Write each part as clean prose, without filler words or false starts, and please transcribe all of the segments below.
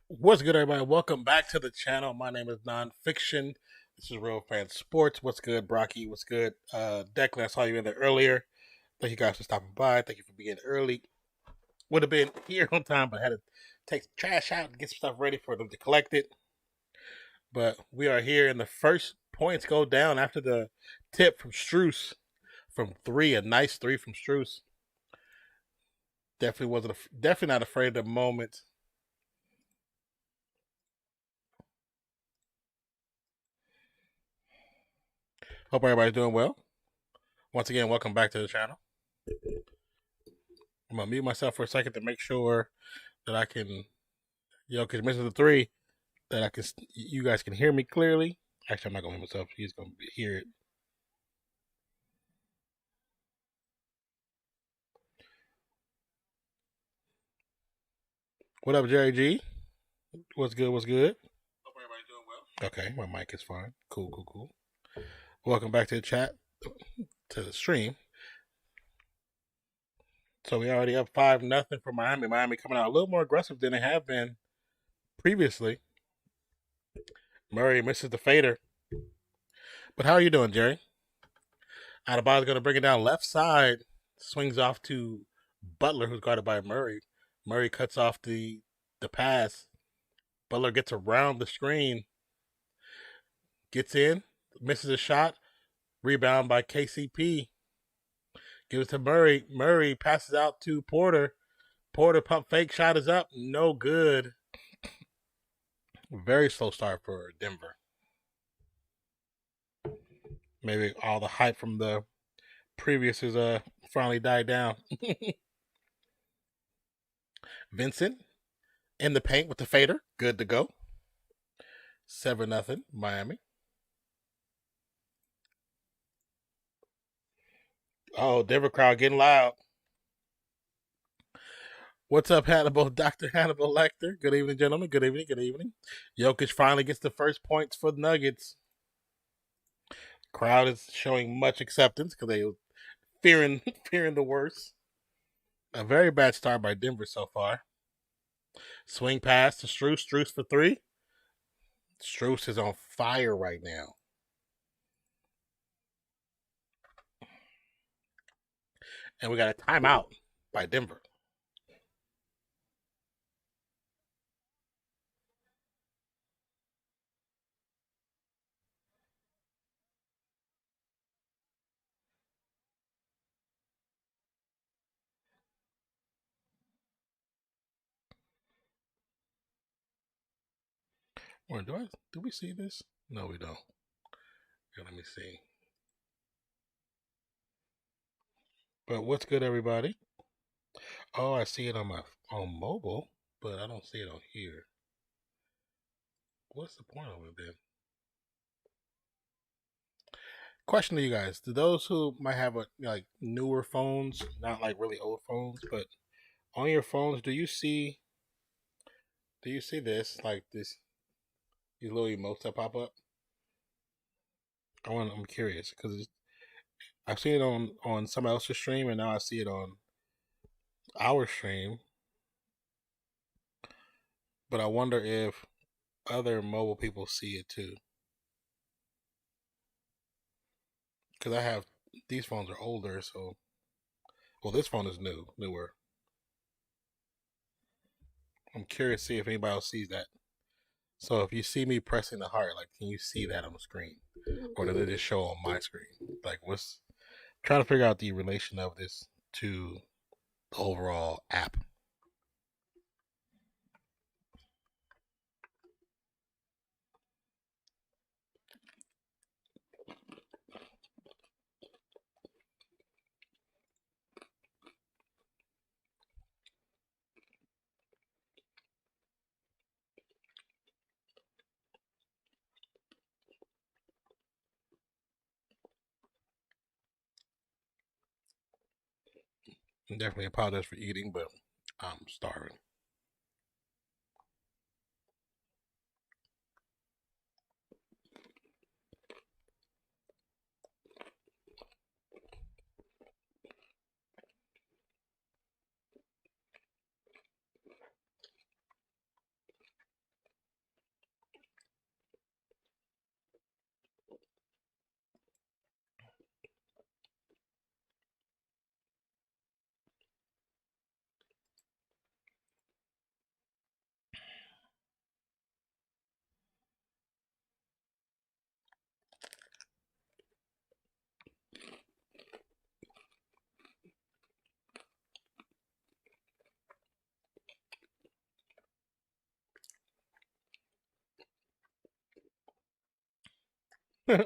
What's good, everybody? Welcome back to the channel. My name is Nonpfixion. This is Real Fan Sports. What's good, Brocky? What's good? Declan, I saw you in there earlier. Thank you guys for stopping by. Thank you for being early. Would have been here on time, but I had to take some trash out and get some stuff ready for them to collect it. But we are here, and the first points go down after the tip from Struce from three. A nice three from Struce. Definitely not afraid of the moment. Hope everybody's doing well. Once again, welcome back to the channel. I'm gonna mute myself for a second to make sure that I can, because Mr. the Three, that I can, you guys can hear me clearly. Actually, I'm not gonna hear myself. He's gonna hear it. What up, Jerry G? What's good? What's good? Hope everybody's doing well. Okay, my mic is fine. Cool, cool, cool. Welcome back to the chat, to the stream. So we already up 5-0 for Miami. Miami coming out a little more aggressive than they have been previously. Murray misses the fader. But how are you doing, Jerry? Adebayo's going to bring it down left side. Swings off to Butler, who's guarded by Murray. Murray cuts off the pass. Butler gets around the screen. Gets in. Misses a shot. Rebound by KCP. Gives it to Murray. Murray passes out to Porter. Porter pump fake. Shot is up. No good. Very slow start for Denver. Maybe all the hype from the previous is finally died down. Vincent in the paint with the fader. Good to go. 7-0 Miami. Oh, Denver crowd getting loud. What's up, Hannibal? Dr. Hannibal Lecter. Good evening, gentlemen. Good evening. Good evening. Jokic finally gets the first points for the Nuggets. Crowd is showing much acceptance because they were fearing the worst. A very bad start by Denver so far. Swing pass to Struce. Struce for three. Struce is on fire right now. And we got a timeout by Denver. Or do we see this? No, we don't. Here, let me see. But what's good, everybody? Oh, I see it on mobile, but I don't see it on here. What's the point of it then? Question to you guys: to those who might have like newer phones, not like really old phones, but on your phones, do you see this like this? These little emotes that pop up. I'm curious because I've seen it on somebody else's stream, and now I see it on our stream. But I wonder if other mobile people see it too. Because I have these phones are older, so this phone is newer. I'm curious to see if anybody else sees that. So if you see me pressing the heart, like, can you see that on the screen, or does it just show on my screen? Like, what's trying to figure out the relation of this to the overall app. I definitely apologize for eating, but I'm starving. I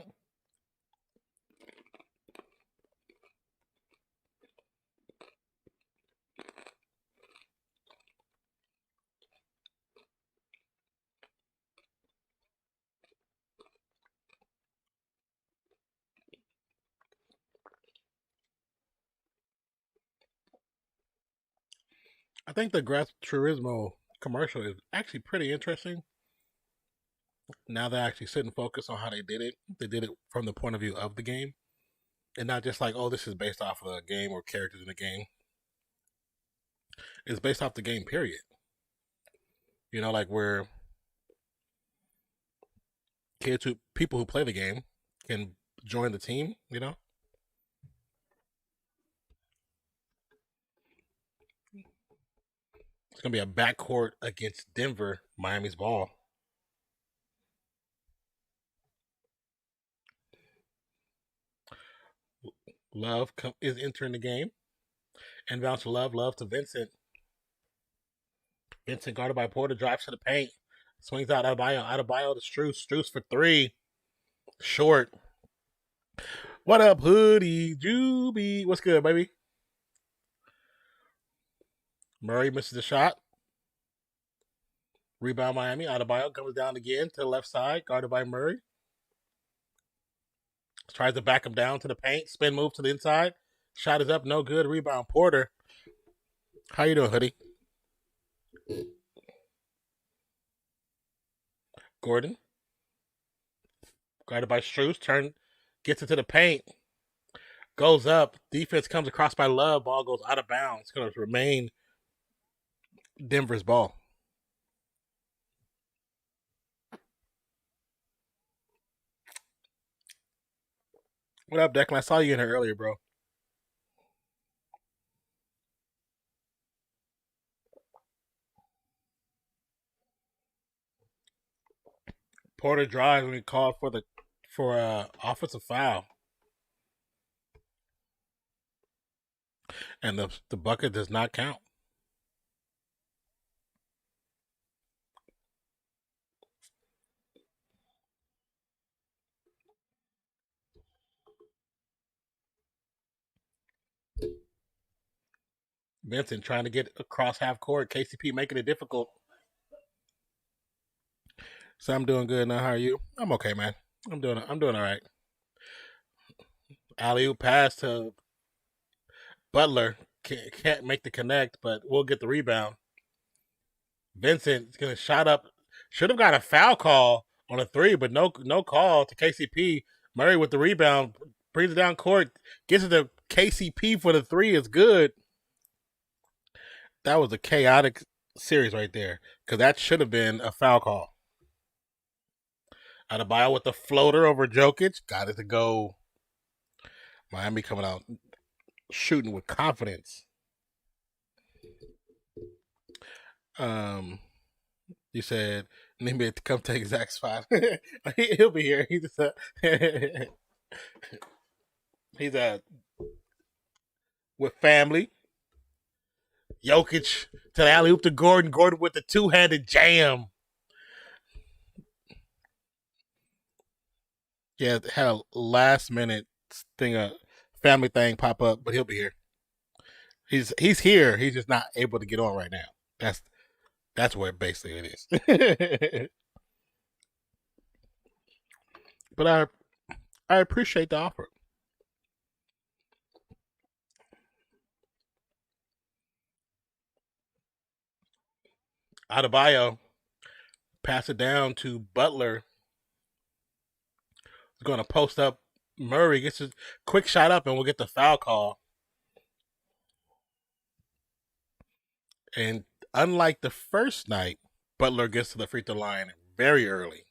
think the Gran Turismo commercial is actually pretty interesting. Now they actually sit and focus on how they did it. They did it from the point of view of the game, and not just like, oh, this is based off of the game or characters in the game. It's based off the game, period. You know, like where people who play the game can join the team. You know, it's gonna be a backcourt against Denver, Miami's ball. Love is entering the game. Inbound to Love, Love to Vincent. Vincent guarded by Porter, drives to the paint, swings out Adebayo to Strus for three, short. What up, Hoodie Juby? What's good, baby? Murray misses the shot. Rebound Miami. Adebayo comes down again to the left side, guarded by Murray. Tries to back him down to the paint. Spin move to the inside. Shot is up, no good. Rebound Porter. How you doing, Hoodie? Gordon. Guarded by Strus. Gets into the paint. Goes up. Defense comes across by Love. Ball goes out of bounds. It's going to remain Denver's ball. What up, Declan? I saw you in here earlier, bro. Porter drives when he called for offensive foul, and the bucket does not count. Vincent trying to get across half court. KCP making it difficult. So I'm doing good now. How are you? I'm okay, man. I'm doing all right. Alley pass to Butler. Can't make the connect, but we'll get the rebound. Vincent's gonna shot up. Should have got a foul call on a three, but no call to KCP. Murray with the rebound, brings it down court, gets it to KCP for the three. Is good. That was a chaotic series right there because that should have been a foul call. Adebayo with the floater over Jokic, got it to go. Miami coming out shooting with confidence. Um, you said need me to come take Zach's spot. He'll be here. He's with family. Jokic to the alley oop to Gordon. Gordon with the two-handed jam. Yeah, had a last minute family thing pop up, but he'll be here. He's here. He's just not able to get on right now. That's where basically it is. But I appreciate the offer. Adebayo pass it down to Butler. He's going to post up Murray. Gets a quick shot up, and we'll get the foul call. And unlike the first night, Butler gets to the free throw line very early.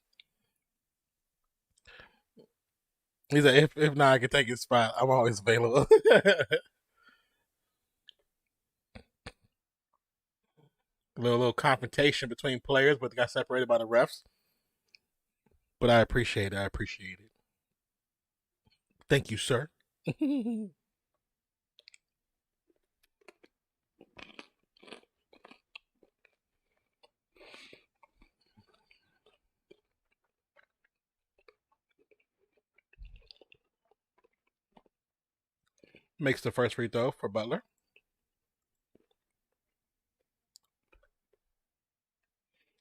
He's like, if not, I can take his spot. I'm always available. little confrontation between players, but they got separated by the refs. But I appreciate it. I appreciate it. Thank you, sir. Makes the first free throw for Butler.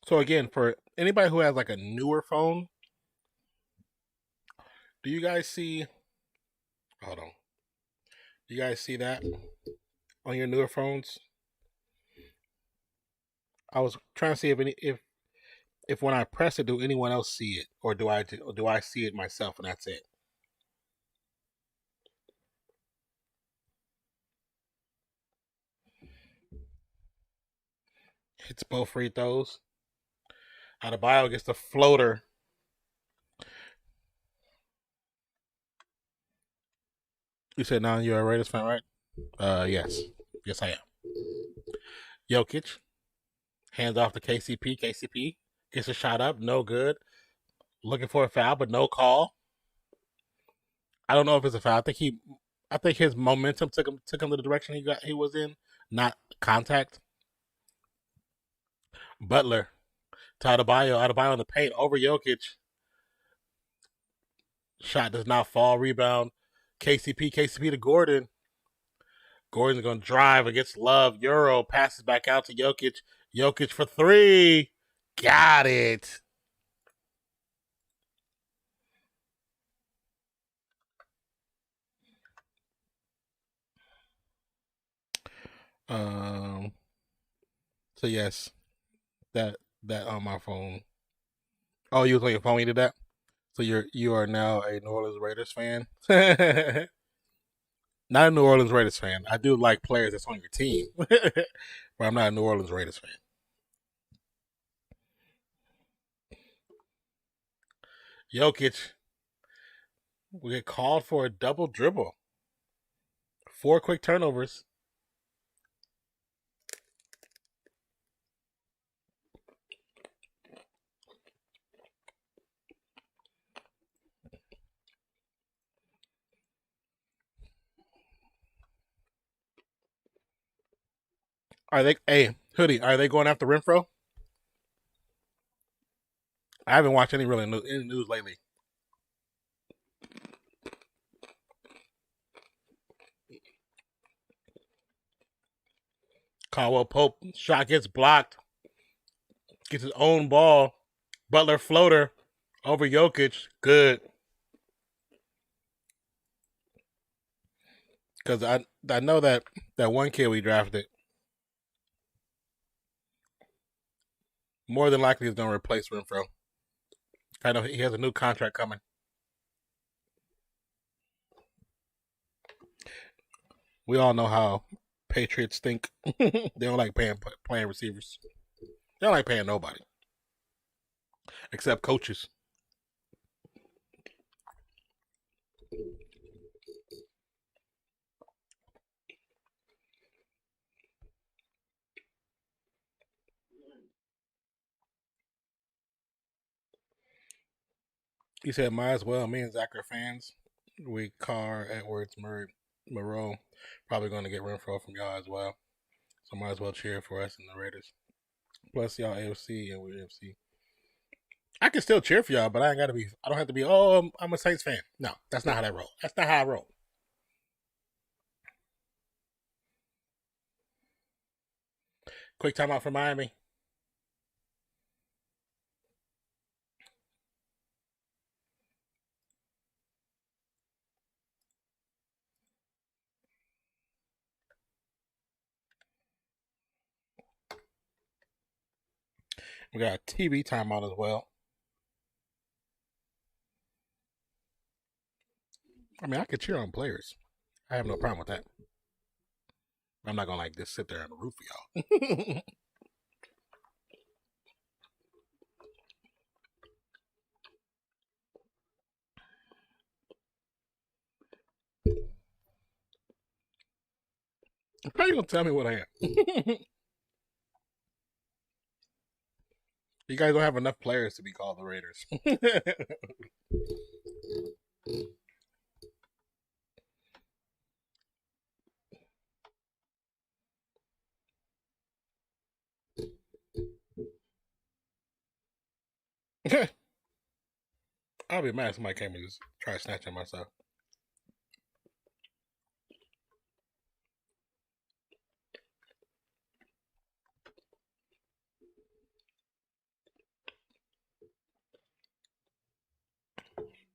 So again, for anybody who has like a newer phone, do you guys see? Hold on. Do you guys see that on your newer phones? I was trying to see if when I press it, do anyone else see it, or do I see it myself and that's it? Hits both free throws. Adebayo gets the floater. You said now you're a Raiders fan, right? Yes. Yes, I am. Jokic hands off to KCP. KCP gets a shot up, no good. Looking for a foul, but no call. I don't know if it's a foul. I think his momentum took him to the direction he was in, not contact. Butler to Adebayo. Adebayo in the paint over Jokic. Shot does not fall. Rebound. KCP. KCP to Gordon. Gordon's going to drive against Love. Euro passes back out to Jokic. Jokic for three. Got it. Um. So yes, that on my phone. Oh, you was on your phone. You did that. So you are now a New Orleans Raiders fan. Not a New Orleans Raiders fan. I do like players that's on your team, but I'm not a New Orleans Raiders fan. Jokic will get called for a double dribble. 4 quick turnovers. Are they? Hey, Hoodie, are they going after Renfro? I haven't watched any news lately. Caldwell Pope shot gets blocked. Gets his own ball. Butler floater over Jokic. Good. Because I know that one kid we drafted more than likely is going to replace Renfro. I know he has a new contract coming. We all know how Patriots think. They don't like playing receivers. They don't like paying nobody except coaches. He said, "Might as well. Me and Zach are fans. We Carr, Edwards, Murray, Moreau, probably going to get Renfro from y'all as well. So might as well cheer for us and the Raiders. Plus y'all AFC and we're AFC. I can still cheer for y'all, but I ain't got to be. I don't have to be. Oh, I'm a Saints fan. No, that's not how that roll. That's not how I roll. Quick timeout for Miami. We got a TV timeout as well. I mean, I could cheer on players. I have no problem with that. I'm not gonna like just sit there on the roof for y'all. How you gonna tell me what I am? You guys don't have enough players to be called the Raiders. I'll be mad if somebody came and just try snatching myself.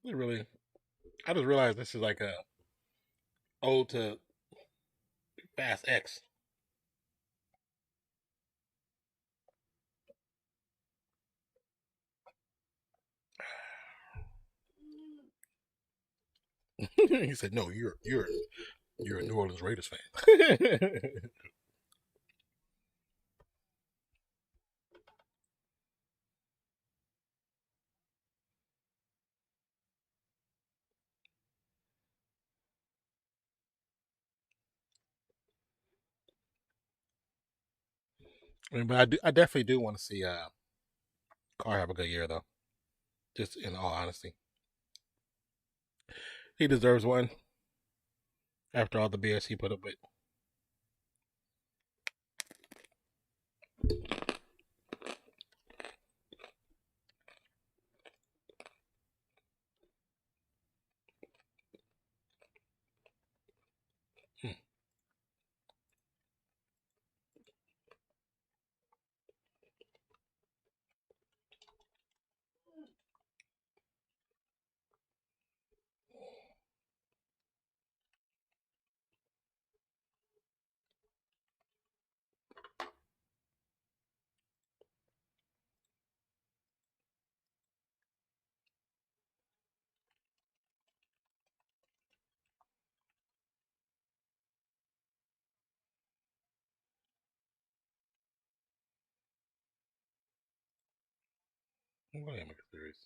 It really, I just realized this is like a ode to Fast X. He said, "No, you're a New Orleans Raiders fan." I mean, but I definitely do want to see Carr have a good year though. Just in all honesty, he deserves one after all the BS he put up with. Hmm. I'm gonna make a series.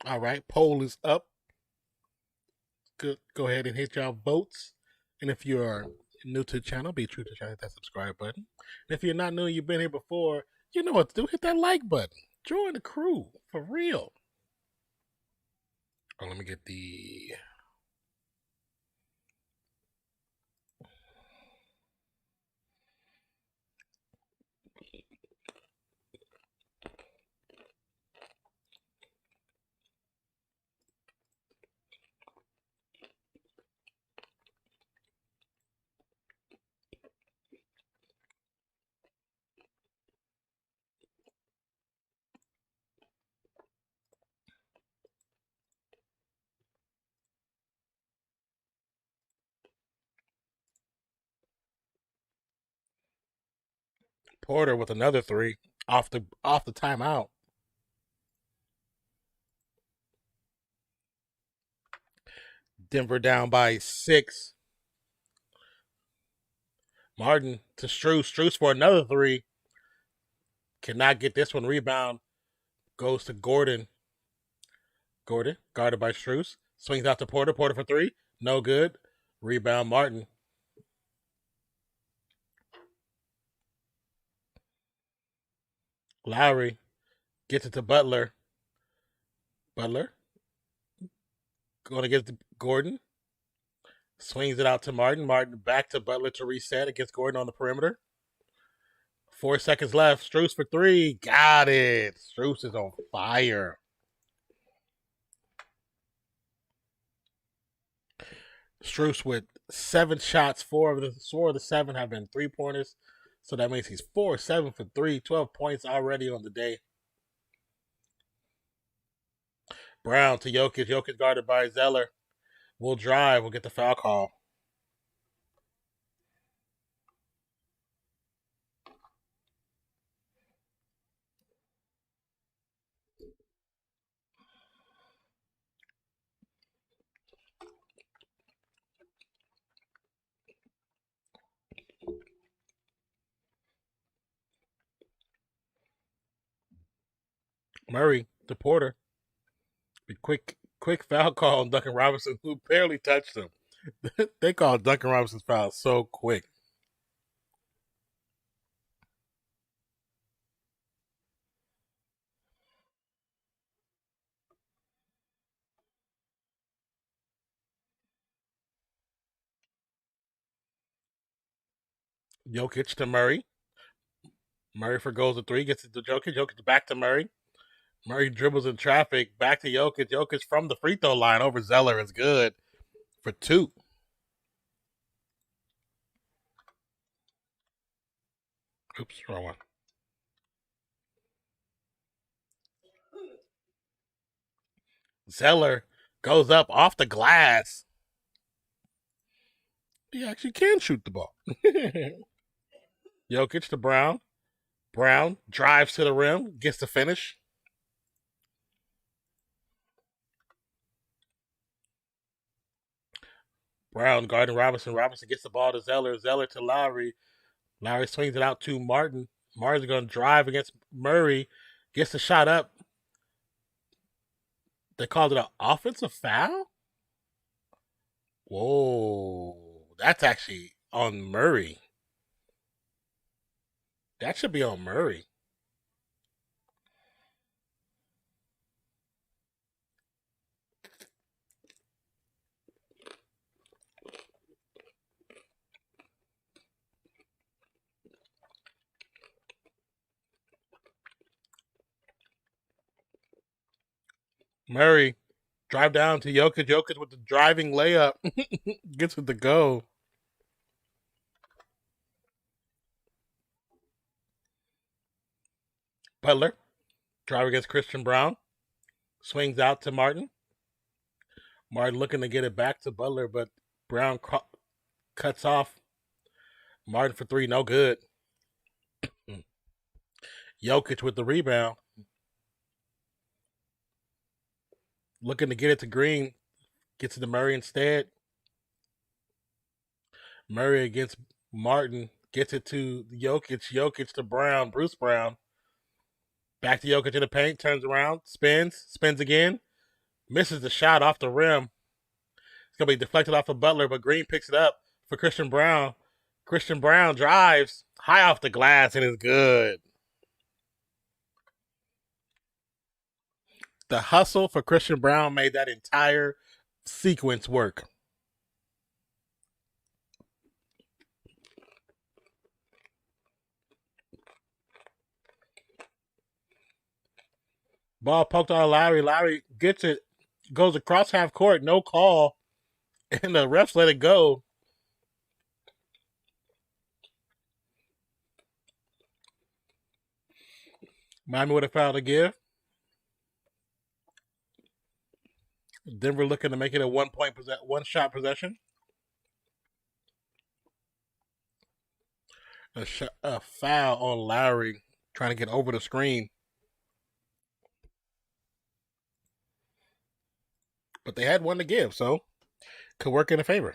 All right, poll is up. Go ahead and hit y'all votes. And if you are new to the channel, be true to the channel, hit that subscribe button. And if you're not new, you've been here before, you know what to do. Hit that like button. Join the crew for real. Oh, let me get the. Porter with another three off the timeout. Denver down by 6. Martin to Struce. Struce for another three. Cannot get this one. Rebound goes to Gordon. Gordon guarded by Struce. Swings out to Porter. Porter for three. No good. Rebound Martin. Lowry gets it to Butler. Butler going to get to Gordon. Swings it out to Martin. Martin back to Butler to reset against Gordon on the perimeter. 4 seconds left. Struce for three. Got it. Struce is on fire. Struce with 7 shots. Four of the 7 have been 3-pointers. So that means he's 4-7 for 3. 12 points already on the day. Brown to Jokic. Jokic guarded by Zeller. We'll drive. We'll get the foul call. Murray to Porter. Quick foul call on Duncan Robinson, who barely touched him. They called Duncan Robinson's foul so quick. Jokic to Murray. Murray for goes to 3, gets it to Jokic. Jokic back to Murray. Murray dribbles in traffic. Back to Jokic. Jokic from the free throw line over Zeller is good for 2. Oops, wrong one. Zeller goes up off the glass. He actually can shoot the ball. Jokic to Brown. Brown drives to the rim, gets the finish. Brown guarding Robinson. Robinson gets the ball to Zeller. Zeller to Lowry. Lowry swings it out to Martin. Martin's going to drive against Murray. Gets the shot up. They called it an offensive foul? Whoa. That's actually on Murray. That should be on Murray. Murray drive down to Jokic. Jokic with the driving layup. Gets with the go. Butler drive against Christian Brown. Swings out to Martin. Martin looking to get it back to Butler, but Brown cuts off. Martin for 3, no good. Jokic with the rebound. Looking to get it to Green. Gets it to Murray instead. Murray against Martin. Gets it to Jokic. Jokic to Brown. Bruce Brown. Back to Jokic in the paint. Turns around. Spins. Spins again. Misses the shot off the rim. It's going to be deflected off of Butler, but Green picks it up for Christian Brown. Christian Brown drives high off the glass and is good. The hustle for Christian Brown made that entire sequence work. Ball poked on Lowry. Lowry gets it, goes across half court, no call, and the refs let it go. Miami with a foul to give. Denver looking to make it a 1 shot possession. A foul on Lowry trying to get over the screen. But they had 1 to give, so could work in a favor.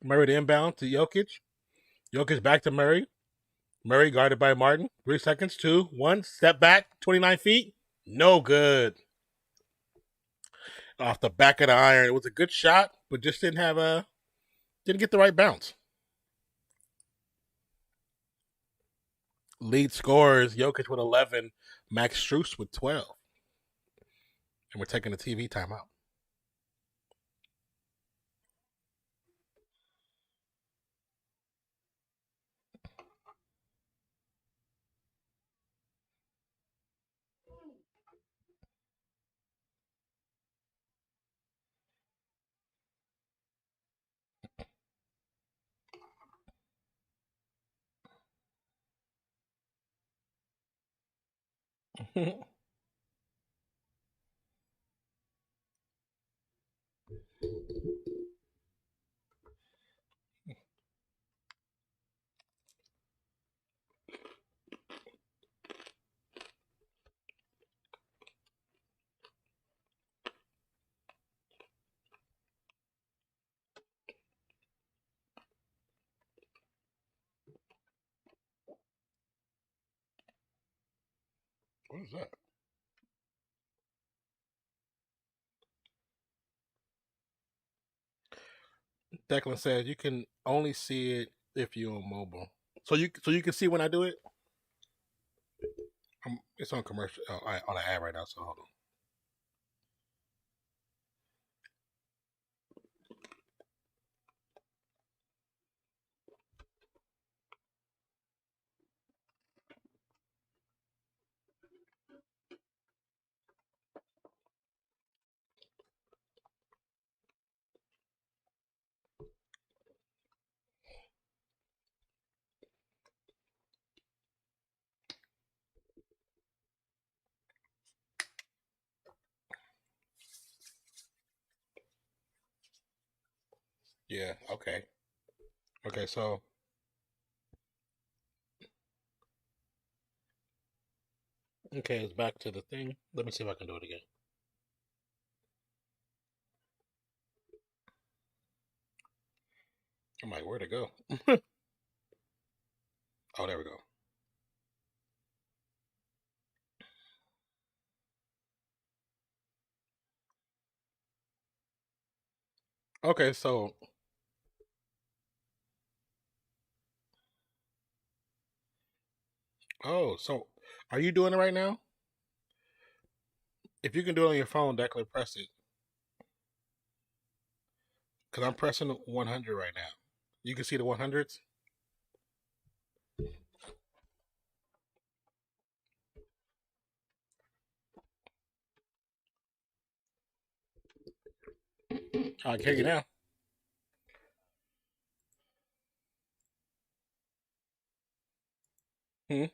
Murray to inbound to Jokic. Jokic back to Murray. Murray guarded by Martin. 3 seconds. 2, 1. Step back. 29 feet. No good. Off the back of the iron. It was a good shot, but just didn't get the right bounce. Lead scorers, Jokic with 11, Max Strus with 12. And we're taking a TV timeout. What is that? Declan says you can only see it if you're on mobile. So you can see when I do it? It's on commercial on the ad right now. So hold on. Yeah. Okay. Okay. So okay, it's back to the thing. Let me see if I can do it again. I'm like, where'd it go? Oh, there we go. Okay, so so are you doing it right now? If you can do it on your phone, Declan, press it. Because I'm pressing 100 right now. You can see the 100s? I can hear you now. Hmm?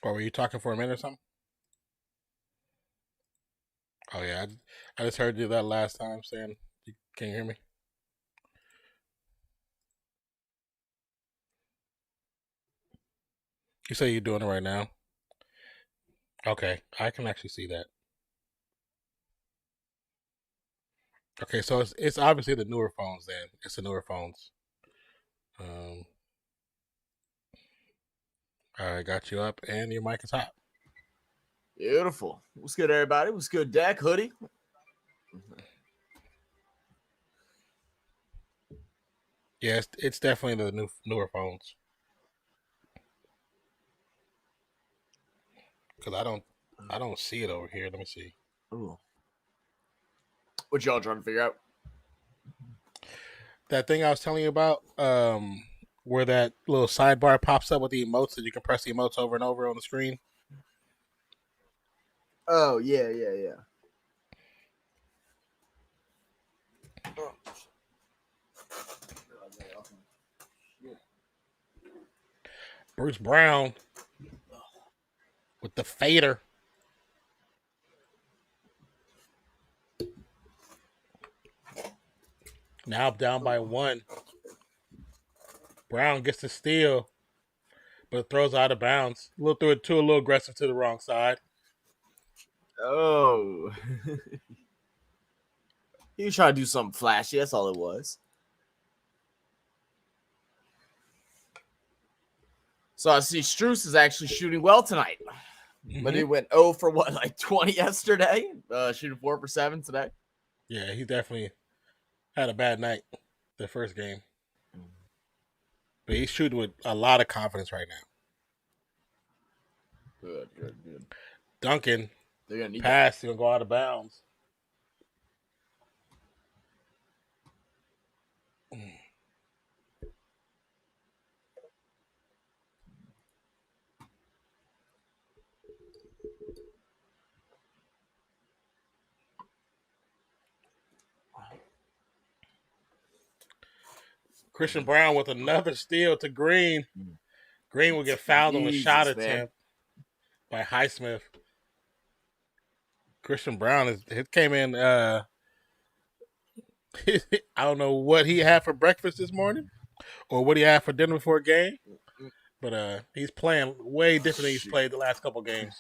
Or were you talking for a minute or something? Oh, yeah. I just heard you that last time saying, can you hear me? You say you're doing it right now? Okay, I can actually see that. Okay, so it's obviously the newer phones then. It's the newer phones. Um, all right, got you up, and your mic is hot. Beautiful. What's good, everybody? What's good, Dak? Hoodie? Yeah, it's definitely the newer phones. Because I don't see it over here. Let me see. Ooh. What y'all trying to figure out? That thing I was telling you about, where that little sidebar pops up with the emotes, and you can press the emotes over and over on the screen. Oh, yeah. Bruce Brown with the fader. Now down by one. Brown gets the steal, but throws out of bounds. Threw it too a little aggressive to the wrong side. Oh. He was trying to do something flashy. That's all it was. So I see Strus is actually shooting well tonight. But he went 0 for what, like 20 yesterday? Shooting 4 for 7 today. Yeah, he definitely had a bad night the first game. But he's shooting with a lot of confidence right now. Good. Duncan They're gonna need pass, he's gonna go out of bounds. Christian Brown with another steal to Green. Green will get fouled on the shot attempt by Highsmith. Christian Brown came in. I don't know what he had for breakfast this morning or what he had for dinner before a game, but he's playing way different than he's played the last couple games.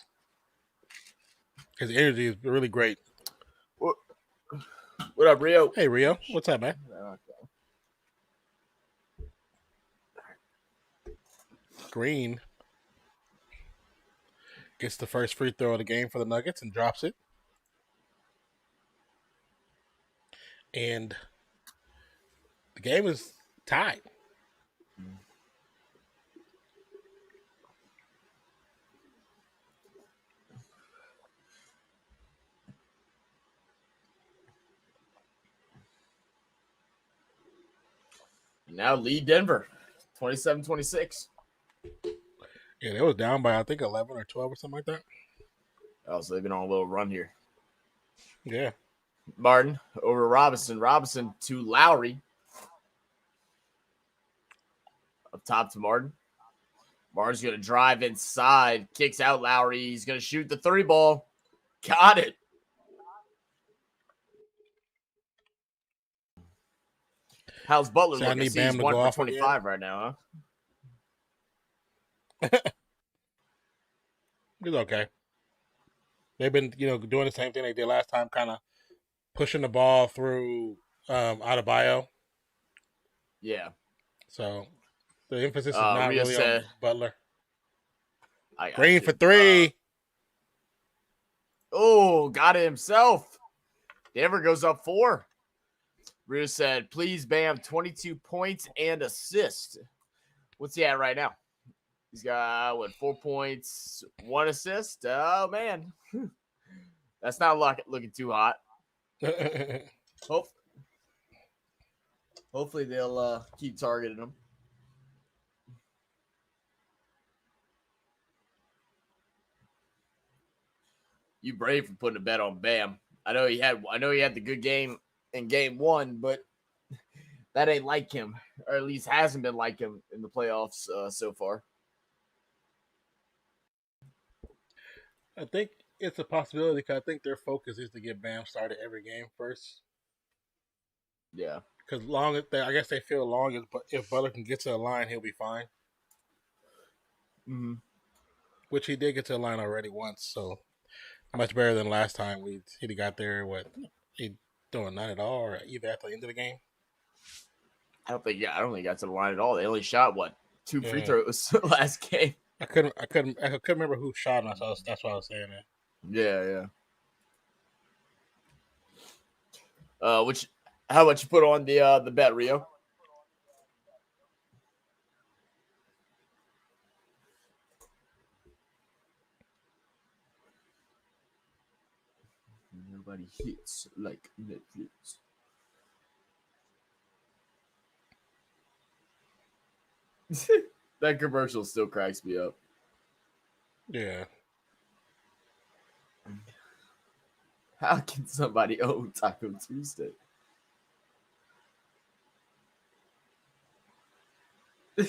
His energy is really great. What up, Rio? Hey, Rio. What's up, man? Green gets the first free throw of the game for the Nuggets and drops it. And the game is tied. Now lead Denver, 27-26. Yeah, they was down by I think 11 or 12 or something like that. Oh, so they've been on a little run here. Yeah. Martin over Robinson. Robinson to Lowry. Up top to Martin. Martin's going to drive inside. Kicks out Lowry. He's going to shoot the 3-ball. Got it. How's Butler So I looking? need He's Bam to 1 go for off 25 right now, huh? It's okay. They've been, doing the same thing they did last time, kind of pushing the ball through Adebayo. Yeah. So the emphasis is not Rhea really on said, Butler. I got Green you. for 3. Got it himself. Denver goes up 4. Rhea said, please, Bam, 22 points and assist. What's he at right now? He's got, 4 points, 1 assist? Oh, man. That's not looking too hot. Hopefully they'll keep targeting him. You brave for putting a bet on Bam. I know he had the good game in game 1, but that ain't like him, or at least hasn't been like him in the playoffs so far. I think it's a possibility because I think their focus is to get Bam started every game first. Yeah. Because I guess they feel if Butler can get to the line, he'll be fine. Mm-hmm. Which he did get to the line already once, so much better than last time. He got there. He doing none at all, or either at the end of the game. I don't think he got to the line at all. They only shot 2 free throws last game. I couldn't remember who shot him. So that's why I was saying that. Yeah. How much you put on the bet, Rio? Nobody hits like Netflix. That commercial still cracks me up. Yeah. How can somebody own Taco Tuesday? I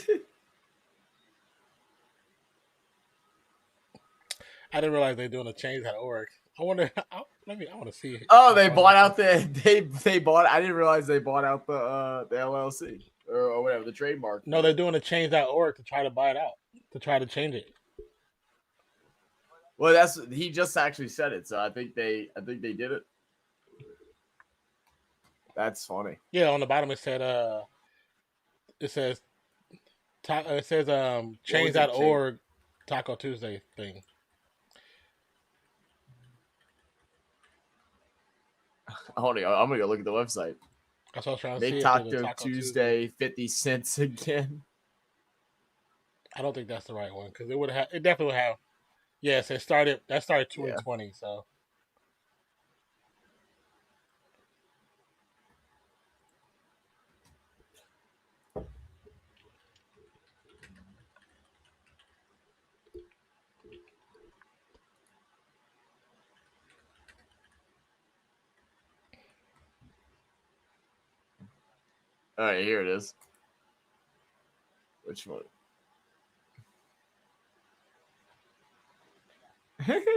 didn't realize they're doing a change.org. I wonder. I want to see. They bought out they bought. I didn't realize they bought out the LLC or whatever the trademark. No, they're doing a change.org to try to buy it out, to try to change it. Well, he just actually said it, so I think they did it. That's funny. Yeah, on the bottom it says change.org Taco Tuesday thing. I'm gonna go look at the website. That's what I was trying to see. Make Taco Tuesday 50 cents again. I don't think that's the right one because it definitely would have. Yes, that started 2020. So All right, here it is. Which one?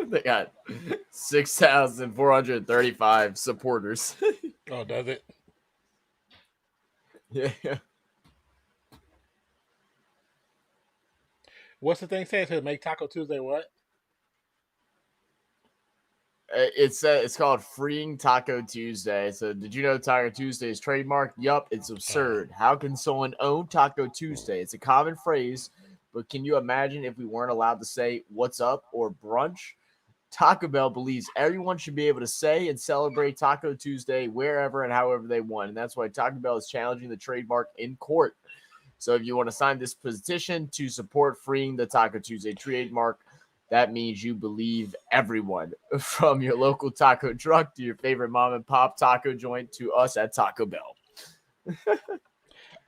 They got 6,435 supporters. oh, does it? Yeah. What's the thing say? It says make Taco Tuesday what? It's called Freeing Taco Tuesday. So, did you know Taco Tuesday is trademarked? Yup, it's absurd. How can someone own Taco Tuesday? It's a common phrase, but can you imagine if we weren't allowed to say what's up or brunch? Taco Bell believes everyone should be able to say and celebrate Taco Tuesday wherever and however they want. And that's why Taco Bell is challenging the trademark in court. So if you want to sign this petition to support freeing the Taco Tuesday trademark, that means you believe everyone, from your local taco truck to your favorite mom and pop taco joint to us at Taco Bell.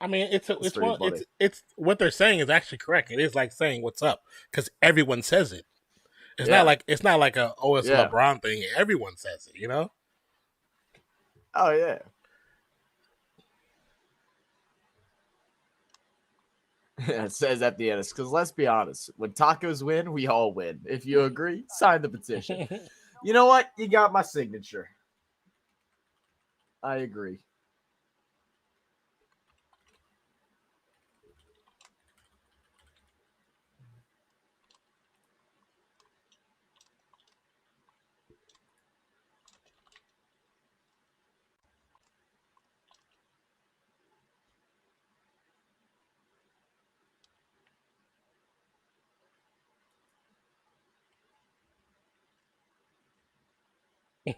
I mean, That's pretty funny. it's what they're saying is actually correct. It is like saying what's up because everyone says it. Yeah. It's not like a it's a Yeah. LeBron thing. Everyone says it. You know. Oh yeah. It says at the end, because let's be honest, when tacos win, we all win. If you agree, sign the petition. You know what? You got my signature. I agree.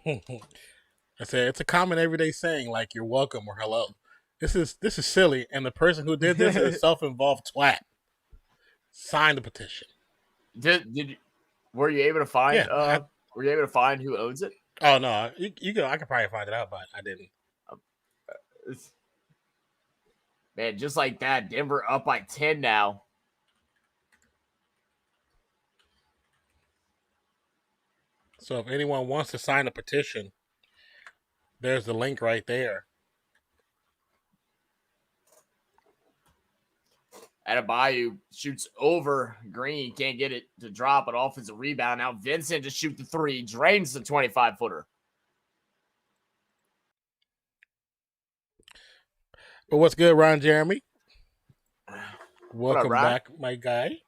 I said it's a common everyday saying like "you're welcome" or "hello." This is silly, and the person who did this is a self-involved twat. Sign the petition. Did were you able to find Yeah. were you able to find who owns it? Oh no, you can. I could probably find it out, but I didn't. Man, just like that, Denver up by 10 now. So if anyone wants to sign a petition, there's the link right there. Adebayo shoots over Green, can't get it to drop, an offensive rebound. Now Vincent to shoot the three, drains the 25-footer. But what's good, Ron Jeremy? up, Welcome back, my guy.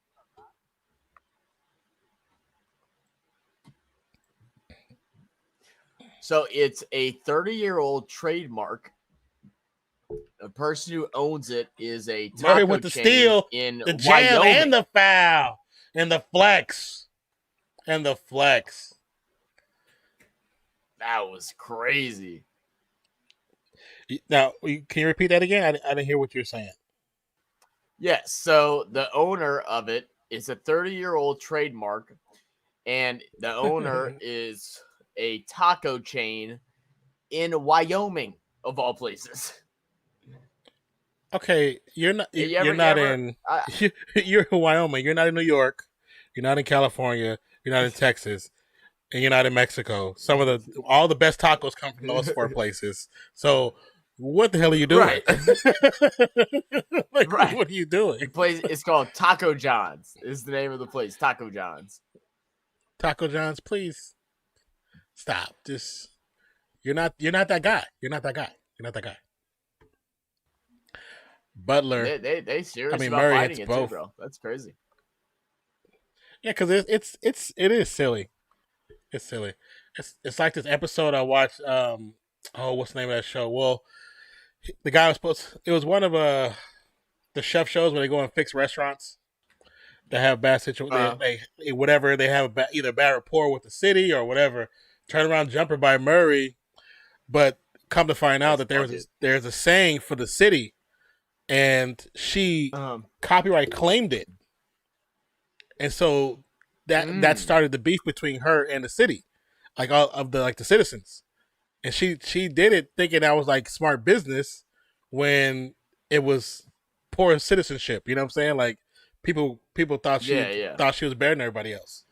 So it's a 30-year-old trademark. The person who owns it is a taco Murray with the chain steal, in the jam, Wyoming. and the foul, and the flex, and the flex. That was crazy. Now, can you repeat that again? I didn't hear what you're saying. Yes. So the owner of it is a 30-year-old trademark, and the owner is a taco chain in Wyoming, of all places. Okay, you're not in Wyoming. You're not in New York. You're not in California. You're not in Texas, and you're not in Mexico. All the best tacos come from those four places. So, what the hell are you doing? Right. Right. What are you doing? It's called Taco John's. Is the name of the place, Taco John's. Taco John's, please stop. Just you're not that guy. You're not that guy. You're not that guy. Butler. They serious about Murray fighting it both. too, bro. That's crazy. Yeah, because it is silly. It's silly. It's like this episode I watched. What's the name of that show? Well, the guy was supposed. It was one of the chef shows where they go and fix restaurants that have bad situations. They whatever they have either bad rapport with the city or whatever. Turnaround jumper by Murray, but come to find out that there's a saying for the city, and she copyright claimed it, and so that started the beef between her and the city, like all of the citizens, and she did it thinking that was like smart business when it was poor citizenship. You know what I'm saying? Like people thought thought she was better than everybody else,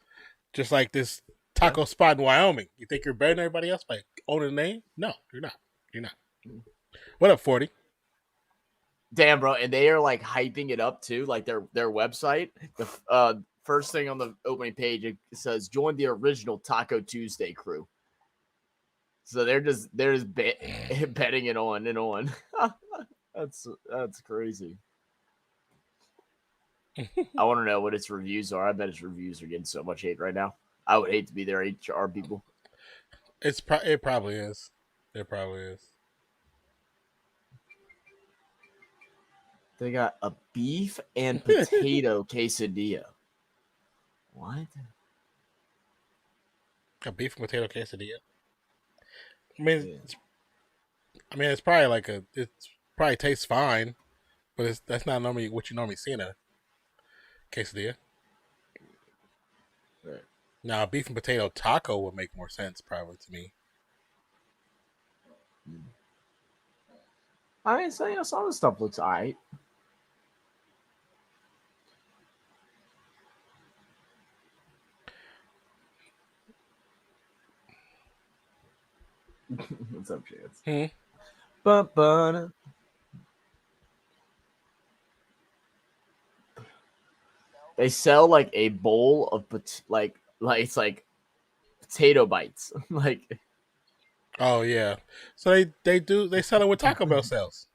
just like this taco spot in Wyoming. You think you're better than everybody else by owning the name? No, you're not. You're not. What up, 40? Damn, bro, and they are like hyping it up too. Like their website, the first thing on the opening page, it says "Join the original Taco Tuesday crew." So they're just betting it on and on. That's crazy. I want to know what its reviews are. I bet its reviews are getting so much hate right now. I would hate to be their HR people. It probably is. It probably is. They got a beef and potato quesadilla. What? A beef and potato quesadilla. It's probably like it probably tastes fine, but that's not normally what you normally see in a quesadilla. Right. Now, a beef and potato taco would make more sense, probably to me. I mean, so some of the stuff looks alright. What's up, Chance? But they sell like a bowl of like it's like potato bites. Like, Oh yeah, so they sell it with Taco Bell sells.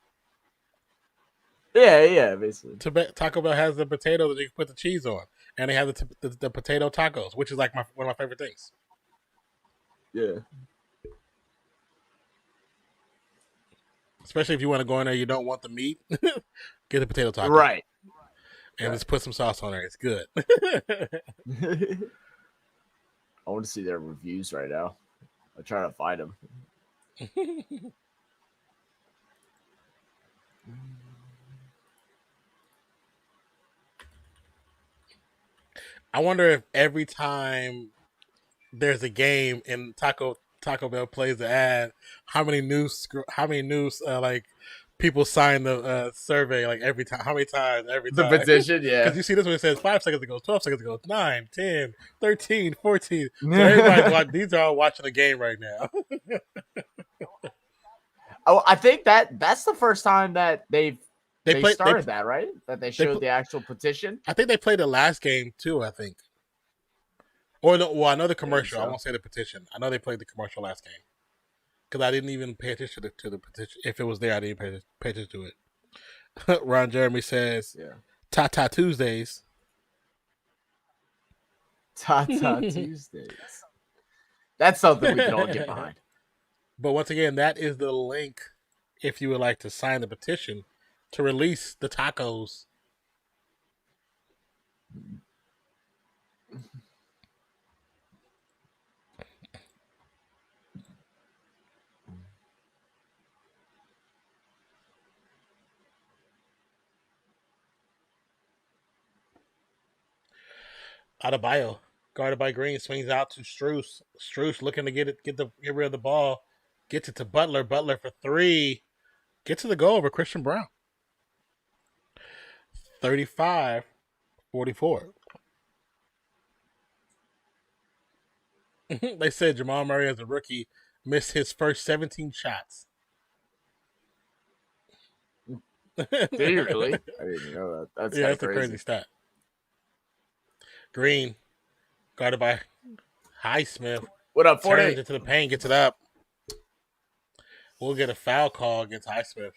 yeah, basically. Taco Bell has the potato that you can put the cheese on, and they have the potato tacos, which is like one of my favorite things. Yeah. Especially if you want to go in there, you don't want the meat. Get the potato taco, Right. and just put some sauce on there. It's good. I want to see their reviews right now. I'm trying to find them. I wonder if every time there's a game and Taco Bell plays the ad, how many news like people sign the survey like every time? How many times every The time? petition, yeah. Because you see this one, it says 5 seconds ago, 12 seconds ago, 9, 10, 13, 14. So everybody's watching. These are all watching the game right now. Oh, I think that's the first time that they started that, right? That they showed the actual petition. I think they played the last game too. I think, or no, well, I know the commercial. I won't say the petition. I know they played the commercial last game because I didn't even pay attention to the petition. If it was there, I didn't pay attention to it. Ron Jeremy says, "Tata Tuesdays." Tata Tuesdays. That's something we can all get behind. But once again, that is the link if you would like to sign the petition to release the tacos. Adebayo, guarded by Green, swings out to Strus. Strus looking to get rid of the ball. Gets it to Butler. Butler for 3. Gets to the goal over Christian Brown. 35-44. They said Jamal Murray as a rookie missed his first 17 shots. Did he really? I didn't know that. That's a crazy stat. Green, guarded by Highsmith. What up, 48? Turns into the paint, gets it up. We'll get a foul call against Highsmith.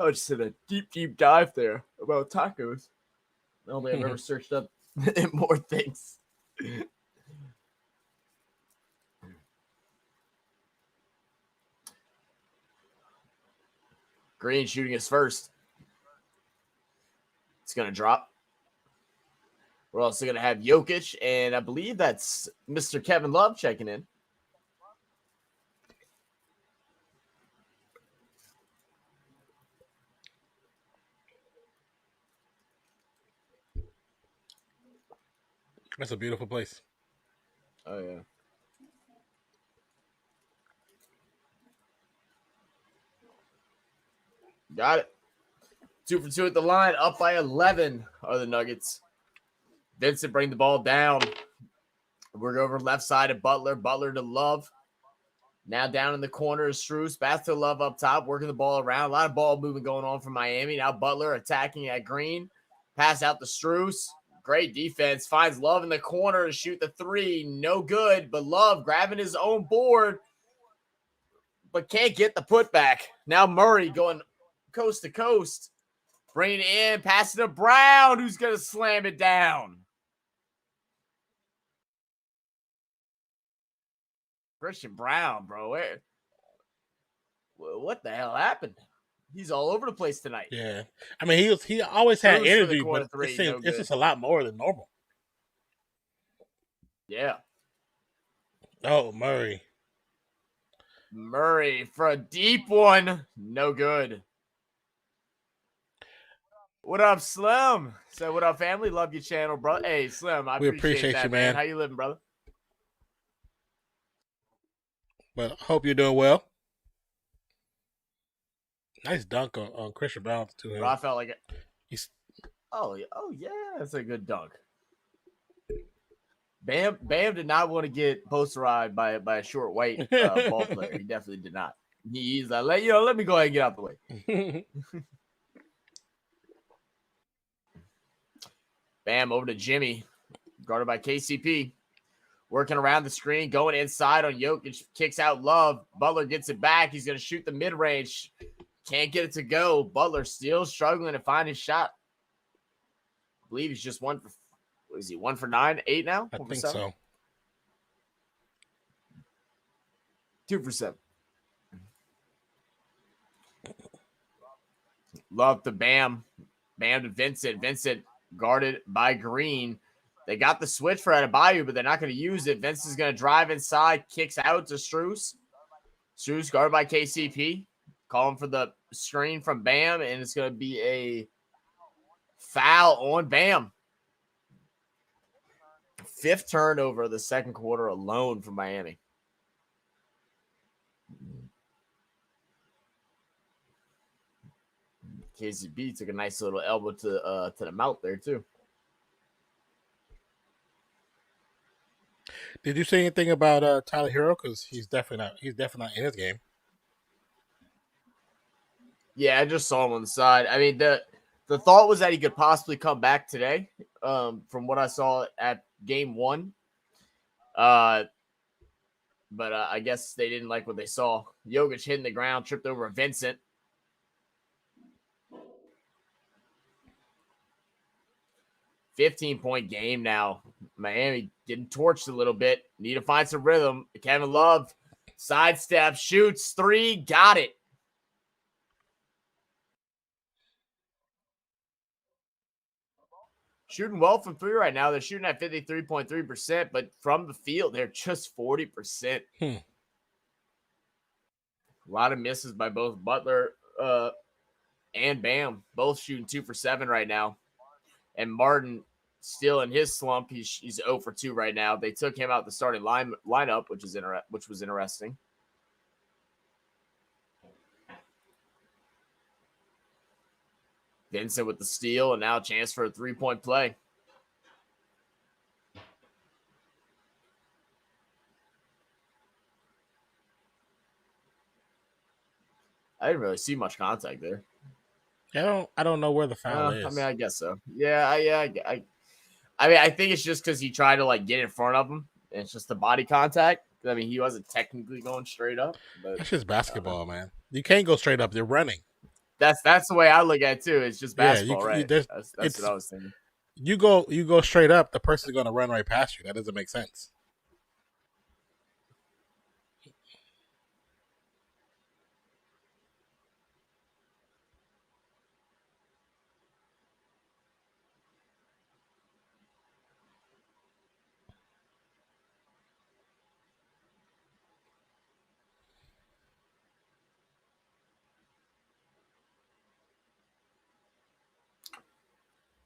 I just did a deep dive there about tacos. I don't think I've ever searched up more things. Green shooting his first. It's going to drop. We're also going to have Jokic, and I believe that's Mr. Kevin Love checking in. That's a beautiful place. Oh, yeah. Got it. 2 for 2 at the line. Up by 11 are the Nuggets. Vincent bring the ball down. We're over left side of Butler. Butler to Love. Now down in the corner is Strus. Back to Love up top. Working the ball around. A lot of ball movement going on from Miami. Now Butler attacking at Green. Pass out to Strus. Great defense. Finds Love in the corner to shoot the 3. No good. But Love grabbing his own board. But can't get the putback. Now Murray going coast to coast. Bringing it in. Passing to Brown, who's going to slam it down. Christian Brown, bro. What the hell happened? He's all over the place tonight. Yeah. I mean, he always had energy, but it's just a lot more than normal. Yeah. Oh, Murray. Murray for a deep one. No good. What up, Slim? So what up, family? Love your channel, bro. Hey, Slim, I We appreciate that, you, man. man. How you living, brother? But hope you're doing well. Nice dunk on Christian Brown too. Bro, I felt like it. He's... Oh yeah, that's a good dunk. Bam did not want to get posterized by a short white ball player. He definitely did not. He's like, let me go ahead and get out the way. Bam over to Jimmy, guarded by KCP. Working around the screen, going inside on Jokic, kicks out Love. Butler gets it back. He's going to shoot the mid-range. Can't get it to go. Butler still struggling to find his shot. I believe he's just one for, what is he, 1 for 9, 8 now? I think so. 2 for 7. Love to Bam. Bam to Vincent. Vincent guarded by Green. They got the switch for Adebayo, but they're not going to use it. Vince is going to drive inside, kicks out to Strus. Strus guarded by KCP. Calling for the screen from Bam, and it's going to be a foul on Bam. 5th turnover of the second quarter alone for Miami. KCP took a nice little elbow to the mouth there too. Did you say anything about Tyler Hero? Because he's definitely not in his game. Yeah, I just saw him on the side. I mean, the thought was that he could possibly come back today. From what I saw at game 1. But I guess they didn't like what they saw. Jokic hitting the ground, tripped over Vincent. $15-point game now. Miami getting torched a little bit. Need to find some rhythm. Kevin Love, sidestep, shoots, 3, got it. Shooting well from 3 right now. They're shooting at 53.3%, but from the field, they're just 40%. A lot of misses by both Butler and Bam. Both shooting 2 for 7 right now. And Martin still in his slump. He's 0 for 2 right now. They took him out the starting lineup, which was interesting. Vincent with the steal, and now a chance for a 3-point play. I didn't really see much contact there. I don't know where the foul is. I mean, I guess so. Yeah. I mean, I think it's just because he tried to like get in front of him. And it's just the body contact. I mean, he wasn't technically going straight up. But that's just basketball, man. You can't go straight up. You're running. That's the way I look at it too. It's just basketball, right? That's what I was thinking. You go straight up. The person's going to run right past you. That doesn't make sense.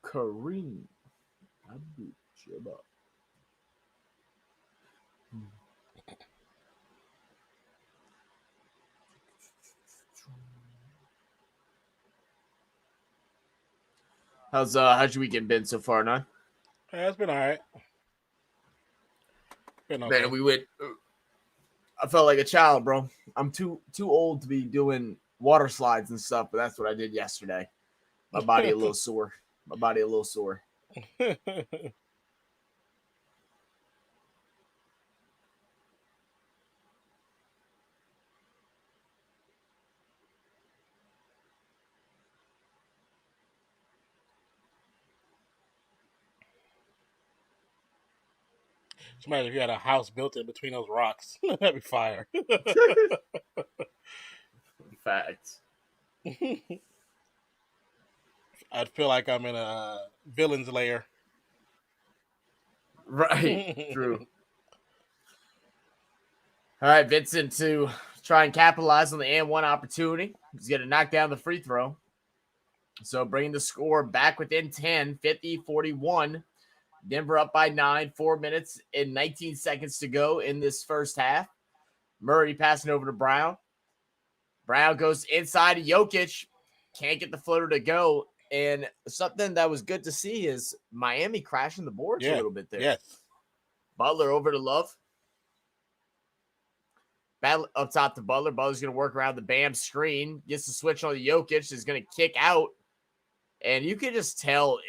Kareem Abdul-Jabbar. How's your weekend been so far, Nine? Yeah, it's been all right. Okay. Man, we went. I felt like a child, bro. I'm too old to be doing water slides and stuff, but that's what I did yesterday. My body a little sore. Imagine if you had a house built in between those rocks. That'd be fire. Facts. I'd feel like I'm in a villain's lair. Right. True. All right, Vincent to try and capitalize on the and one opportunity. He's going to knock down the free throw. So bringing the score back within 10, 50-41. Denver up by 9, 4 minutes and 19 seconds to go in this first half. Murray passing over to Brown. Brown goes inside to Jokic. Can't get the floater to go. And something that was good to see is Miami crashing the boards a little bit there. Yes. Butler over to Love. Battle up top to Butler. Butler's going to work around the Bam screen. Gets the switch on the Jokic. Is going to kick out. And you can just tell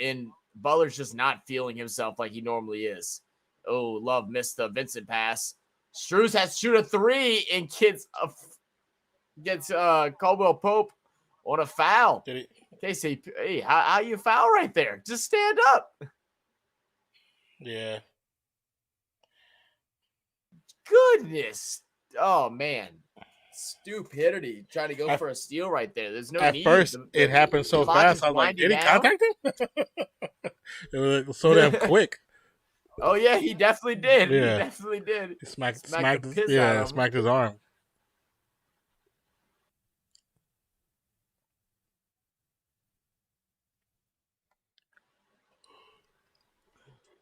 Butler's just not feeling himself like he normally is. Oh, Love missed the Vincent pass. Strus has to shoot a three and gets Caldwell Pope on a foul. KCP, hey, how you foul right there? Just stand up. Yeah. Goodness. Oh, man. Stupidity. Trying to go for a steal right there. There's no need. At first, it happened so fast. I was like, did he contact him? It was so damn quick. Oh, yeah, he definitely did. Yeah. He definitely did. He smacked his arm.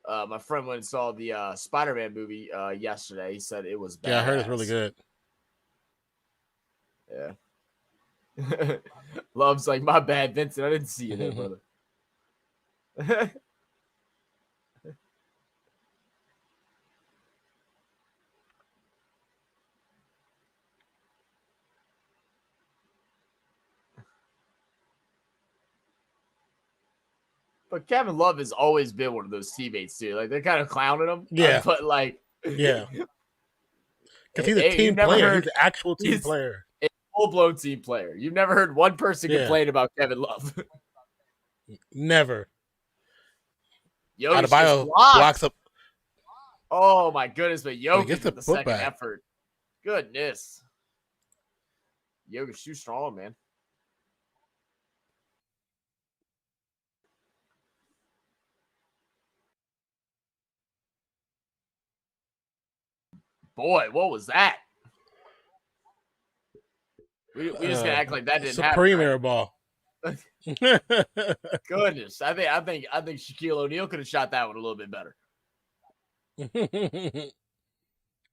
My friend went and saw the Spider-Man movie yesterday. He said it was bad. Yeah, I heard it's really good. Yeah. Love's like, my bad, Vincent. I didn't see you there, brother. But Kevin Love has always been one of those teammates, too. Like, they're kind of clowning him. Yeah. But, like... Yeah. Because he's a team player. He's an actual team player. A full-blown team player. You've never heard one person complain about Kevin Love. Never. Jokic Adebayo blocks up. Oh, my goodness. But Jokic gets with the second effort. Goodness. Jokic's too strong, man. Boy, what was that? We just gonna act like that didn't happen. Supreme air ball. Goodness, I think Shaquille O'Neal could have shot that one a little bit better.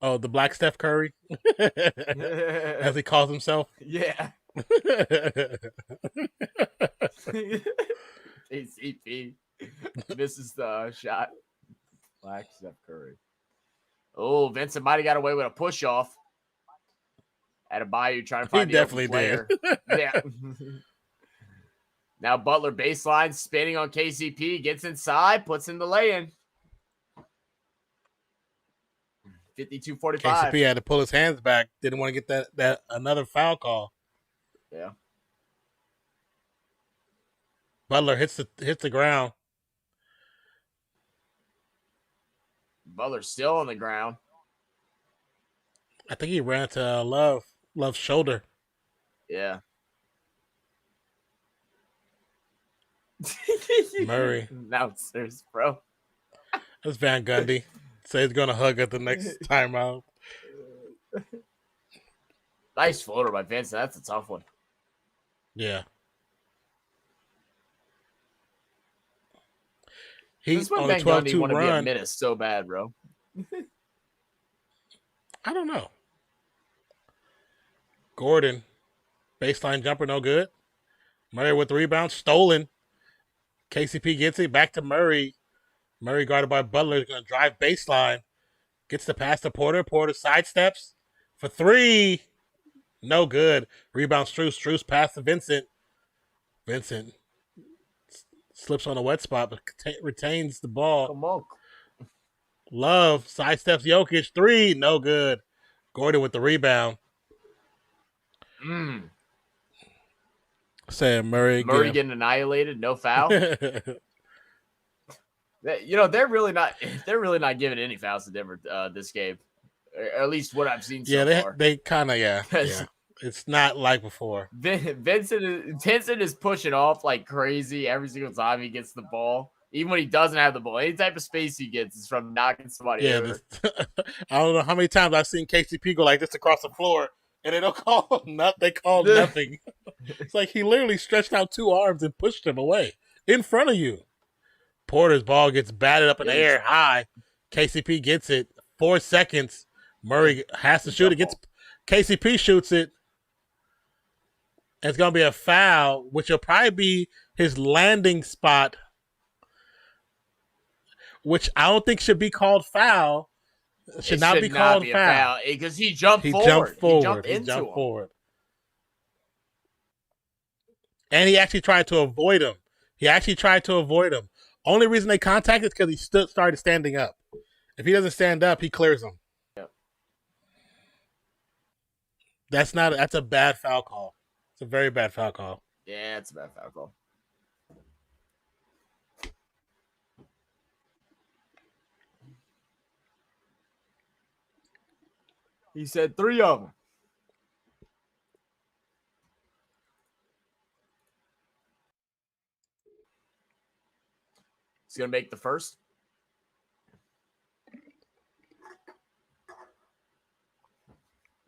Oh, the Black Steph Curry, as he calls himself. Yeah. KCP misses the shot. Black Steph Curry. Oh, Vincent might have got away with a push off. Adebayo trying to find the definitely player. Did. Yeah. Now Butler baseline spinning on KCP, gets inside, puts in the lay-in. 52-45. KCP had to pull his hands back. Didn't want to get that another foul call. Yeah. Butler hits the ground. Butler still on the ground. I think he ran to Love's shoulder. Yeah. Murray. Announcers, bro. That's Van Gundy. So he's going to hug at the next timeout. Nice floater by Vincent. That's a tough one. Yeah. He's on a 12-2 run. Be a minute so bad, bro. I don't know. Gordon, baseline jumper, no good. Murray with the rebound, stolen. KCP gets it back to Murray. Murray guarded by Butler is going to drive baseline. Gets the pass to Porter. Porter sidesteps for three. No good. Rebound Strus. Strus pass to Vincent. Vincent slips on a wet spot, but retains the ball. Come on. Love sidesteps Jokic. Three. No good. Gordon with the rebound. Saying Murray getting annihilated. No foul. They're really not giving any fouls to Denver this game, or at least what I've seen so far. They kind of yeah. It's not like before. Vincent is pushing off like crazy every single time he gets the ball. Even when he doesn't have the ball, any type of space he gets is from knocking somebody over. I don't know how many times I've seen KCP go like this across the floor, and they don't call nothing. They call nothing. It's like he literally stretched out two arms and pushed him away in front of you. Porter's ball gets batted up in the air high. KCP gets it. 4 seconds. Murray has to shoot it. KCP shoots it. It's going to be a foul, which will probably be his landing spot, which I don't think should be called foul. It should not be called foul. Because he jumped forward. He jumped into him. And he actually tried to avoid him. Only reason they contacted is because he started standing up. If he doesn't stand up, he clears him. Yep. That's a bad foul call. It's a very bad foul call. Yeah, it's a bad foul call. He said 3 of them. He's going to make the first.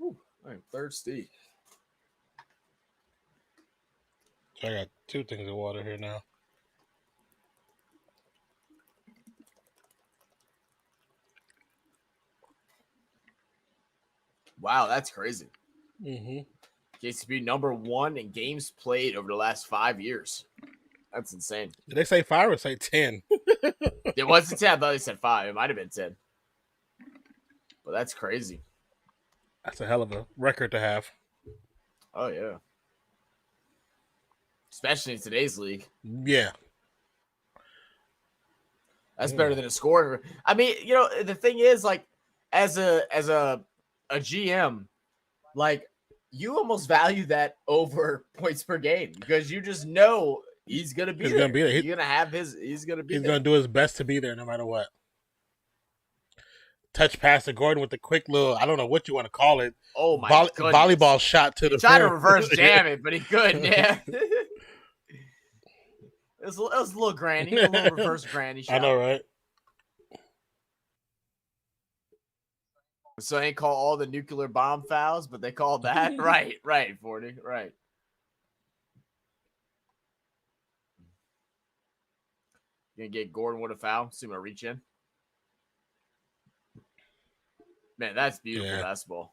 Ooh, I'm thirsty. I got 2 things of water here now. Wow, that's crazy. Mm-hmm. KCP #1 in games played over the last 5 years. That's insane. Did they say 5 or say 10? It wasn't 10. I thought they said 5. It might have been 10. But that's crazy. That's a hell of a record to have. Oh, yeah. Especially in today's league. Yeah. That's better than a scoring. I mean, you know, the thing is, like, as a GM, like, you almost value that over points per game because you just know he's gonna be there. He's gonna have his. He's gonna be. He's gonna do his best to be there no matter what. Touch pass to Gordon with the quick little, I don't know what you want to call it. Oh my goodness. Volleyball shot to the tried to reverse jam it, but he couldn't. Yeah. It was a little granny, a little reverse granny shot. I know, right? So they call all the nuclear bomb fouls, but they called that right, 40, right. Gonna get Gordon with a foul. See him gonna reach in. Man, that's beautiful basketball.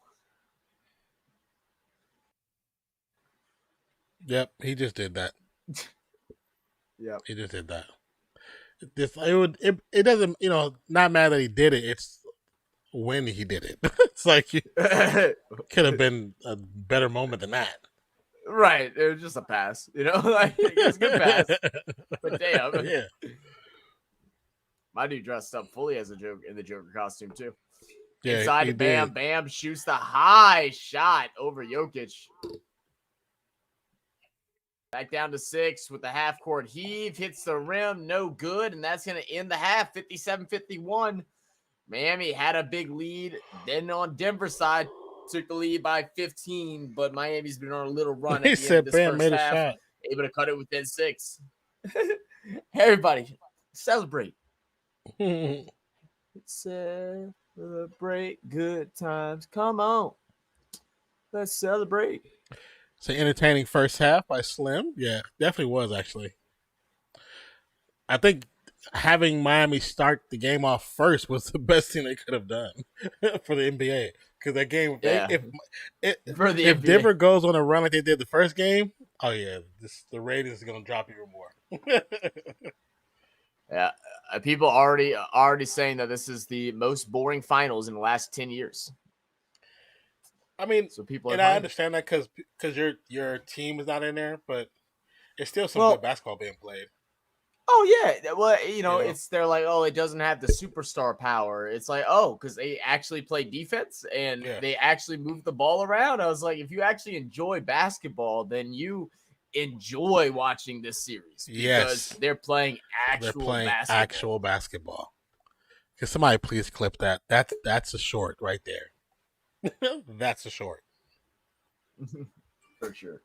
Yep, he just did that. Yeah, he just did that. It doesn't, you know, not mad that he did it. It's when he did it. It's like could have been a better moment than that. Right. It was just a pass, you know? Like, it was a good pass. But damn. Yeah. My dude dressed up fully as a Joker in the Joker costume too. Yeah, inside to Bam. Bam shoots the high shot over Jokic. Back down to 6 with the half-court heave. Hits the rim. No good. And that's going to end the half. 57-51. Miami had a big lead. Then on Denver's side, took the lead by 15. But Miami's been on a little run. He said Bam made a shot. Able to cut it within 6. Everybody, celebrate. Celebrate good times. Come on. Let's celebrate. It's an entertaining first half by Slim. Yeah, definitely was, actually. I think having Miami start the game off first was the best thing they could have done for the NBA. Because that game, if Denver goes on a run like they did the first game, oh yeah, the ratings is going to drop even more. Yeah, people already saying that this is the most boring finals in the last 10 years. I mean, so people, and I understand that because your team is not in there, but it's still some good basketball being played. Oh yeah, well they're like, oh, it doesn't have the superstar power. It's like, oh, because they actually play defense and they actually move the ball around. I was like, if you actually enjoy basketball, then you enjoy watching this series because they're playing actual basketball. Can somebody please clip that? That's a short right there. That's a short. For sure.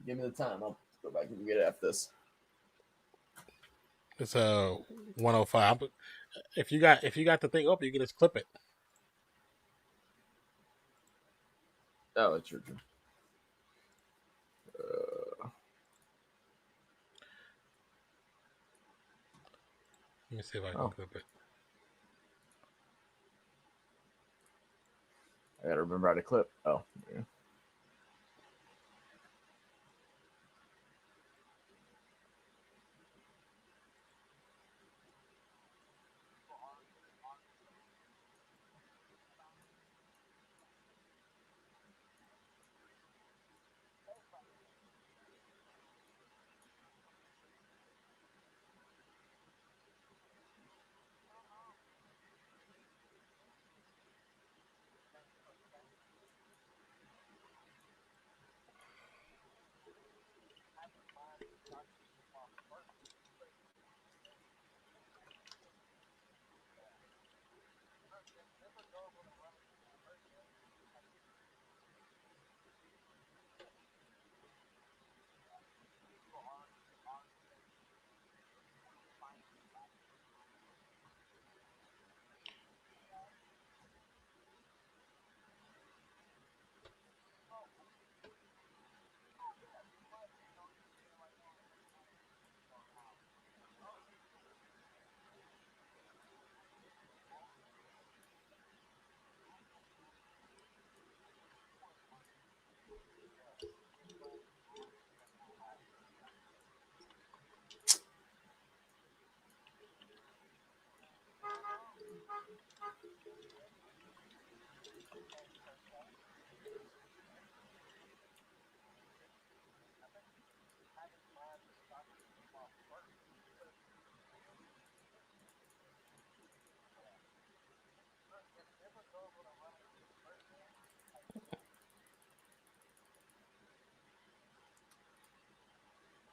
Give me the time. I'll go back and get it after this. It's a 105. If you got the thing open, you can just clip it. Oh, it's true. Let me see if I can clip it. I gotta remember how to clip. Oh, yeah.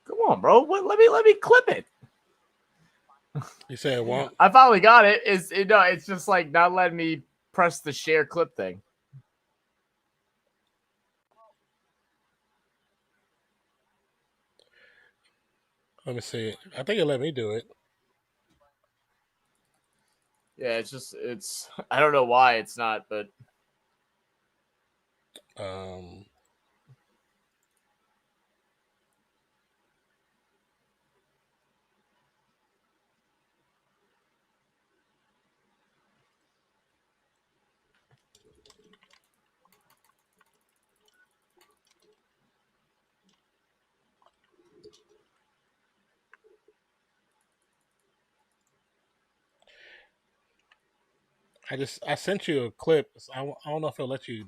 Come on, bro. Let me clip it. You said it won't? I finally got it. It's just like not letting me press the share clip thing. Let me see. I think it let me do it. Yeah, it's I don't know why it's not, but I sent you a clip. I don't know if it'll let you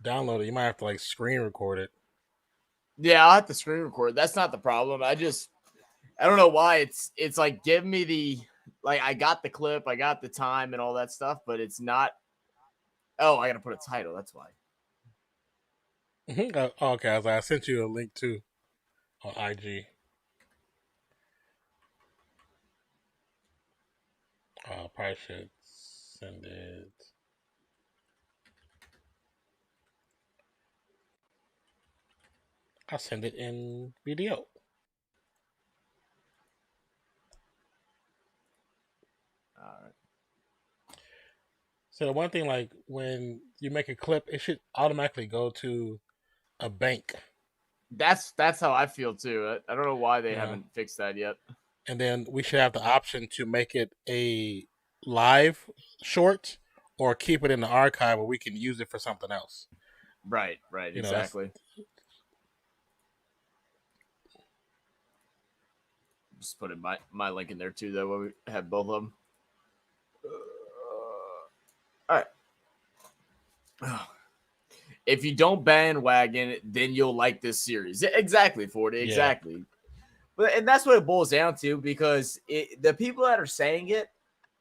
download it. You might have to like screen record it. yeah, I'll have to screen record. That's not the problem. I don't know why it's like give me the like I got the clip, I got the time and all that stuff, but it's not. Oh, I gotta put a title. That's why. Okay, I sent you a link too on IG. Probably should send it. I'll send it in video. All right. So the one thing, like when you make a clip, it should automatically go to a bank. That's how I feel too. I don't know why they haven't fixed that yet. And then we should have the option to make it a live short or keep it in the archive where we can use it for something else. Right, exactly. Just put my link in there too, though. When we have both of them. All right. If you don't bandwagon, then you'll like this series. Exactly, 40. Exactly. Yeah. And that's what it boils down to, because the people that are saying it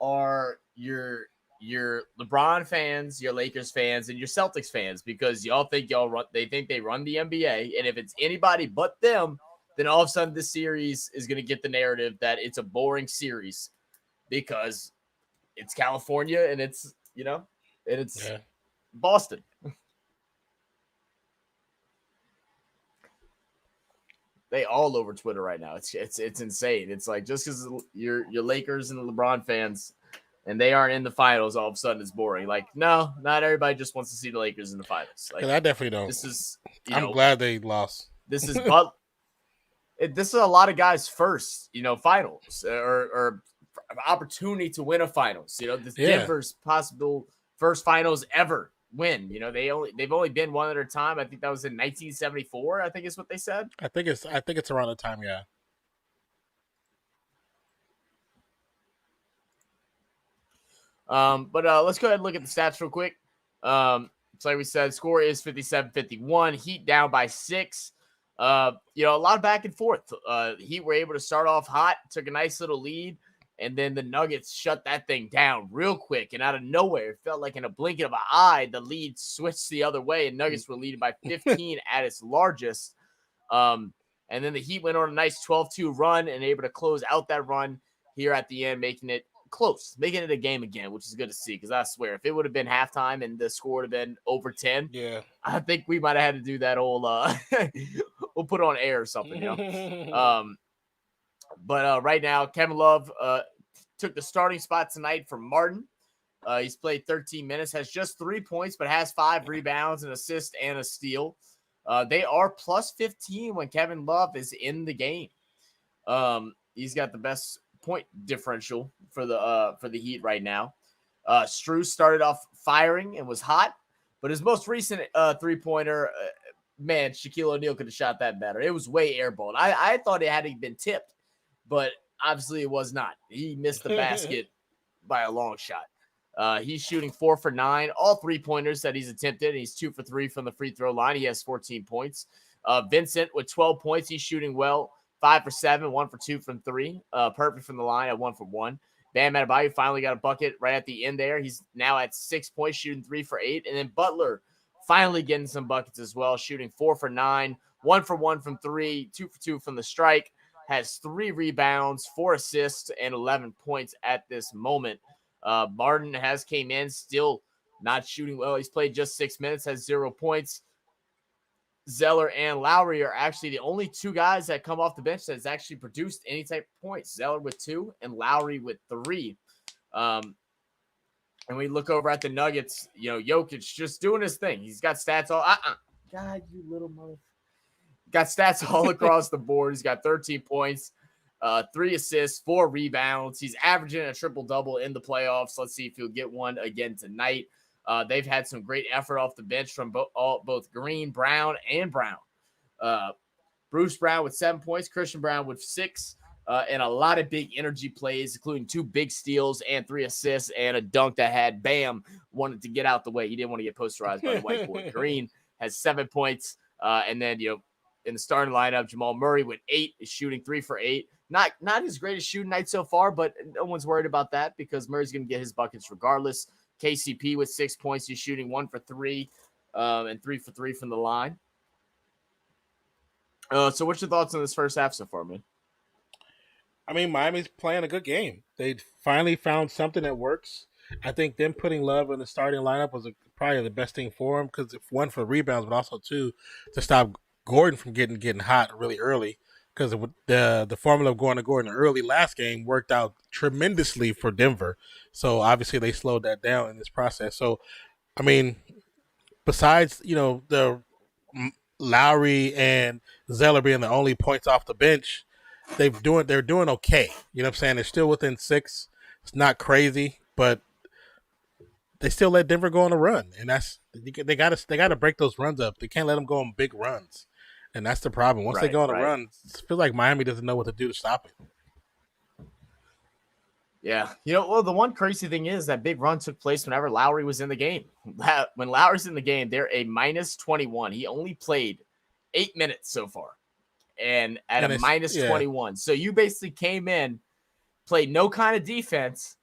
are your LeBron fans, your Lakers fans, and your Celtics fans, because y'all think they think they run the NBA, and if it's anybody but them, then all of a sudden this series is going to get the narrative that it's a boring series because it's California and it's Boston. They all over Twitter right now. It's insane. It's like just because you're Lakers and LeBron fans and they aren't in the finals, all of a sudden it's boring. Like, no, not everybody just wants to see the Lakers in the finals. Like, I definitely don't. This is I'm glad they lost. This is this is a lot of guys' first, finals or opportunity to win a finals. This Yeah. Denver's possible first finals ever win. They've only been one at a time. I think that was in 1974. I think is what they said. I think it's around the time. Yeah. But let's go ahead and look at the stats real quick. So like we said, score is 57-51. Heat down by 6. A lot of back and forth. Heat were able to start off hot, took a nice little lead, and then the Nuggets shut that thing down real quick. And out of nowhere, it felt like in a blink of an eye, the lead switched the other way, and Nuggets were leading by 15 at its largest. And then the Heat went on a nice 12-2 run and able to close out that run here at the end, making it close, making it a game again, which is good to see. Because I swear, if it would have been halftime and the score would have been over 10, Yeah. I think we might have had to do that whole we'll put it on air or something, But right now, Kevin Love took the starting spot tonight for Martin. He's played 13 minutes, has just 3 points, but has 5 rebounds, an assist, and a steal. They are plus 15 when Kevin Love is in the game. He's got the best point differential for the Heat right now. Strus started off firing and was hot, but his most recent 3-pointer, man, Shaquille O'Neal could have shot that better. It was way airballed. I thought it had been tipped, but obviously it was not. He missed the basket by a long shot. He's shooting 4 for 9, all 3-pointers that he's attempted. He's 2 for 3 from the free throw line. He has 14 points. Vincent with 12 points. He's shooting well. 5 for 7, 1 for 2 from 3. Perfect from the line at 1 for 1. Bam Adebayo finally got a bucket right at the end there. He's now at 6 points, shooting 3 for 8. And then Butler finally getting some buckets as well, shooting 4 for 9, 1 for 1 from 3, 2 for 2 from the strike. Has 3 rebounds, 4 assists, and 11 points at this moment. Martin has came in, still not shooting well. He's played just 6 minutes, has 0 points. Zeller and Lowry are actually the only 2 guys that come off the bench that's actually produced any type of points. Zeller with 2 and Lowry with 3. And we look over at the Nuggets, Jokic just doing his thing. He's got stats all God, you little mother. Got stats all across the board. He's got 13 points, 3 assists, 4 rebounds. He's averaging a triple-double in the playoffs. Let's see if he'll get one again tonight. They've had some great effort off the bench from both Green, Brown, and Brown. Bruce Brown with 7 points, Christian Brown with 6, and a lot of big energy plays, including 2 big steals and 3 assists and a dunk that had Bam wanted to get out the way. He didn't want to get posterized by the whiteboard. Green has 7 points, and then in the starting lineup, Jamal Murray with 8 is shooting 3 for 8. Not his greatest shooting night so far, but no one's worried about that because Murray's going to get his buckets regardless. KCP with 6 points. He's shooting 1 for 3 and 3 for 3 from the line. So what's your thoughts on this first half so far, man? I mean, Miami's playing a good game. They finally found something that works. I think them putting Love in the starting lineup was probably the best thing for him because 1 for rebounds, but also 2 to stop Gordon from getting hot really early. Because the formula of going to Gordon early last game worked out tremendously for Denver. So obviously they slowed that down in this process. So, I mean, besides, the Lowry and Zeller being the only points off the bench, they're doing okay. You know what I'm saying? They're still within 6. It's not crazy, but they still let Denver go on a run. And they gotta break those runs up. They can't let them go on big runs. And that's the problem. Once they go on a run, it feels like Miami doesn't know what to do to stop it. Yeah. The one crazy thing is that big run took place whenever Lowry was in the game. When Lowry's in the game, they're a minus 21. He only played 8 minutes so far. And at a minus 21. So you basically came in, played no kind of defense,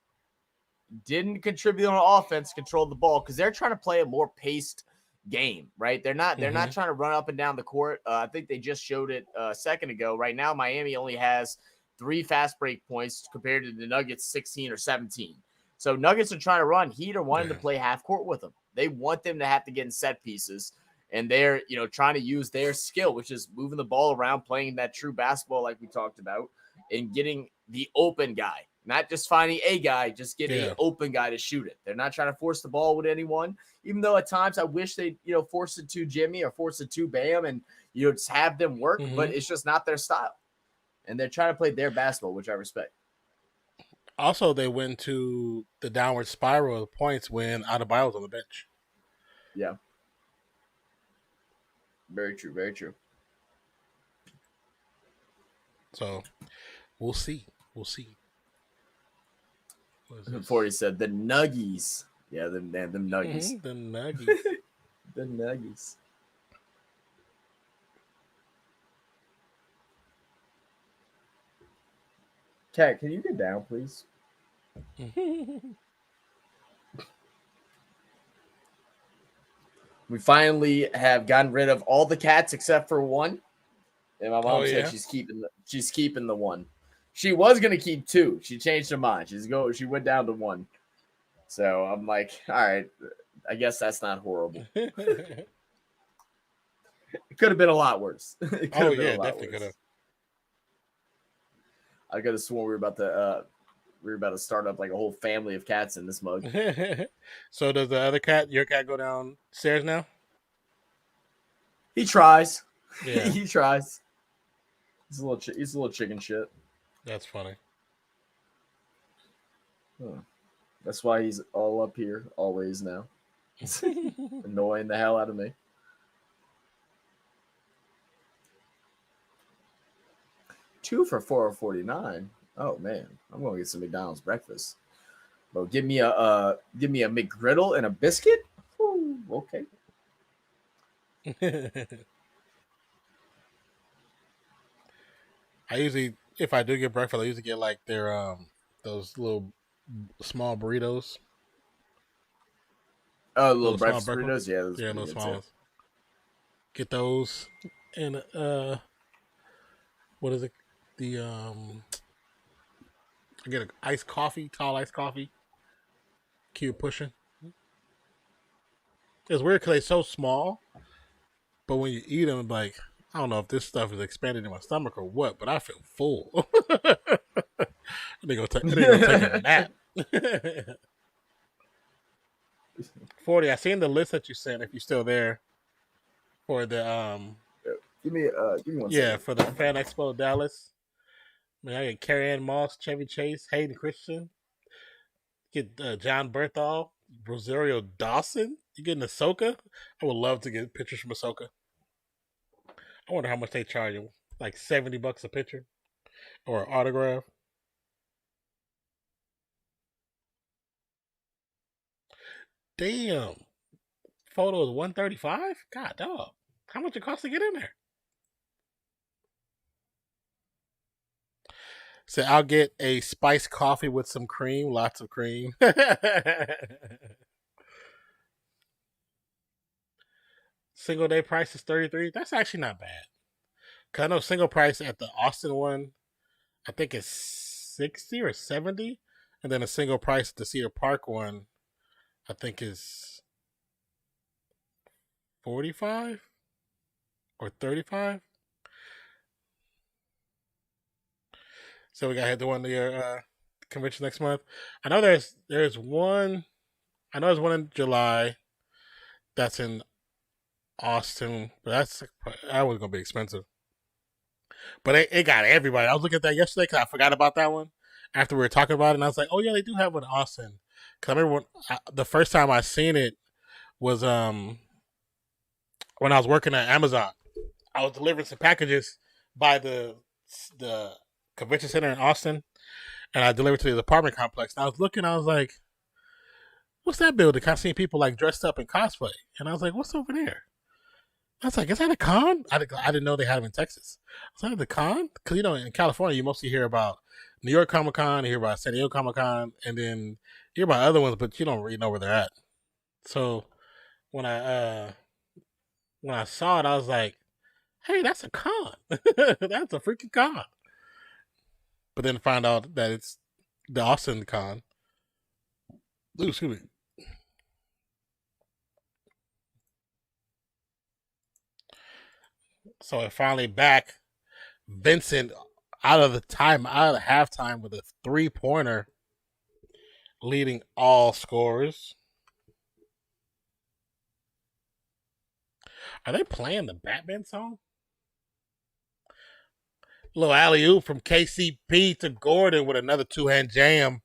didn't contribute on offense, controlled the ball because they're trying to play a more paced game, right? They're not trying to run up and down the court. I think they just showed it a second ago. Right now, Miami only has 3 fast break points compared to the Nuggets 16 or 17. So Nuggets are trying to run. Heat are wanting to play half court with them. They want them to have to get in set pieces, and they're trying to use their skill, which is moving the ball around, playing that true basketball like we talked about, and getting the open guy. Not just finding a guy, just getting an open guy to shoot it. They're not trying to force the ball with anyone, even though at times I wish they, force it to Jimmy or force it to Bam and, just have them work, but it's just not their style. And they're trying to play their basketball, which I respect. Also, they went to the downward spiral of points when Adebayo was on the bench. Yeah. Very true. Very true. So we'll see. We'll see. What is this? 40 said the Nuggies. Yeah, them Nuggies. The Nuggies. The Nuggies. Cat, can you get down, please? We finally have gotten rid of all the cats except for one. And my mom said she's keeping the one. She was gonna keep two. She changed her mind. She went down to one. So I'm like, all right, I guess that's not horrible. It could have been a lot worse. Definitely could have. I could have sworn we were about to start up like a whole family of cats in this mug. So does the other cat, your cat, go downstairs now? He tries. Yeah. He tries. He's a little chicken shit. That's funny. Huh. That's why he's all up here always now. Annoying the hell out of me. Two for $4.49. Oh man, I'm gonna get some McDonald's breakfast. But give me a McGriddle and a biscuit. Ooh, okay. I usually, if I do get breakfast, I usually get like their those little small burritos. Oh, little breakfast burritos. Yeah, those small ones. Get those, and what is it? I get an iced coffee, tall iced coffee. Keep pushing. It's weird because they're so small, but when you eat them, like, I don't know if this stuff is expanded in my stomach or what, but I feel full. They gonna take a nap. 40. I seen the list that you sent. If you're still there, for the give me one. Yeah, second. For the Fan Expo Dallas. I mean, I get Carrie Ann Moss, Chevy Chase, Hayden Christian. Get John Berthal, Rosario Dawson. You getting Ahsoka? I would love to get pictures from Ahsoka. I wonder how much they charge you. Like $70 a picture or an autograph. Damn. Photo is $135? God dog. How much it costs to get in there? So I'll get a spiced coffee with some cream, lots of cream. Single day price is $33. That's actually not bad. Cause I know single price at the Austin one, I think it's $60 or $70, and then a single price at the Cedar Park one, I think is $45 or $35. So we got to hit the one to your convention next month. I know there's one. I know there's one in July. That's in Austin, but that was gonna be expensive. But it got everybody. I was looking at that yesterday because I forgot about that one after we were talking about it, and I was like, oh yeah, they do have one in Austin. Because I remember the first time I seen it was when I was working at Amazon. I was delivering some packages by the convention center in Austin, and I delivered to his apartment complex. And I was looking, I was like, what's that building? I seen people like dressed up in cosplay, and I was like, what's over there? I was like, is that a con? I didn't know they had them in Texas. Was that the con? Because in California you mostly hear about New York Comic Con, you hear about San Diego Comic Con, and then you hear about other ones, but you don't really know where they're at. So when I saw it, I was like, hey, that's a con. That's a freaking con. But then find out that it's the Austin con. Ooh, excuse me. So it finally back. Vincent out of the halftime with a 3-pointer, leading all scorers. Are they playing the Batman song? Little alley-oop from KCP to Gordon with another two-hand jam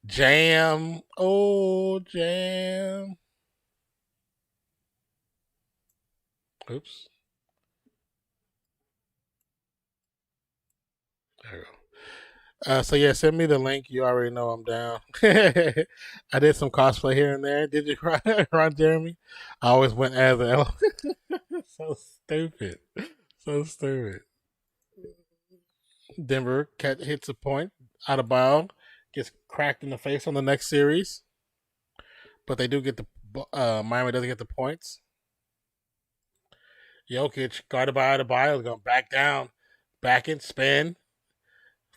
Jam. Oh, jam. Oops. There you go. So yeah, send me the link. You already know I'm down. I did some cosplay here and there. Did you, Ron Jeremy? I always went as a so stupid, so stupid. Denver hits a point out of bound, gets cracked in the face on the next series, but they do get the Miami doesn't get the points. Jokic guarded by Adebayo is going back down, back and spin,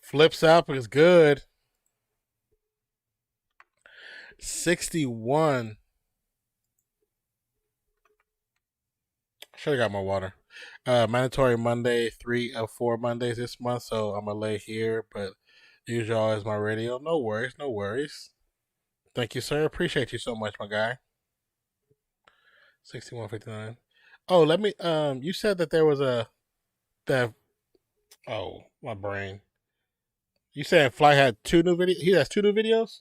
flips up is good. 61. Should have got more water. Mandatory Monday, 3 of 4 Mondays this month, so I'm gonna lay here. But usual is my radio. No worries, no worries. Thank you, sir. Appreciate you so much, my guy. 61.59. Oh, let me. You said that there was a that. Oh, my brain. You said Fly had 2 new videos. He has 2 new videos.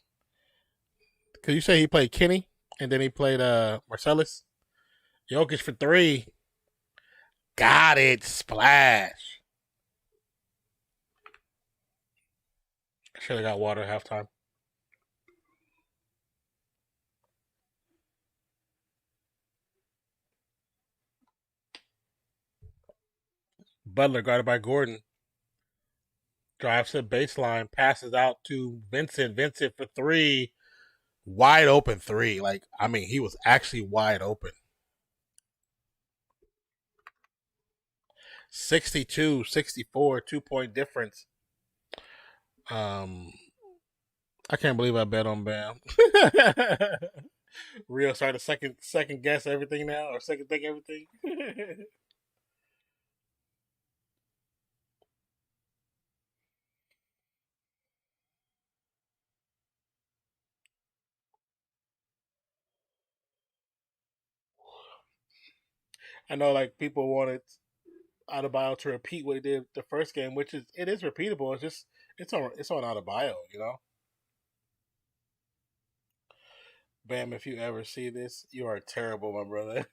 Cause you say he played Kenny and then he played Marcellus. Jokic for 3. Got it. Splash. Should have got water at halftime. Butler guarded by Gordon. Drives to the baseline, passes out to Vincent. Vincent for 3. Wide open 3. Like, I mean, he was actually wide open. 62-64, 2 point difference. Um, I can't believe I bet on Bam. Rio started to second guess everything now, or second think everything. I know, like people wanted Adebayo to repeat what he did the first game, which is repeatable. It's just it's on Adebayo, you know. Bam, if you ever see this, you are terrible, my brother.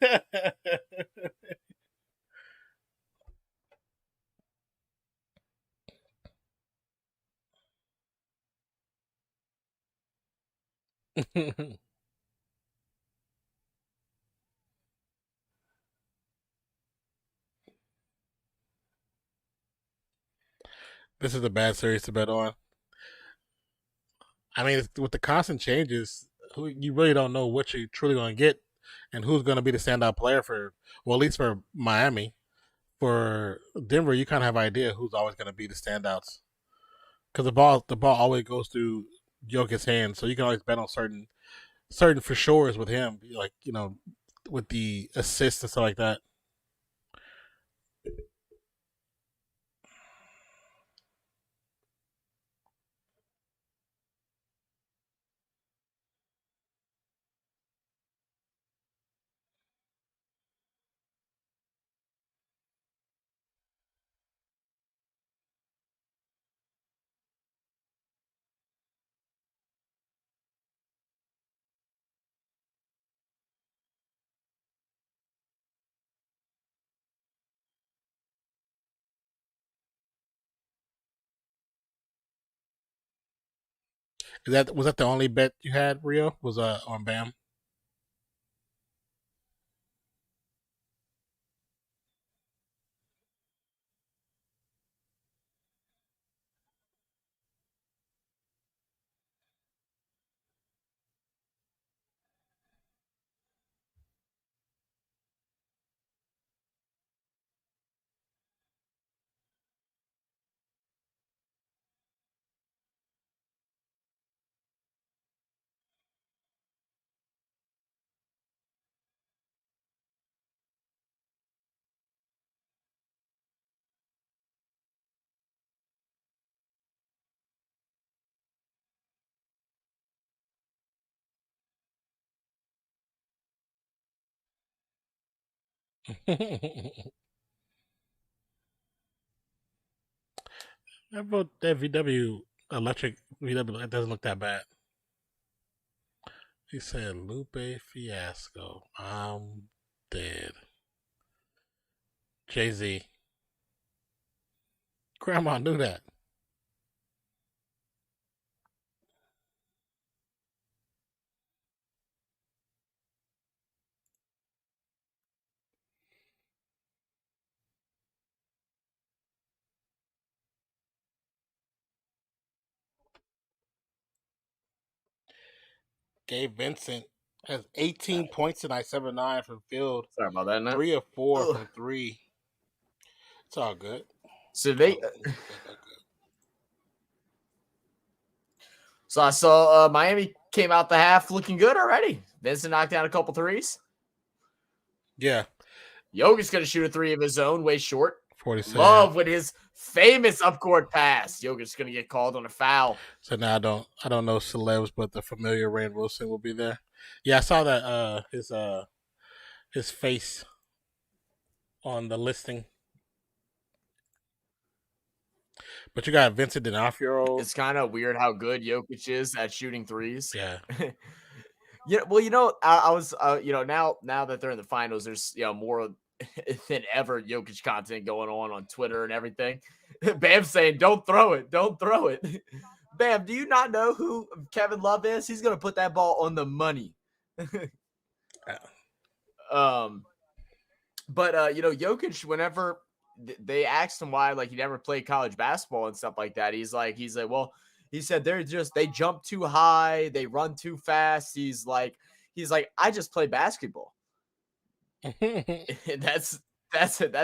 This is a bad series to bet on. I mean, with the constant changes, you really don't know what you're truly going to get and who's going to be the standout player for, well, at least for Miami. For Denver, you kind of have an idea who's always going to be the standouts because the ball always goes through Jokic's hands, so you can always bet on certain for sure's with him, like with the assists and stuff like that. Was that the only bet you had, Rio? Was on Bam? That VW electric VW, it doesn't look that bad. He said Lupe Fiasco. I'm dead. Jay-Z. Grandma knew that. Gabe Vincent has 18 points tonight, 7-9 from field. Sorry about that. No? 3 of 4 Ugh. from 3. It's all good. So they. Good. So I saw Miami came out the half looking good already. Vincent knocked down a couple threes. Yeah. Jokic's going to shoot a three of his own, way short. 47. Love with his famous upcourt pass. Jokic's going to get called on a foul. So now I don't know celebs, but the familiar Rain Wilson will be there. Yeah, I saw that his face on the listing. But you got Vincent D'Onofrio. It's kind of weird how good Jokic is at shooting threes. Yeah. Yeah, well, I was, now that they're in the finals, there's more than ever Jokic content going on Twitter and everything. Bam saying, "Don't throw it, don't throw it." Bam, do you not know who Kevin Love is? He's gonna put that ball on the money. But Jokic, whenever they asked him why, like, he never played college basketball and stuff like that, he's like, well, he said they jump too high, they run too fast. He's like, I just play basketball. that's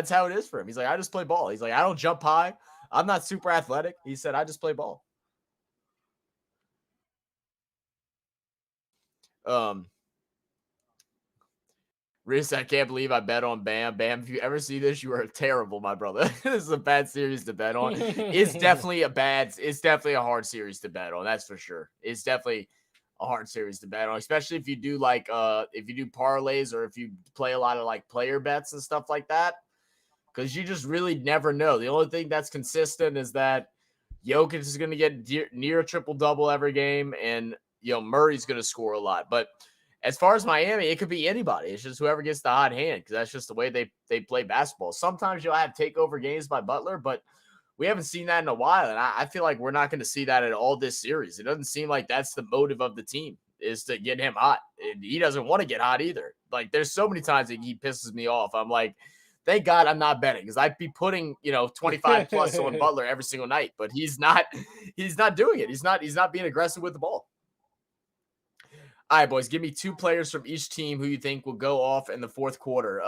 how it is for him. He's like, I just play ball. He's like, I don't jump high. I'm not super athletic. He said, I just play ball. Reese, I can't believe I bet on Bam. Bam, if you ever see this, you are terrible, my brother. This is a bad series to bet on. It's definitely a hard series to bet on. That's for sure. It's definitely a hard series to bet on, especially if you do if you do parlays or if you play a lot of like player bets and stuff like that, because you just really never know. The only thing that's consistent is that Jokic is going to get near a triple-double every game, and Murray's going to score a lot. But as far as Miami, it could be anybody. It's just whoever gets the hot hand, because that's just the way they play basketball. Sometimes you'll have takeover games by Butler, but we haven't seen that in a while, and I feel like we're not going to see that at all this series. It doesn't seem like that's the motive of the team, is to get him hot. And he doesn't want to get hot either. Like, there's so many times that he pisses me off. I'm like, thank God I'm not betting, because I'd be putting 25 plus on Butler every single night, but he's not doing it. He's not being aggressive with the ball. All right, boys, give me two players from each team who you think will go off in the fourth quarter.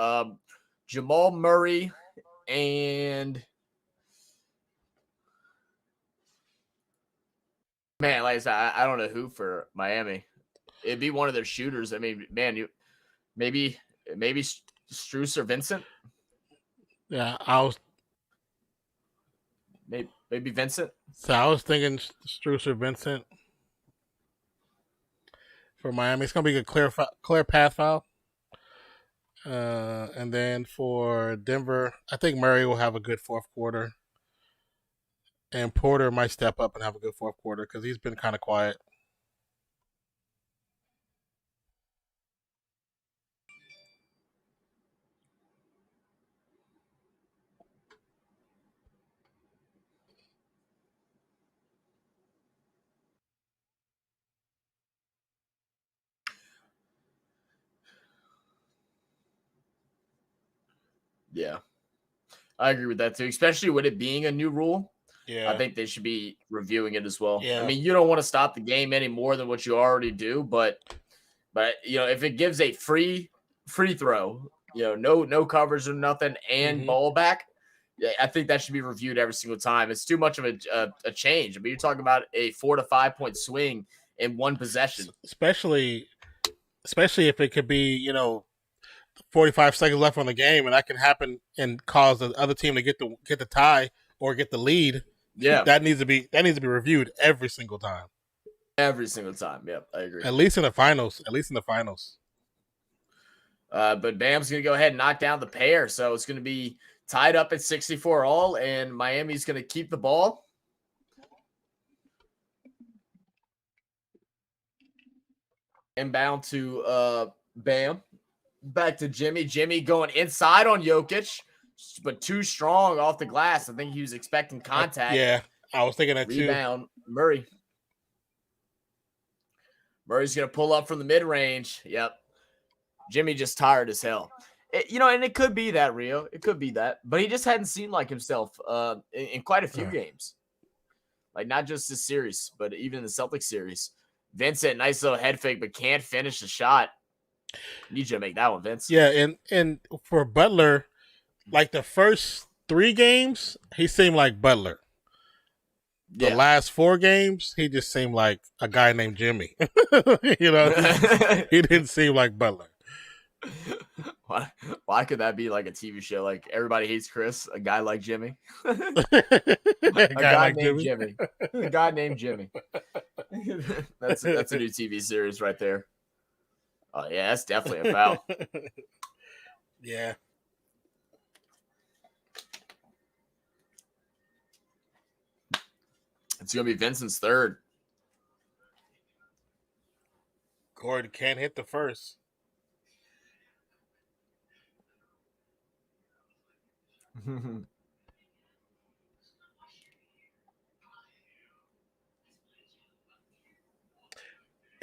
Jamal Murray and, man, like I said, I don't know who for Miami. It'd be one of their shooters. I mean, man, maybe Strus or Vincent. Yeah, maybe Vincent. So I was thinking Strus or Vincent for Miami. It's gonna be a clear path foul. And then for Denver, I think Murray will have a good fourth quarter, and Porter might step up and have a good fourth quarter because he's been kind of quiet. Yeah, I agree with that too, especially with it being a new rule. Yeah, I think they should be reviewing it as well. Yeah. I mean, you don't want to stop the game any more than what you already do, but if it gives a free throw, no covers or nothing, and ball back, I think that should be reviewed every single time. It's too much of a change. I mean, you're talking about a 4 to 5 point swing in one possession, especially if it could be 45 seconds left on the game, and that can happen and cause the other team to get the tie or get the lead. Yeah, that needs to be reviewed every single time. Every single time. Yep, I agree. At least in the finals. But Bam's going to go ahead and knock down the pair. So it's going to be tied up at 64 all, and Miami's going to keep the ball. Inbound to Bam. Back to Jimmy. Jimmy going inside on Jokic, but too strong off the glass. I think he was expecting contact. Yeah, I was thinking that too. Rebound, Murray. Murray's going to pull up from the mid-range. Yep. Jimmy just tired as hell. And it could be that, Rio. It could be that. But he just hadn't seemed like himself in quite a few games. Like, not just this series, but even the Celtics series. Vincent, nice little head fake, but can't finish the shot. Need you to make that one, Vince. Yeah, and for Butler, like the first 3 games, he seemed like Butler. The last 4 games, he just seemed like a guy named Jimmy. He didn't seem like Butler. Why could that be like a TV show? Like Everybody Hates Chris, a guy like Jimmy. A guy named Jimmy. A guy named Jimmy. That's a new TV series right there. Oh yeah, that's definitely a foul. Yeah. It's gonna be Vincent's third. Gordon can't hit the first.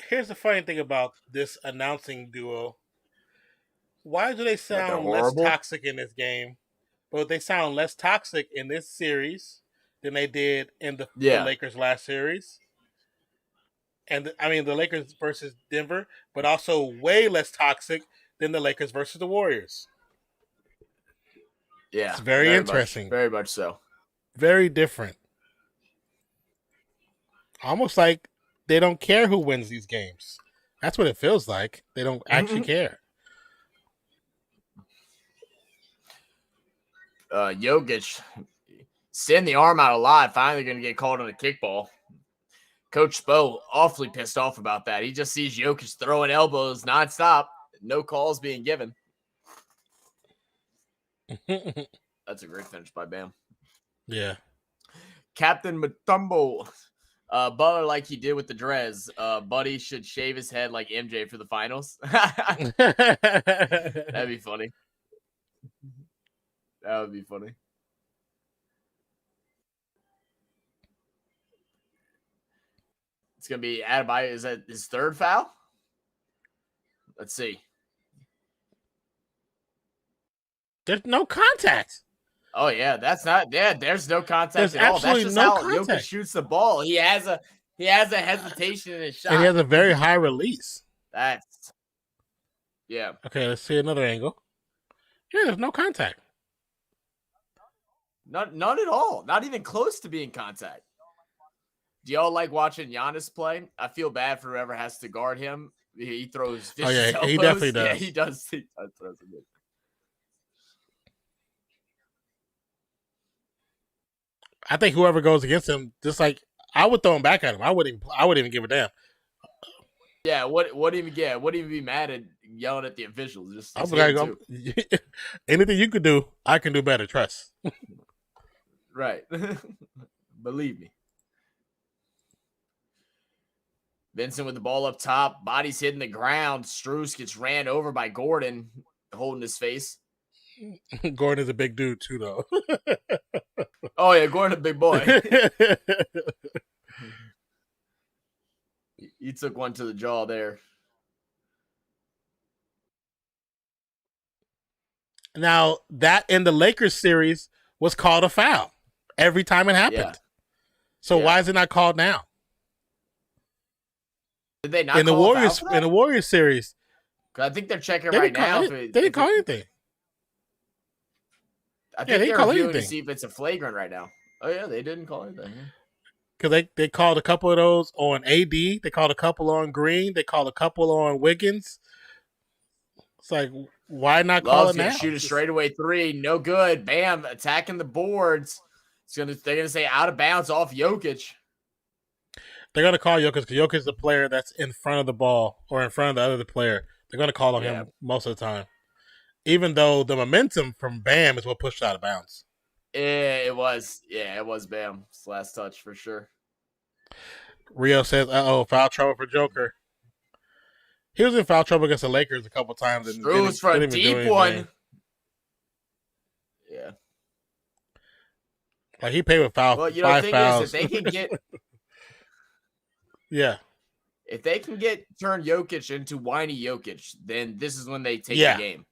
Here's the funny thing about this announcing duo. Why do they sound less toxic in this game? But they sound less toxic in this series than they did in the Lakers last series. And the Lakers versus Denver, but also way less toxic than the Lakers versus the Warriors. Yeah. It's very interesting. Very much so. Very different. Almost like they don't care who wins these games. That's what it feels like. They don't actually care. Jokic send the arm out a lot. Finally going to get called on a kickball. Coach Spo awfully pissed off about that. He just sees Jokic throwing elbows nonstop. No calls being given. That's a great finish by Bam. Yeah. Captain Mutombo. Butler, like he did with the Drez. Buddy should shave his head like MJ for the finals. That'd be funny. That would be funny. It's going to be Adebayo. Is that his third foul? Let's see. There's no contact. Oh, yeah. That's not. Yeah, there's no contact at all. That's just no how contact. Jokic shoots the ball. He has a hesitation in his shot. And he has a very high release. Yeah. Okay, let's see another angle. Yeah, there's no contact. None at all. Not even close to being contact. Do y'all like watching Giannis play? I feel bad for whoever has to guard him. He throws vicious elbows. He definitely does. Yeah, he does. He does throw some good. I think whoever goes against him, just like I would throw him back at him. I wouldn't even give a damn. Yeah, what even be mad at yelling at the officials? Just I'm like, anything you could do, I can do better. Trust. Right. Believe me. Vincent with the ball up top, body's hitting the ground. Strus gets ran over by Gordon, holding his face. Gordon is a big dude too, though. Oh yeah, Gordon a big boy. He took one to the jaw there. Now that in the Lakers series was called a foul every time it happened. Yeah. So why is it not called now? Did they not in the Warriors series? I think they're checking right now. They didn't call anything. I think they're reviewing to see if it's a flagrant right now. Oh yeah, they didn't call anything. Because they called a couple of those on AD. They called a couple on Green. They called a couple on Wiggins. It's like, why not call it now? Shoot a straightaway three, no good. Bam, attacking the boards. They're gonna say out of bounds off Jokic. They're gonna call Jokic because Jokic is the player that's in front of the ball or in front of the other player. They're gonna call on him most of the time, even though the momentum from Bam is what pushed out of bounds. It was Bam's last touch for sure. Rio says, foul trouble for Joker. He was in foul trouble against the Lakers a couple times and Struz for a didn't even do deep anything. one. Yeah. Like he paid with foul. Well, you know, the five thing fouls. is, if they can get yeah, if they can turn Jokic into whiny Jokic, then this is when they take Yeah. the game.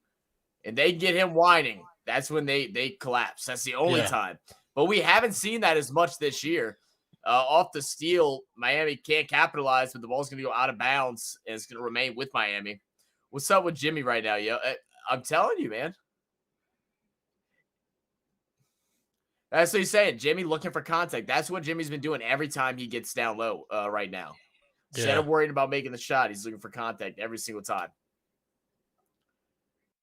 And they get him whining, that's when they collapse. That's the only Yeah. time. But we haven't seen that as much this year. Off the steal, Miami can't capitalize, but the ball's going to go out of bounds, and it's going to remain with Miami. What's up with Jimmy right now, yo? I'm telling you, man. That's what he's saying. Jimmy looking for contact. That's what Jimmy's been doing every time he gets down low right now. Instead of worrying about making the shot, he's looking for contact every single time.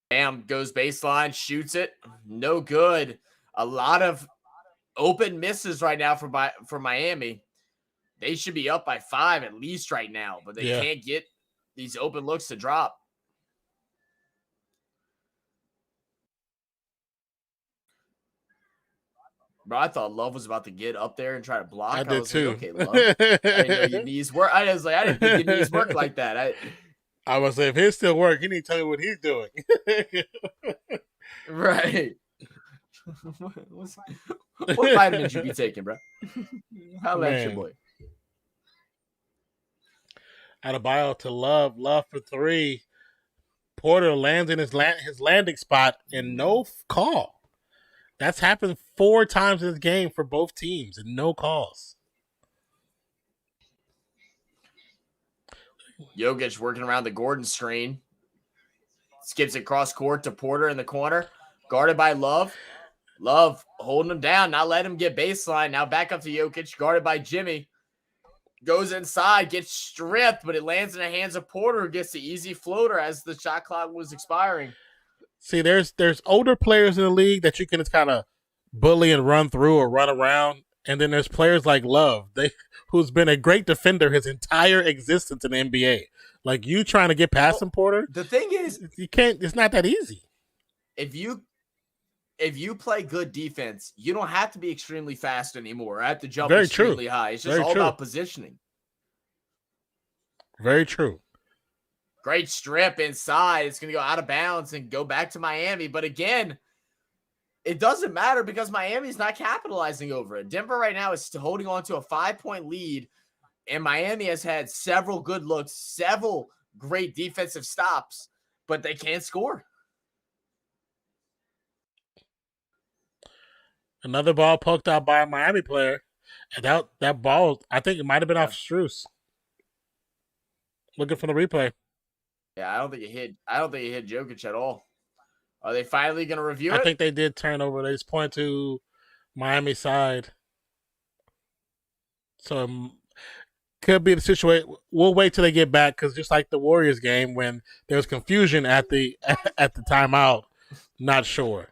Bam, goes baseline, shoots it. No good. A lot of open misses right now for Miami. They should be up by 5 at least right now, but they can't get these open looks to drop. Bro, I thought Love was about to get up there and try to block. I did was too. Like, okay, Love. I didn't know your knees work. I was like, I didn't think your knees work like that. I was like, if his still work, he need to tell me what he's doing. Right. What vitamins you be taking, bro? How at your boy? Adebayo to Love for 3. Porter lands in his landing spot and no call. That's happened 4 times in this game for both teams and no calls. Jokic working around the Gordon screen. Skips it cross court to Porter in the corner. Guarded by Love. Love holding him down. Not letting him get baseline. Now back up to Jokic. Guarded by Jimmy. Goes inside. Gets stripped, but it lands in the hands of Porter, who gets the easy floater as the shot clock was expiring. See, there's older players in the league that you can just kind of bully and run through or run around. And then there's players like Love, who's been a great defender his entire existence in the NBA. Like, you trying to get past him, Porter. The thing is, you can't. It's not that easy. If you play good defense, you don't have to be extremely fast anymore. I have to jump extremely high. It's just all about positioning. Very true. Great strip inside. It's going to go out of bounds and go back to Miami. But again, it doesn't matter because Miami's not capitalizing over it. Denver right now is holding on to a 5-point lead, and Miami has had several good looks, several great defensive stops, but they can't score. Another ball poked out by a Miami player. And that ball, I think it might have been off Strus. Looking for the replay. Yeah, I don't think it hit Jokic at all. Are they finally going to review it? I think they did turn over. They just point to Miami side. So could be the situation. We'll wait till they get back because just like the Warriors game when there was confusion at the timeout, not sure.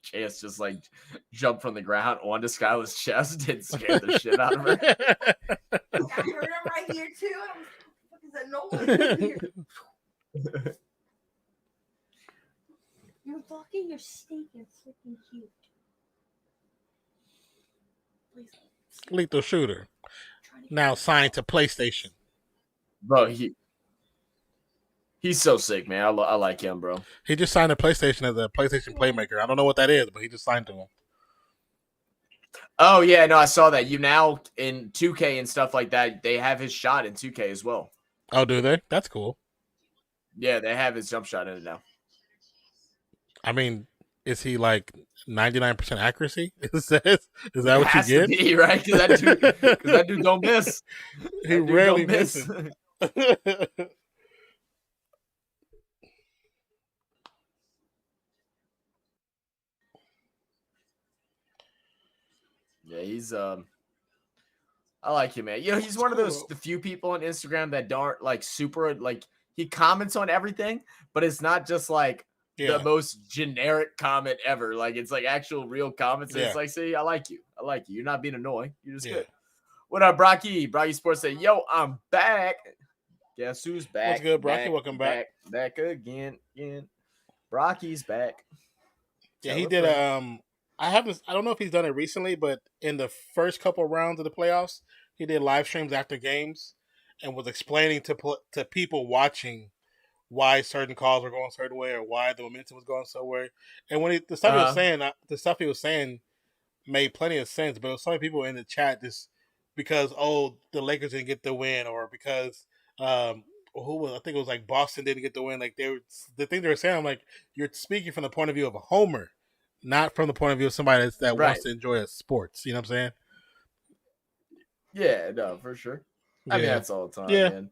Chance just like jumped from the ground onto Skylar's chest and scared the shit out of her. I heard him right here too. What is that noise? You're fucking your steak and freaking cute. Please. Lethal Shooter. Now signed to PlayStation. Bro, he's so sick, man. I like him, bro. He just signed to PlayStation as a PlayStation Playmaker. I don't know what that is, but he just signed to him. Oh, yeah, no, I saw that. You now, in 2K and stuff like that, they have his shot in 2K as well. Oh, do they? That's cool. Yeah, they have his jump shot in it now. I mean, is he like 99% accuracy? Is that what you get? Be, right? Because that dude don't miss. He rarely misses. Yeah, he's I like him, man. You know, he's one of the few people on Instagram that don't like super like he comments on everything, but it's not just like the most generic comment ever. Like it's like actual real comments. And it's like, see, I like you. You're not being annoying. You're just good. What up, Brocky? Brocky Sports said, yo, I'm back. Guess who's back? What's good, Brocky? Welcome back. Back again. Brocky's back. Yeah, he did I don't know if he's done it recently, but in the first couple rounds of the playoffs, he did live streams after games, and was explaining to people watching why certain calls were going a certain way or why the momentum was going so way. And when the stuff he was saying, made plenty of sense. But there was so many people in the chat just because the Lakers didn't get the win, or because who was, I think it was like Boston didn't get the win. Like the thing they were saying, I'm like, you're speaking from the point of view of a homer, not from the point of view of somebody that Right. wants to enjoy sports. You know what I'm saying? Yeah, no, for sure. I mean, that's all the time, Yeah. man.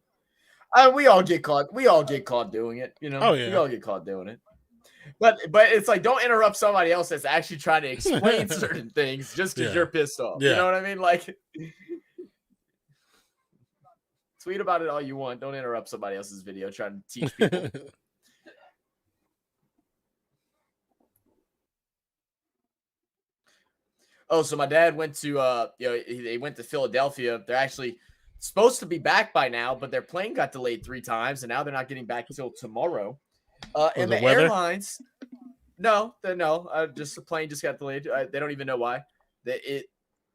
We all get caught. We all get caught doing it. You know, Oh, yeah. we all get caught doing it. But it's like, don't interrupt somebody else that's actually trying to explain certain things just because you're pissed off. Yeah. You know what I mean? Like, tweet about it all you want. Don't interrupt somebody else's video trying to teach people. Oh, so my dad went to they went to Philadelphia. They're actually supposed to be back by now, but their plane got delayed 3 times, and now they're not getting back until tomorrow. And the airlines, just the plane just got delayed. They don't even know why.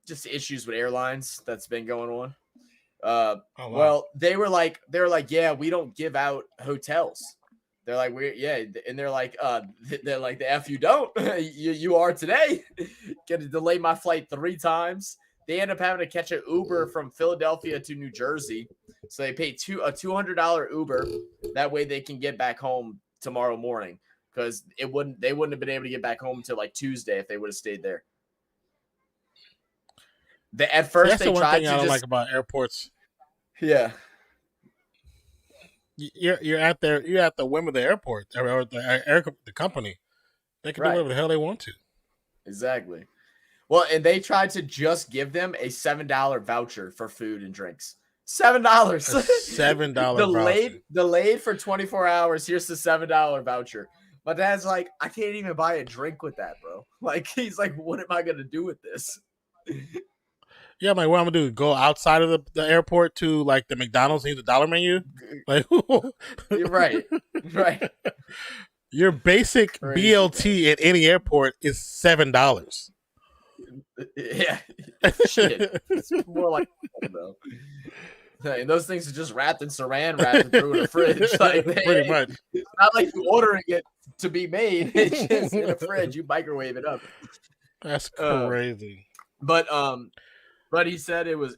Just issues with airlines that's been going on. Wow. Well, they were like, yeah, we don't give out hotels. They're like, and they're like, the F you don't. you are today. Gonna delay my flight 3 times. They end up having to catch an Uber from Philadelphia to New Jersey. So they pay a $200 Uber. That way they can get back home tomorrow morning, because they wouldn't have been able to get back home until like Tuesday if they would have stayed there. At first, that's the one thing I don't like about airports. Yeah. You're at the whim of the airport or the company. They can do whatever the hell they want to. Exactly. Well, and they tried to just give them a $7 voucher for food and drinks. $7. $7 delayed for 24 hours. Here's the $7 voucher. My dad's like, I can't even buy a drink with that, bro. Like, he's like, what am I gonna do with this? Yeah, I'm like, what I'm gonna do? Go outside of the airport to like the McDonald's and use the dollar menu? Like, you're right. Your basic Crazy, BLT at any airport is $7. Yeah, shit. It's more like though. And those things are just wrapped in saran wrap and threw in the fridge. Like, pretty much. It's not like you're ordering it to be made. It's just in a fridge. You microwave it up. That's crazy. But he said it was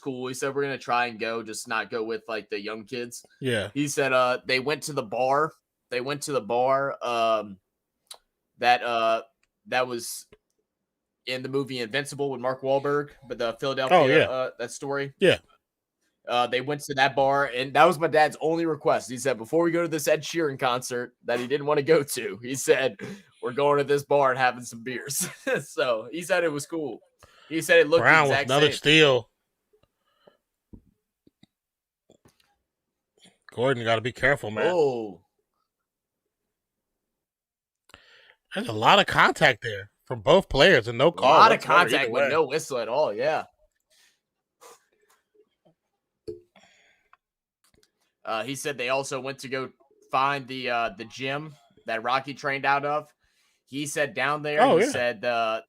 cool. He said we're gonna try and go, just not go with like the young kids. Yeah. He said they went to the bar. That was in the movie Invincible with Mark Wahlberg, but the Philadelphia that story. Yeah. They went to that bar, and that was my dad's only request. He said, before we go to this Ed Sheeran concert that he didn't want to go to, he said, we're going to this bar and having some beers. So he said it was cool. He said it looked Brown the with exact another same. steal. Gordon, got to be careful, man. Oh. There's a lot of contact there from both players and no call. A lot of contact with no whistle at all, yeah. He said they also went to go find the gym that Rocky trained out of. He said down there, said the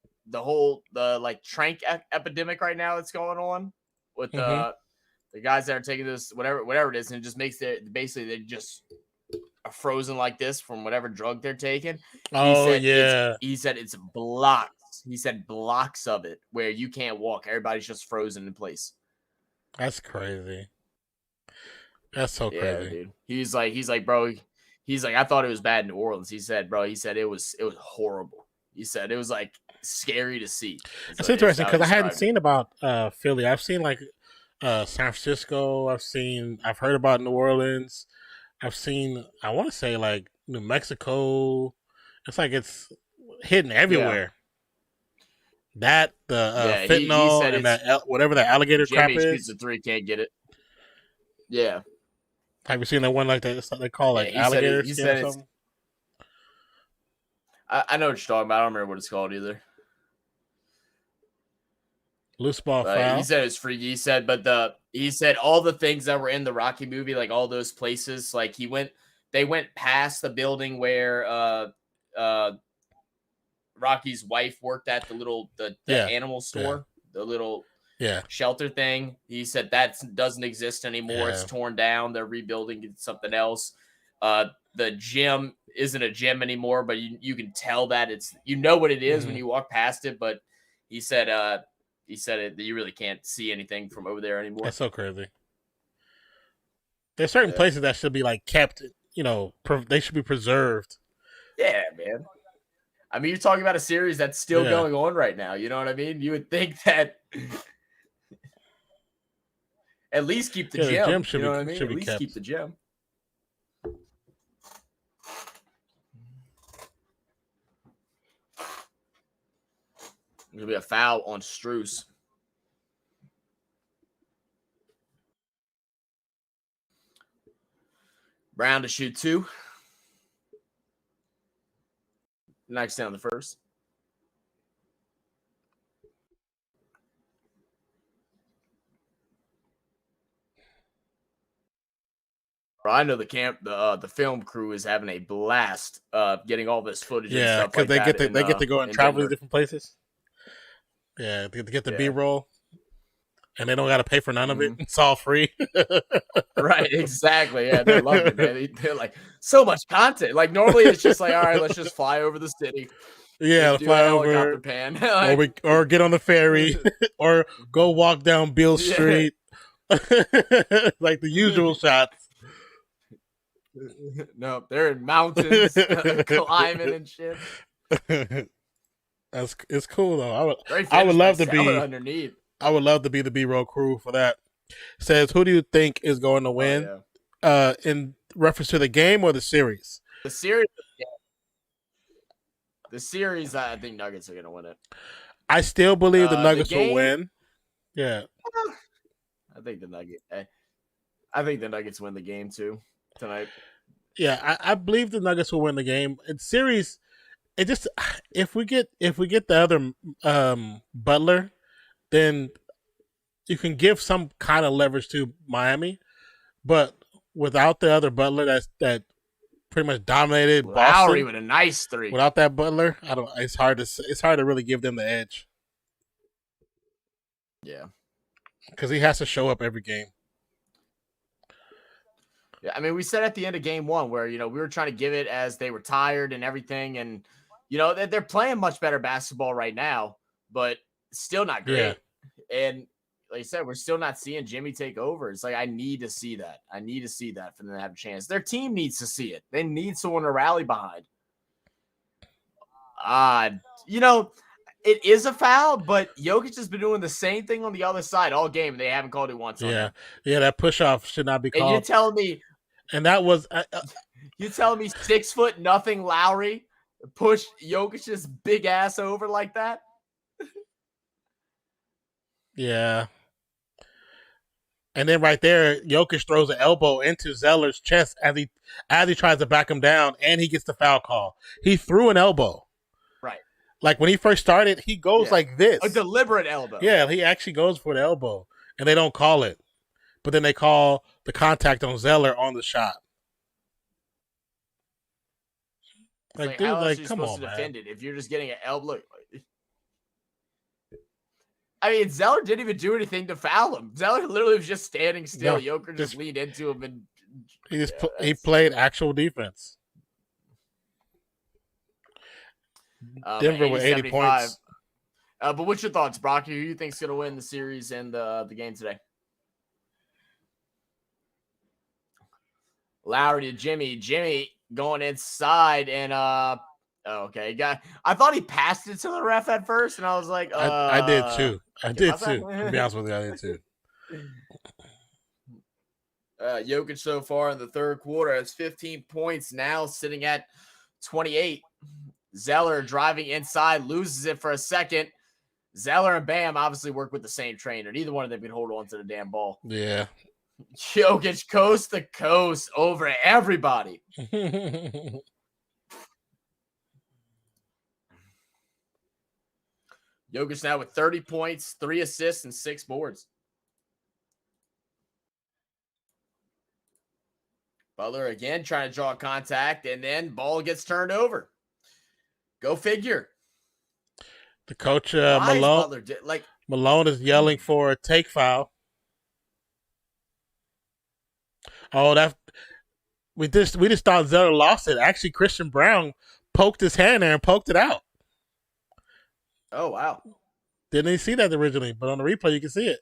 trank epidemic right now that's going on with the guys that are taking this whatever it is, and it just makes it basically they just are frozen like this from whatever drug they're taking. He said it's blocks. He said blocks of it where you can't walk. Everybody's just frozen in place. That's crazy. That's so crazy. Dude. He's like, bro. He's like, I thought it was bad in New Orleans. He said, bro. He said it was horrible. He said it was like scary to see. That's interesting because I hadn't seen about Philly. I've seen like San Francisco. I've heard about New Orleans. I've seen, I want to say like New Mexico. It's like it's hidden everywhere. Yeah. That fentanyl he and that whatever that alligator crap is. Jimmy shoots a 3, can't get it. Yeah. Have you seen that one like that? They call like alligator skin or something? I know what you're talking about. I don't remember what it's called either. Loose ball foul. He said it's free. He said all the things that were in the Rocky movie, like all those places, like they went past the building where Rocky's wife worked at, the animal store, the little shelter thing. He said that doesn't exist anymore. Yeah. It's torn down. They're rebuilding it something else. The gym isn't a gym anymore, but you can tell that it's, you know what it is when you walk past it. But he said that you really can't see anything from over there anymore. That's so crazy. There's certain places that should be like kept, they should be preserved. Yeah, man. I mean, you're talking about a series that's still going on right now. You know what I mean? You would think that at least keep the gym. The gym should you know be, what I mean? Should at be least kept. Keep the gym. There's going to be a foul on Strus. Brown to shoot 2. Knocks down the first. I know the film crew is having a blast getting all this footage and stuff like that. They get to go and travel to different places. Yeah, they get the B-roll. And they don't got to pay for none of it. It's all free. Right, exactly. Yeah, they love it, man. They're like, so much content. Like, normally it's just like, all right, let's just fly over the city. Yeah, fly over. Pan. or get on the ferry. Or go walk down Beale Street. Like the usual shots. No, they're in mountains, climbing and shit. It's cool, though. I would love to be underneath. I would love to be the B-roll crew for that. Says, who do you think is going to win? In reference to the game or the series? The series. Yeah. The series, I think Nuggets are going to win it. I still believe the Nuggets will win. Yeah. I think the Nuggets win the game too tonight. Yeah, I believe the Nuggets will win the game. In series, it just if we get the other Butler, then you can give some kind of leverage to Miami, but without the other Butler that pretty much dominated Boston, Lowry with a nice 3. Without that Butler, it's hard to really give them the edge. Yeah, because he has to show up every game. Yeah, I mean, we said at the end of game 1 where we were trying to give it as they were tired and everything, and they're playing much better basketball right now, but still not great. Yeah. And like I said, we're still not seeing Jimmy take over. It's like, I need to see that. I need to see that for them to have a chance. Their team needs to see it. They need someone to rally behind. It is a foul, but Jokic has been doing the same thing on the other side all game. They haven't called it once. Yeah, that push off should not be called. And you're telling me, and that was you telling me 6'0" Lowry pushed Jokic's big ass over like that? Yeah. And then right there, Jokic throws an elbow into Zeller's chest as he tries to back him down, and he gets the foul call. He threw an elbow. Right. Like when he first started, he goes like this. A deliberate elbow. Yeah, he actually goes for the elbow, and they don't call it. But then they call the contact on Zeller on the shot. Like dude, how else are you supposed to defend it if you're just getting an elbow? I mean, Zeller didn't even do anything to foul him. Zeller literally was just standing still. Jokic just leaned into him, and he played actual defense. Denver with 80 points. But what's your thoughts, Brock? Who do you think's going to win the series and the game today? Lowry to Jimmy. Jimmy going inside and okay. I thought he passed it to the ref at first, and I was like, I did too. To be honest with you, I did too. Jokic so far in the third quarter has 15 points, now sitting at 28. Zeller driving inside, loses it for a second. Zeller and Bam obviously work with the same trainer. Neither one of them can hold on to the damn ball. Yeah. Jokic coast to coast over everybody. Jokic now with 30 points, 3 assists, and 6 boards. Butler again trying to draw contact, and then ball gets turned over. Go figure. The coach Why is Malone Butler like? Malone is yelling for a take foul. Oh, that we just thought Zeller lost it. Actually, Christian Brown poked his hand there and poked it out. Oh wow. Didn't even see that originally, but on the replay you can see it.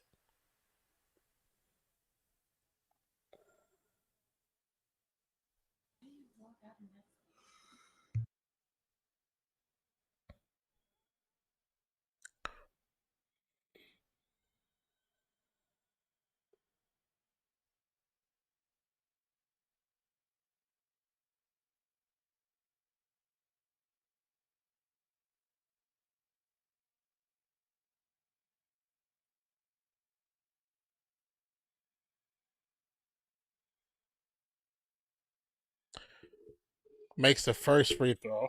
Makes the first free throw.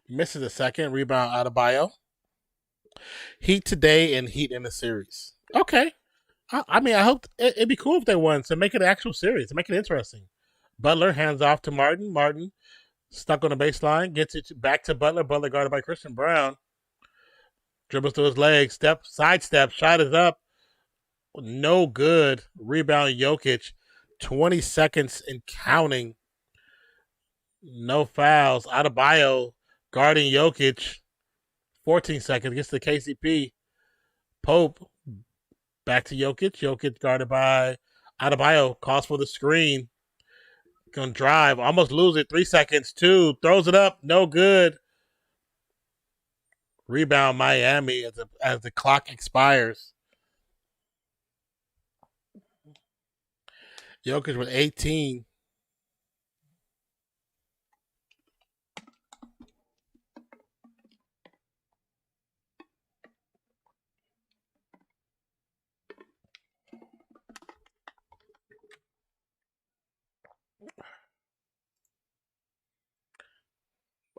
Misses the second. Rebound Adebayo. Heat today and Heat in the series. Okay. I mean, I hope it'd be cool if they won to make it an actual series, to make it interesting. Butler hands off to Martin. Martin stuck on the baseline, gets it back to Butler. Butler guarded by Christian Brown. Dribbles to his legs, sidestep, shot is up. No good. Rebound Jokic. 20 seconds and counting. No fouls. Adebayo guarding Jokic. 14 seconds. Gets to KCP. Pope. Back to Jokic. Jokic guarded by Adebayo. Calls for the screen. Gonna drive. Almost lose it. 3 seconds. 2. Throws it up. No good. Rebound Miami as the clock expires. Jokic with 18.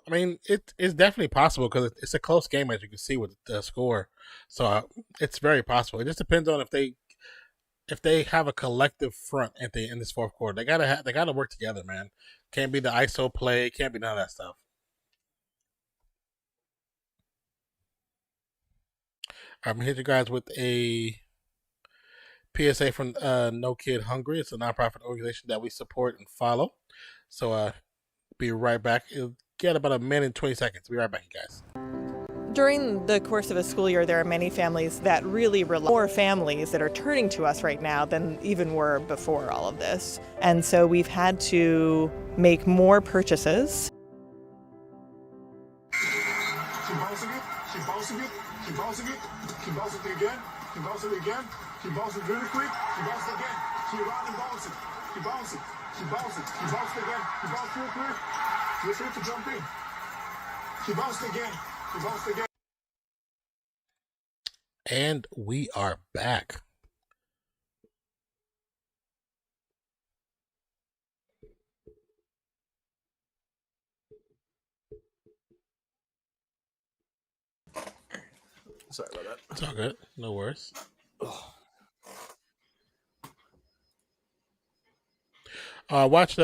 I mean, it's definitely possible because it's a close game, as you can see with the score. So it's very possible. It just depends on if they have a collective front in this fourth quarter. They gotta work together, man. Can't be the ISO play. Can't be none of that stuff. I'm gonna hit you guys with a PSA from No Kid Hungry. It's a nonprofit organization that we support and follow. So be right back. It'll get about a minute and 20 seconds. Be right back, you guys. During the course of a school year, there are many families that really rely more families that are turning to us right now than even were before all of this. And so we've had to make more purchases. She bouncing it. She bouncing it. She bouncing it. She bouncing it again. She bouncing it again. She bouncing really quick. She bouncing again. She around and bouncing. She bouncing. She bouncing. She bounced again. She bounced real quick. You're free to jump in. She bounced again. She bounced again. And we are back. Sorry about that. It's all good. No worries. Watched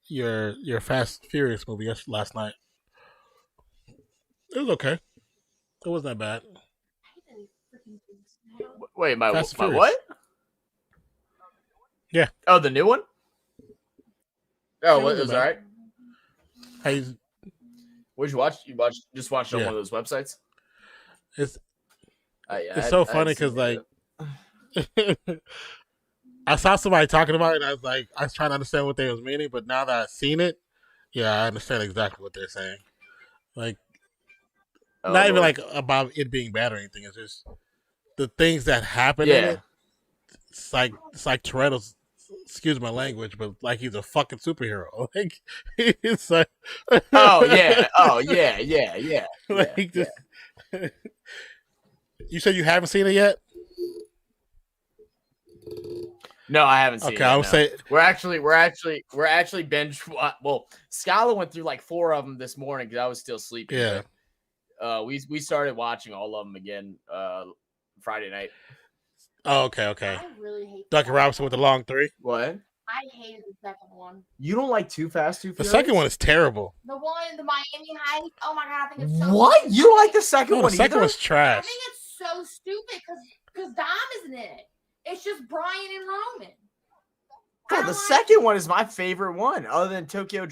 your Fast Furious movie last night. It was okay. It wasn't that bad. Wait, my Fast and what? Furious. Yeah. Oh, the new one. Oh, It what wasn't was bad. all right? Hey, What'd you watch? Just watched it on Yeah. one of those websites. it's Yeah, it's so funny because like I saw somebody talking about it. And I was trying to understand what they was meaning, but now that I've seen it, yeah, I understand exactly what they're saying. Like, not even like about it being bad or anything. It's just the things that happen in it. It's like Toretto's. Excuse my language, but like he's a fucking superhero. Like it's like, Oh yeah. like just. You said you haven't seen it yet? No, I haven't seen it. Okay, I would no. say we're actually binge. Well, Scala went through like 4 of them this morning because I was still sleeping. yeah. But, we started watching all of them again Friday night. Oh, okay. I really hate Duncan Robinson with the long three. What? I hated the second one. You don't like Too Fast, Too The Furious? second one is terrible. The Miami Heist. Oh my god, I think it's so What? stupid. You don't like the second No, one the second either? one's I trash. think it's so stupid because Dom isn't in it. It's just Brian and Roman. Bro, the second one is my favorite one, other than Tokyo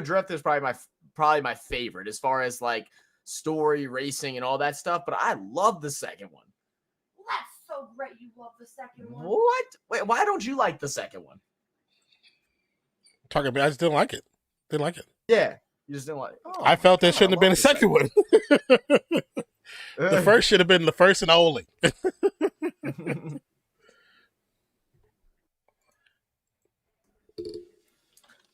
Drift is probably my favorite as far as like story, racing, and all that stuff. But I love the second one. Well, that's so great. You love the second one. What? Wait, why don't you like the second one? Talking about, I just didn't like it. Didn't like it. Yeah, you just didn't like. Oh, I felt there God, shouldn't have been a love the second one. The first should have been the first and only.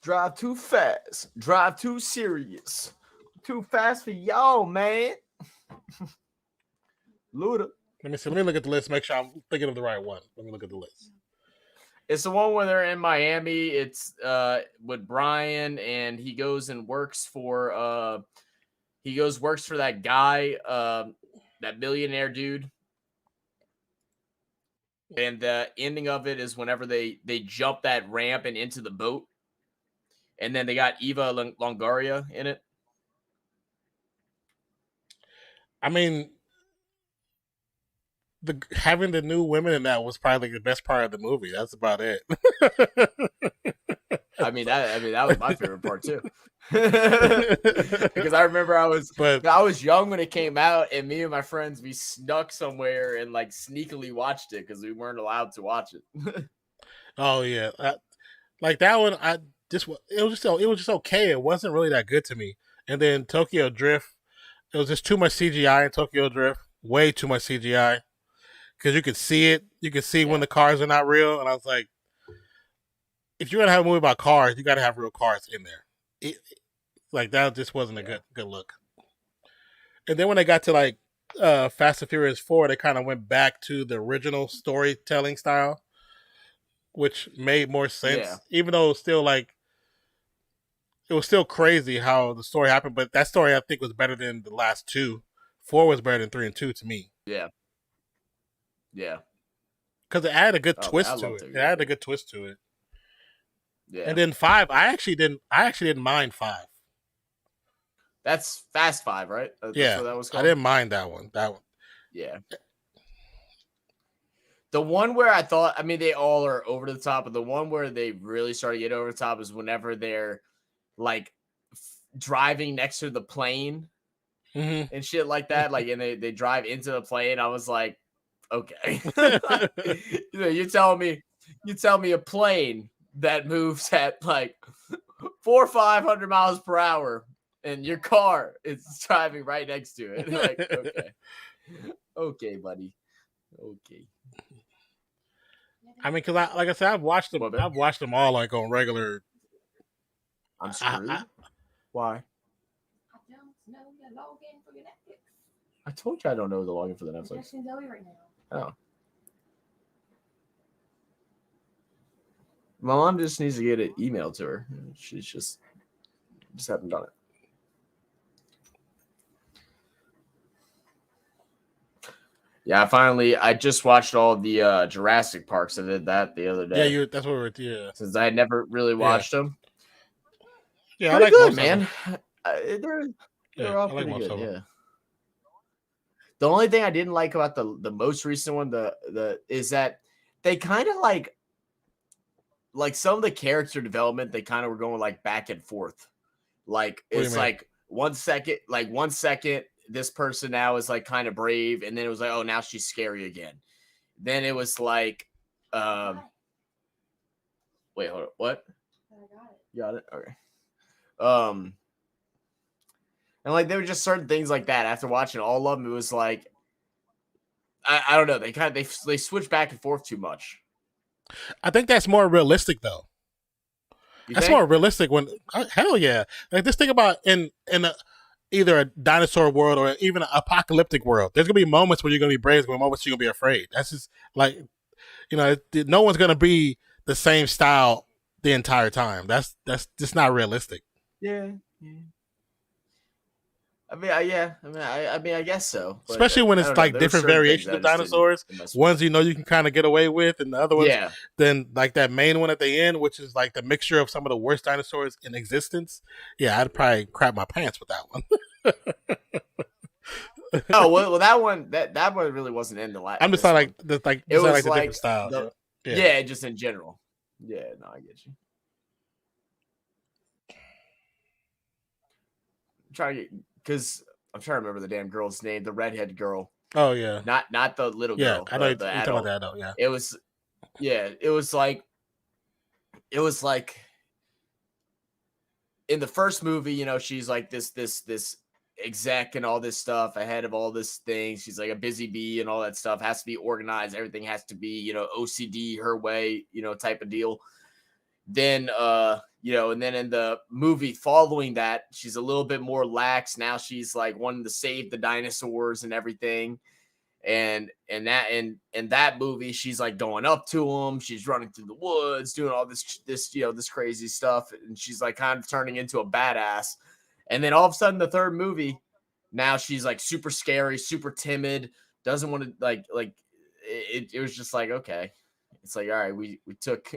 Drive too fast. Drive too serious. Too fast for y'all, man. Luda. Let me see. Let me look at the list. Make sure I'm thinking of the right one. Let me look at the list. It's the one where they're in Miami. It's with Brian, and he goes and works for that guy, that millionaire dude. And the ending of it is whenever they jump that ramp and into the boat. And then they got Eva Longoria in it. I mean, having the new women in that was probably the best part of the movie. That's about it. I mean that was my favorite part too. Because I remember I was young when it came out, and me and my friends, we snuck somewhere and like sneakily watched it because we weren't allowed to watch it. Oh yeah, like that one. It was just okay. It wasn't really that good to me. And then Tokyo Drift, it was just too much CGI in Tokyo Drift. Way too much CGI. Because you could see it. You could see when the cars are not real. And I was like, if you're going to have a movie about cars, you got to have real cars in there. Like, that just wasn't a good look. And then when they got to, like, Fast and Furious 4, they kind of went back to the original storytelling style, which made more sense. Yeah. Even though it was still, like, it was still crazy how the story happened. But that story, I think, was better than the last two. 4 was better than 3 and 2 to me. Yeah. Yeah. Because it added a good twist to it. It added a good twist to it. Yeah. And then 5, I actually didn't mind 5. That's Fast 5, right? That's Yeah. what that was called? I didn't mind that one. Yeah. The one where I thought, I mean, they all are over the top, but the one where they really started to get over the top is whenever they're like driving next to the plane and shit like that. Like, and they drive into the plane. I was like, okay. You tell me a plane that moves at like 400 or 500 miles per hour and your car is driving right next to it. Like, okay. Okay, buddy. Okay. I mean, because like I said, I've watched them. I've watched them all like on regular. I'm screwed. Why? I don't know the login for your Netflix. I told you I don't know the login for the I'm Netflix. texting Zoe right now. Oh. My mom just needs to get an email to her. She's just haven't done it. Yeah, I just watched all the Jurassic Parks. I did that the other day. Yeah, that's what we're. Yeah, since I had never really watched them. Yeah, pretty I like good, most man. of them. They're all I like pretty most good. of them. Yeah. The only thing I didn't like about the most recent one, is that they kind of like some of the character development, they kind of were going like back and forth. Like it's like 1 second, this person now is like kind of brave, and then it was like, oh, now she's scary again. Then it was like, wait, hold up, what? I got it. You got it? Okay. And like there were just certain things like that. After watching all of them, it was like, I don't know. They switch back and forth too much. I think that's more realistic though. That's more realistic when hell yeah. Like just think about in either a dinosaur world or even an apocalyptic world. There's gonna be moments where you're gonna be brave, and moments you're gonna be afraid. That's just like, no one's gonna be the same style the entire time. That's just not realistic. Yeah. I mean, I guess so. But Especially when I it's don't know. like There were different certain things variations I of just didn't dinosaurs. mess with. Ones you know you can kind of get away with, and the other ones, Yeah, then like that main one at the end, which is like the mixture of some of the worst dinosaurs in existence. Yeah, I'd probably crap my pants with that one. oh well, that one really wasn't in the last. I'm just saying like the It was like the like different styles. the, yeah. yeah, just in general. Yeah, no, I get you. I'm trying to because I'm trying to remember the damn girl's name, the redhead girl, Oh yeah. not the little Yeah, girl, I know the you're talking about adult. that adult. Yeah. It was, yeah, it was like in the first movie, you know, she's like this exec and all this stuff ahead of all this things. She's like a busy bee and all that stuff has to be organized. Everything has to be, you know, OCD her way, you know, type of deal. Then, you know, and then in the movie following that, she's a little bit more lax. Now she's like wanting to save the dinosaurs and everything. And that movie, she's like going up to him. She's running through the woods, doing all this, you know, this crazy stuff. And she's like kind of turning into a badass. And then all of a sudden, the third movie, now she's like super scary, super timid, doesn't want to like it was just like, okay. It's like, all right, we took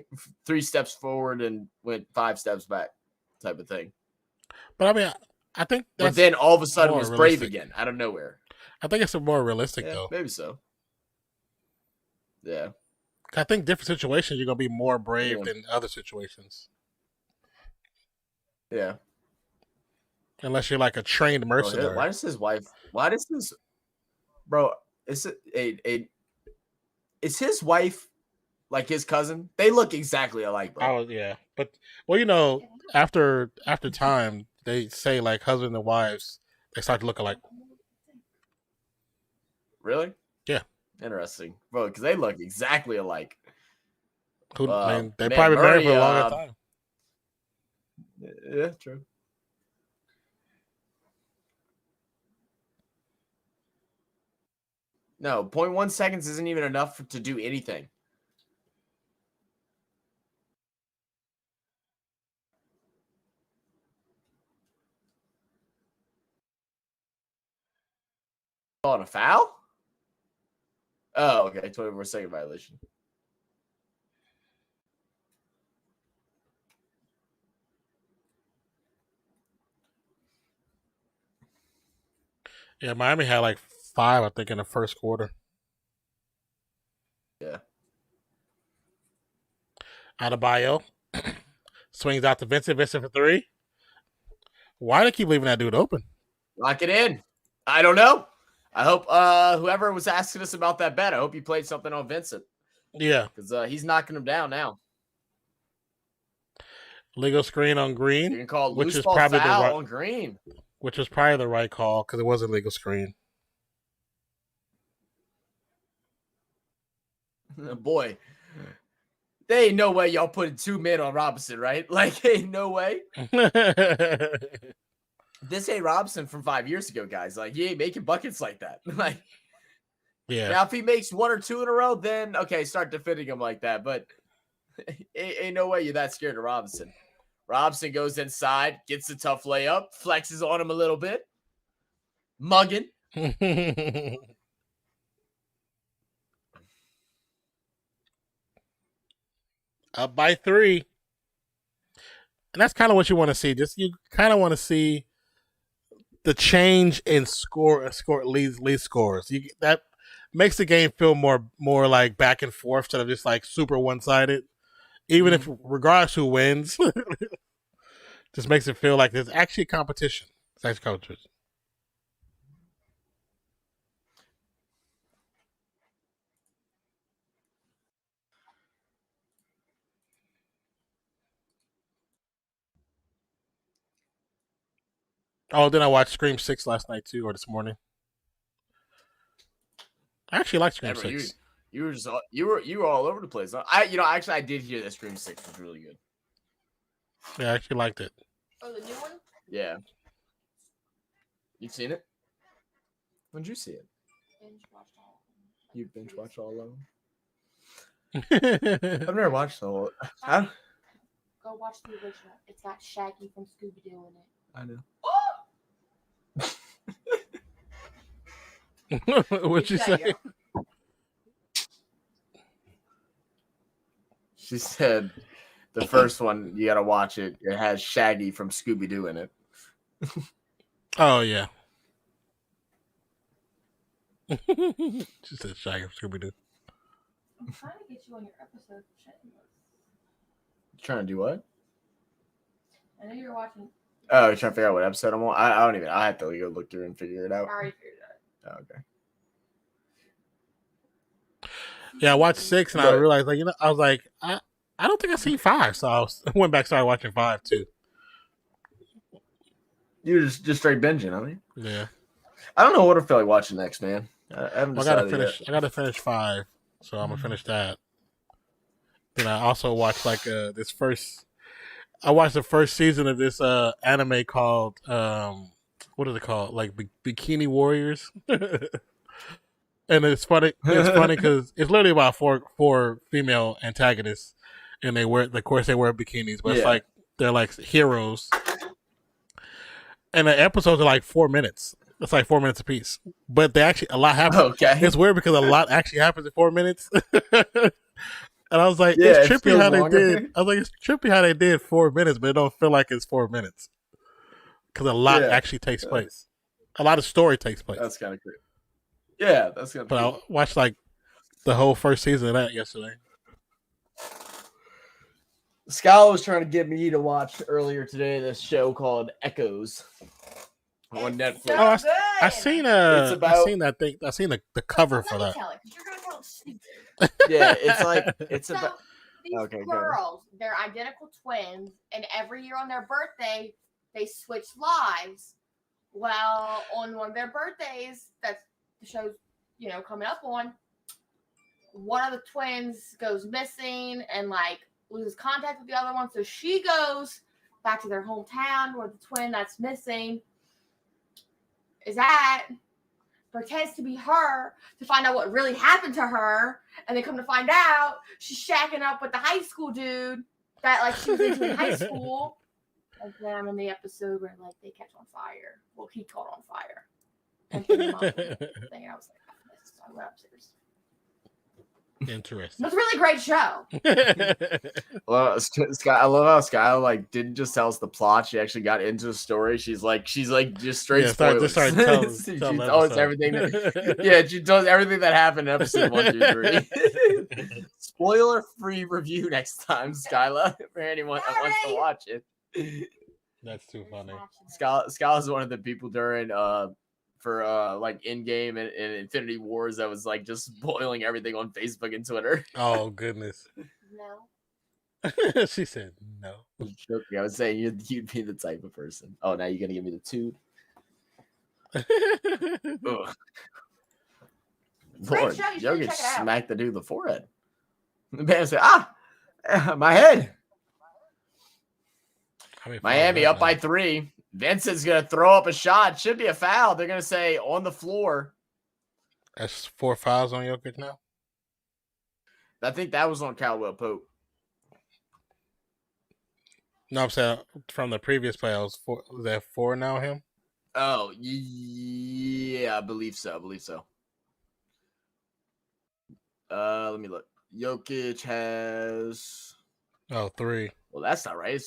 3 steps forward and went 5 steps back type of thing. But I mean, I think that's but then all of a sudden more was realistic. brave again out of nowhere. I think it's more realistic Yeah, though. maybe so. Yeah. I think different situations you're gonna be more brave Yeah. than other situations. Yeah. Unless you're like a trained mercenary. Bro, why does his wife? Why does this? Bro, is it is his wife like his cousin? They look exactly alike, bro. Yeah, but well, you know, after time, they say like husband and wives, they start to look alike. Really? Yeah. Interesting, bro, because they look exactly alike. Who? Man, they man, probably been married for a Murray, longer time. Yeah, true. No, 0.1 seconds isn't even enough to do anything. On a foul? Oh, okay. 24-second violation. Yeah, Miami had like 5, I think, in the first quarter. Yeah. Adebayo swings out to Vincent. Vincent for 3. Why do they keep leaving that dude open? Lock it in. I don't know. I hope whoever was asking us about that bet, I hope you played something on Vincent. Yeah. Because he's knocking him down now. Legal screen on Green. You can call which loose is ball probably the foul right, on Green. Which was probably the right call because it was a legal screen. Boy, there ain't no way y'all putting 2 men on Robinson, right? Like, ain't no way. This ain't Robinson from 5 years ago, guys. Like, he ain't making buckets like that. Like, yeah. Now, if he makes 1 or 2 in a row, then okay, start defending him like that. But ain't no way you're that scared of Robinson. Robinson goes inside, gets a tough layup, flexes on him a little bit, mugging. Up by 3. And that's kind of what you want to see. Just you kind of want to see the change in lead scores. That makes the game feel more like back and forth instead of just like super one-sided. Even if regardless who wins, just makes it feel like there's actually competition. It's actually competition. Oh, then I watched Scream 6 last night too, or this morning. I actually like Scream 6. You were just you were all over the place. I did hear that Scream 6 was really good. Yeah, I actually liked it. Oh, the new one? Yeah. You've seen it? When'd you see it? Binge watched all of them. You binge watched all of them? I've never watched the whole. Go watch the original. It's got Shaggy from Scooby Doo in it. I know. What'd you Yeah, say? She said the first one, you got to watch it. It has Shaggy from Scooby-Doo in it. Oh yeah. She said Shaggy from Scooby Doo. I'm trying to get you on your episode of Shameless. Trying to do what? I know you're watching. Oh, you're trying to figure out what episode I'm on? I don't even. I have to go look through and figure it I out. already figured it out. Oh, okay. Yeah, I watched 6 and I But- realized, like, I was like, I don't think I seen 5, so I went back, started watching 5 too. You were just straight binging, I mean. Yeah, I don't know what I feel like watching next, man. I haven't I gotta decided finish. yet. I gotta finish 5, so I'm gonna finish that. Then I also watched like this first. I watched the first season of this anime called what is it called? Like Bikini Warriors. And it's funny. It's funny because it's literally about four female antagonists, and they wear, of course, they wear bikinis, but it's Yeah. like they're like heroes. And the episodes are like 4 minutes. It's like 4 minutes apiece, but they actually a lot happens. Okay. It's weird because a lot actually happens in 4 minutes. And I was like, Yeah, it's it trippy feels how they longer. did. I was like, it's trippy how they did 4 minutes, but it don't feel like it's 4 minutes because a lot Yeah. actually takes place. A lot of story takes place. That's kind of cool. Yeah, that's kind of But cool. I watched like the whole first season of that yesterday. Skylar was trying to get me to watch earlier today this show called Echoes on It's Netflix. Oh, so good. I seen It's I about- seen that thing. I seen the cover Let for me that. tell it, 'cause you're gonna tell it stupid. Yeah, it's like it's So about these Okay, go ahead. girls, they're identical twins, and every year on their birthday, they switch lives. Well, on one of their birthdays, that's the show's coming up on. One of the twins goes missing and like loses contact with the other one, so she goes back to their hometown where the twin that's missing is at. Pretends to be her to find out what really happened to her, and they come to find out she's shacking up with the high school dude that like she was into in high school. And then I'm in the episode where like they catch on fire. Well, he caught on fire. And then the mom was thing, I was like, oh, this is so web series. Interesting. It's a really great show. well, Sky. I love how Sky like didn't just tell us the plot. She actually got into the story. She's like just straight Yeah, spoilers. start telling she the tells episode. everything. Yeah, she tells everything that happened in episode 1 through 3. Spoiler-free review next time, Skyla, for anyone that wants to watch it. That's too funny. Skyla's one of the people during for like Endgame and Infinity Wars that was like just spoiling everything on Facebook and Twitter. Oh goodness. No. She said no. I was saying you'd be the type of person. Oh, now you're gonna give me the two. Ugh. Great Lord, show, you should Jokic check it out. smacked the dude in the forehead. The man said, my head. How many fouls Miami is that up by now? 3. Vincent's gonna throw up a shot. Should be a foul. They're gonna say on the floor. That's 4 fouls on Jokic now. I think that was on Caldwell Pope. No, I'm saying from the previous play, was that 4 now him? Oh, yeah, I believe so. Let me look. Jokic has. Oh, 3. Well, that's not right. It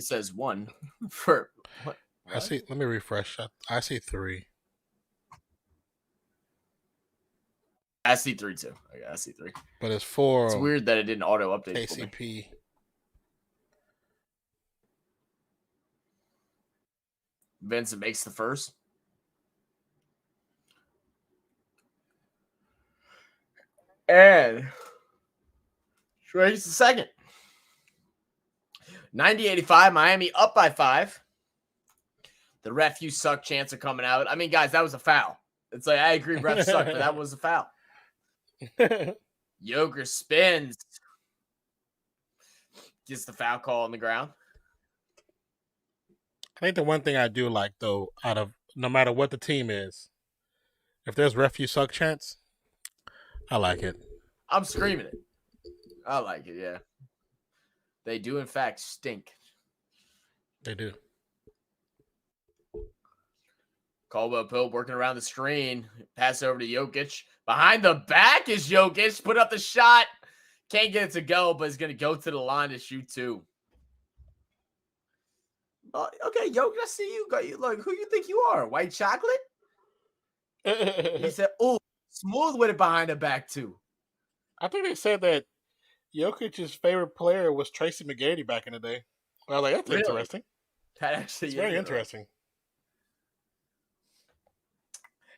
says 1 for. What? I see. Let me refresh. I see 3. I see 3 too. Okay, I see 3. But it's 4. It's weird that it didn't auto update. for me. KCP. Vincent makes the first. And Trey's the second. 90-85, Miami up by 5. The ref you suck chance of coming out. I mean, guys, that was a foul. It's like, I agree, ref suck, but that was a foul. Joker spins. Gets the foul call on the ground. I think the one thing I do like though, out of no matter what the team is, if there's ref you suck chance, I like it. I'm screaming it. I like it, yeah. They do, in fact, stink. They do. Caldwell Pope working around the screen. Pass over to Jokic. Behind the back is Jokic. Put up the shot. Can't get it to go, but he's going to go to the line to shoot 2. Okay, Jokic, I see you. Look, who you think you are? White chocolate? He said, oh, smooth with it behind the back, too. I think they said that Jokic's favorite player was Tracy McGrady back in the day. Well, like, that's Really? interesting. That actually It's is very interesting.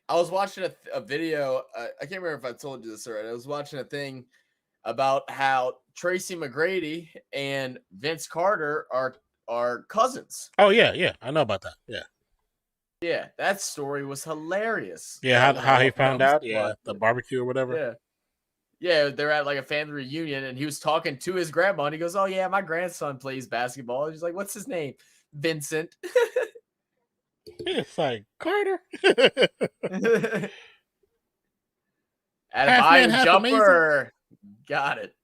I was watching a video. I can't remember if I told you this already. I was watching a thing about how Tracy McGrady and Vince Carter are cousins. Oh, yeah. I know about that. Yeah. Yeah, that story was hilarious. Yeah, how he found out? Watching Yeah, the barbecue or whatever. Yeah. Yeah, they're at like a family reunion and he was talking to his grandma and he goes, oh, yeah, my grandson plays basketball. And he's like, what's his name? Vincent. It's like, Carter. At a Half man, Bayou half jumper. Got it.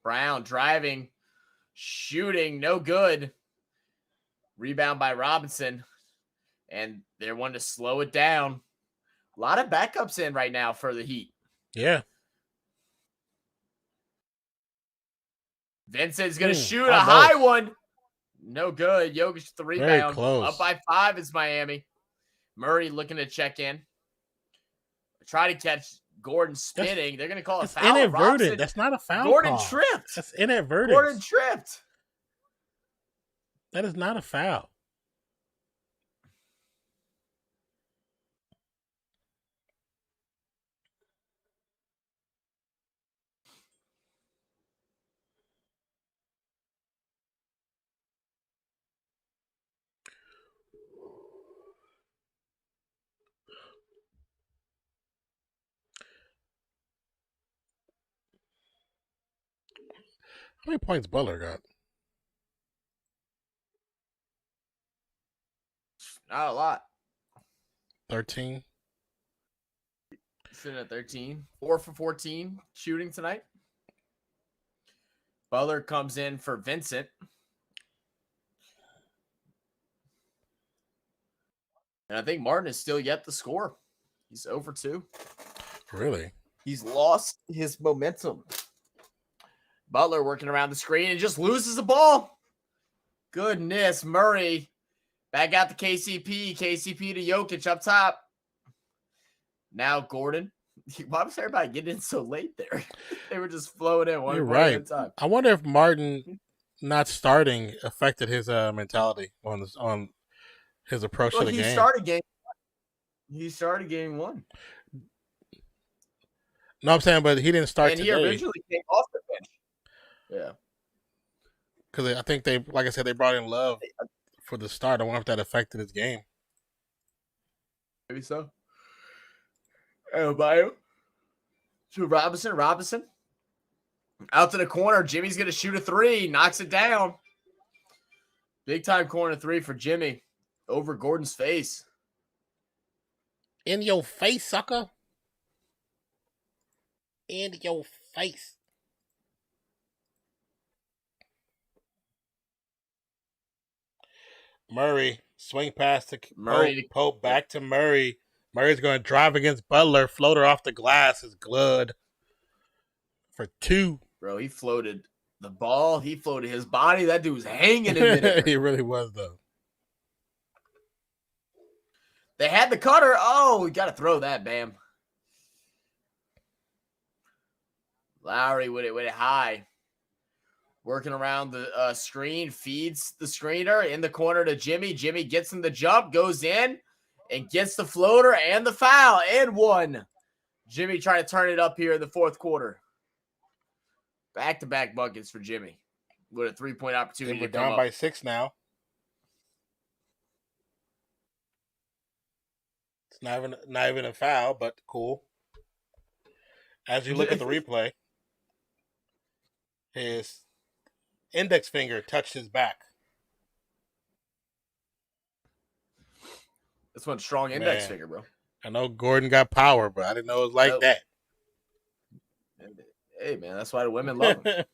Brown driving, shooting, no good. Rebound by Robinson. And they're wanting to slow it down. A lot of backups in right now for the Heat. Yeah. Vincent's going to shoot a high one. No good. Jokic the rebound. Very close. Up by 5 is Miami. Murray looking to check in. Try to catch Gordon spinning. They're going to call a foul. Inadvertent. Robinson. That's not a foul. Gordon call. tripped. That's inadvertent. Gordon tripped. That is not a foul. How many points Butler got? Not a lot. 13. Sitting at 13. 4 for 14 shooting tonight. Butler comes in for Vincent. And I think Martin is still yet to score. He's over 2. Really? He's lost his momentum. Butler working around the screen and just loses the ball. Goodness, Murray. Back out to KCP. KCP to Jokic up top. Now Gordon. Why was everybody getting in so late there? They were just flowing in one You're point right. at a time. I wonder if Martin not starting affected his mentality on his approach to the game. He started game 1. No, I'm saying, but he didn't start and today. And he originally came off the bench. Yeah. Because I think like I said, they brought in Love for the start. I wonder if that affected his game. Maybe so. Bio. To Robinson. Out to the corner. Jimmy's going to shoot a 3. Knocks it down. Big time corner 3 for Jimmy. Over Gordon's face. In your face, sucker. In your face. Murray. Swing pass to Pope. Back to Murray. Murray's going to drive against Butler. Floater off the glass is good. For 2. Bro, he floated the ball. He floated his body. That dude was hanging in midair. He really was, though. They had the cutter. Oh, we got to throw that, Bam. Lowry with it high. Working around the screen. Feeds the screener in the corner to Jimmy. Jimmy gets in the jump. Goes in. And gets the floater and the foul. And 1. Jimmy trying to turn it up here in the 4th quarter. Back-to-back buckets for Jimmy. With a 3-point opportunity. We're down by 6 now. It's not even a foul, but cool. As you look at the replay, his index finger touched his back. That's one strong index finger, bro. I know Gordon got power, but I didn't know it was like Nope. that. Hey, man, that's why the women love him.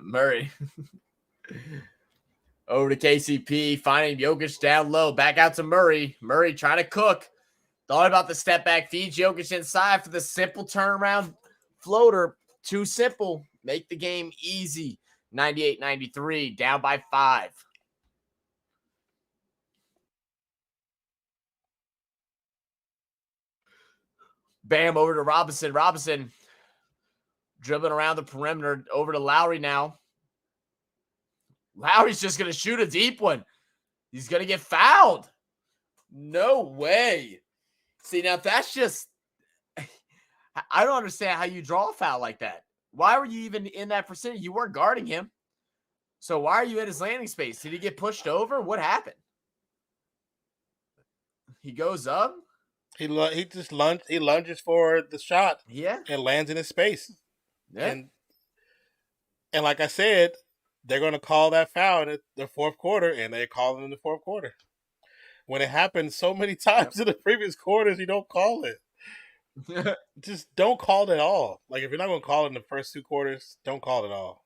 Murray. Over to KCP, finding Jokic down low. Back out to Murray. Murray trying to cook. Thought about the step back. Feeds Jokic inside for the simple turnaround floater. Too simple. Make the game easy. 98-93. Down by 5. Bam, over to Robinson. Robinson dribbling around the perimeter. Over to Lowry now. Lowry's just going to shoot a deep one. He's going to get fouled. No way. See, now that's just... I don't understand how you draw a foul like that. Why were you even in that vicinity? You weren't guarding him. So why are you in his landing space? Did he get pushed over? What happened? He goes up. He lunges for the shot. Yeah. And lands in his space. Yeah. And like I said, they're going to call that foul in the fourth quarter, and they call it in the fourth quarter. When it happens so many times in the previous quarters, you don't call it. Just don't call it at all. Like, if you're not going to call it in the first 2 quarters, don't call it at all.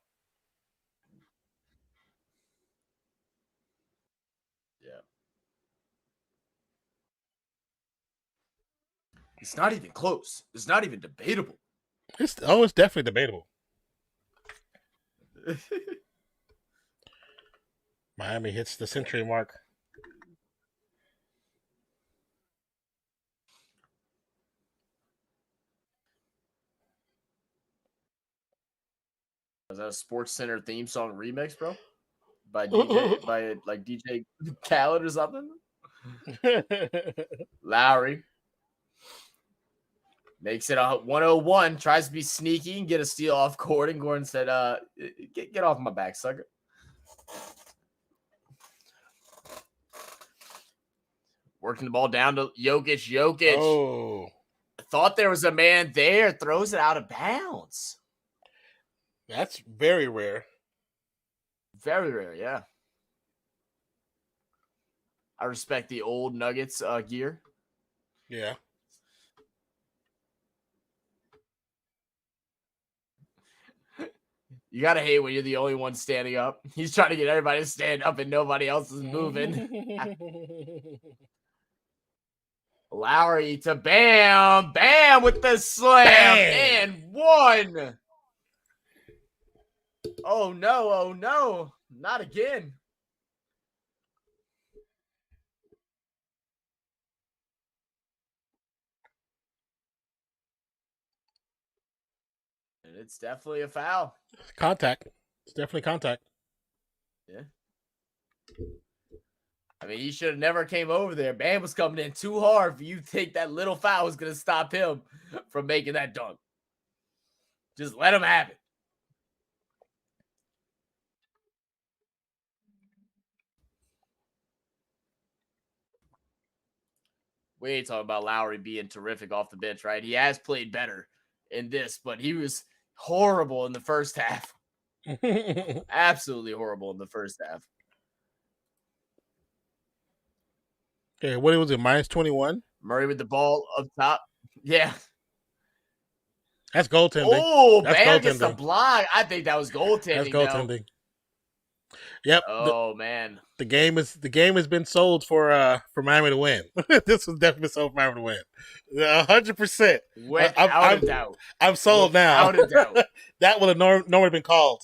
Yeah. It's not even close. It's not even debatable. It's definitely debatable. Miami hits the century mark. Is that a Sports Center theme song remix, bro? By DJ Khaled or something? Lowry makes it a 101, tries to be sneaky and get a steal off Gordon. Gordon said, get off my back, sucker. Working the ball down to Jokic. Jokic. Oh. Thought there was a man there. Throws it out of bounds. That's very rare. Very rare, yeah. I respect the old Nuggets gear. Yeah. You gotta hate when you're the only one standing up. He's trying to get everybody to stand up and nobody else is moving. Lowry to Bam. Bam with the slam. Bam. And 1. Oh, no. Oh, no. Not again. And it's definitely a foul. Contact. It's definitely contact. Yeah. I mean, he should have never came over there. Bam was coming in too hard for you to think that little foul was going to stop him from making that dunk. Just let him have it. We ain't talking about Lowry being terrific off the bench, right? He has played better in this, but he was horrible in the first half. Absolutely horrible in the first half. Okay, what was it? -21? Murray with the ball up top. Yeah. That's goaltending. Oh, That's Bam gets the goaltending. block. I think that was goaltending. That's goaltending. Yep. Oh, man. The game has been sold for Miami to win. This was definitely sold for Miami to win. 100%. Without a doubt. I'm sold now. Without a doubt. That would have normally been called.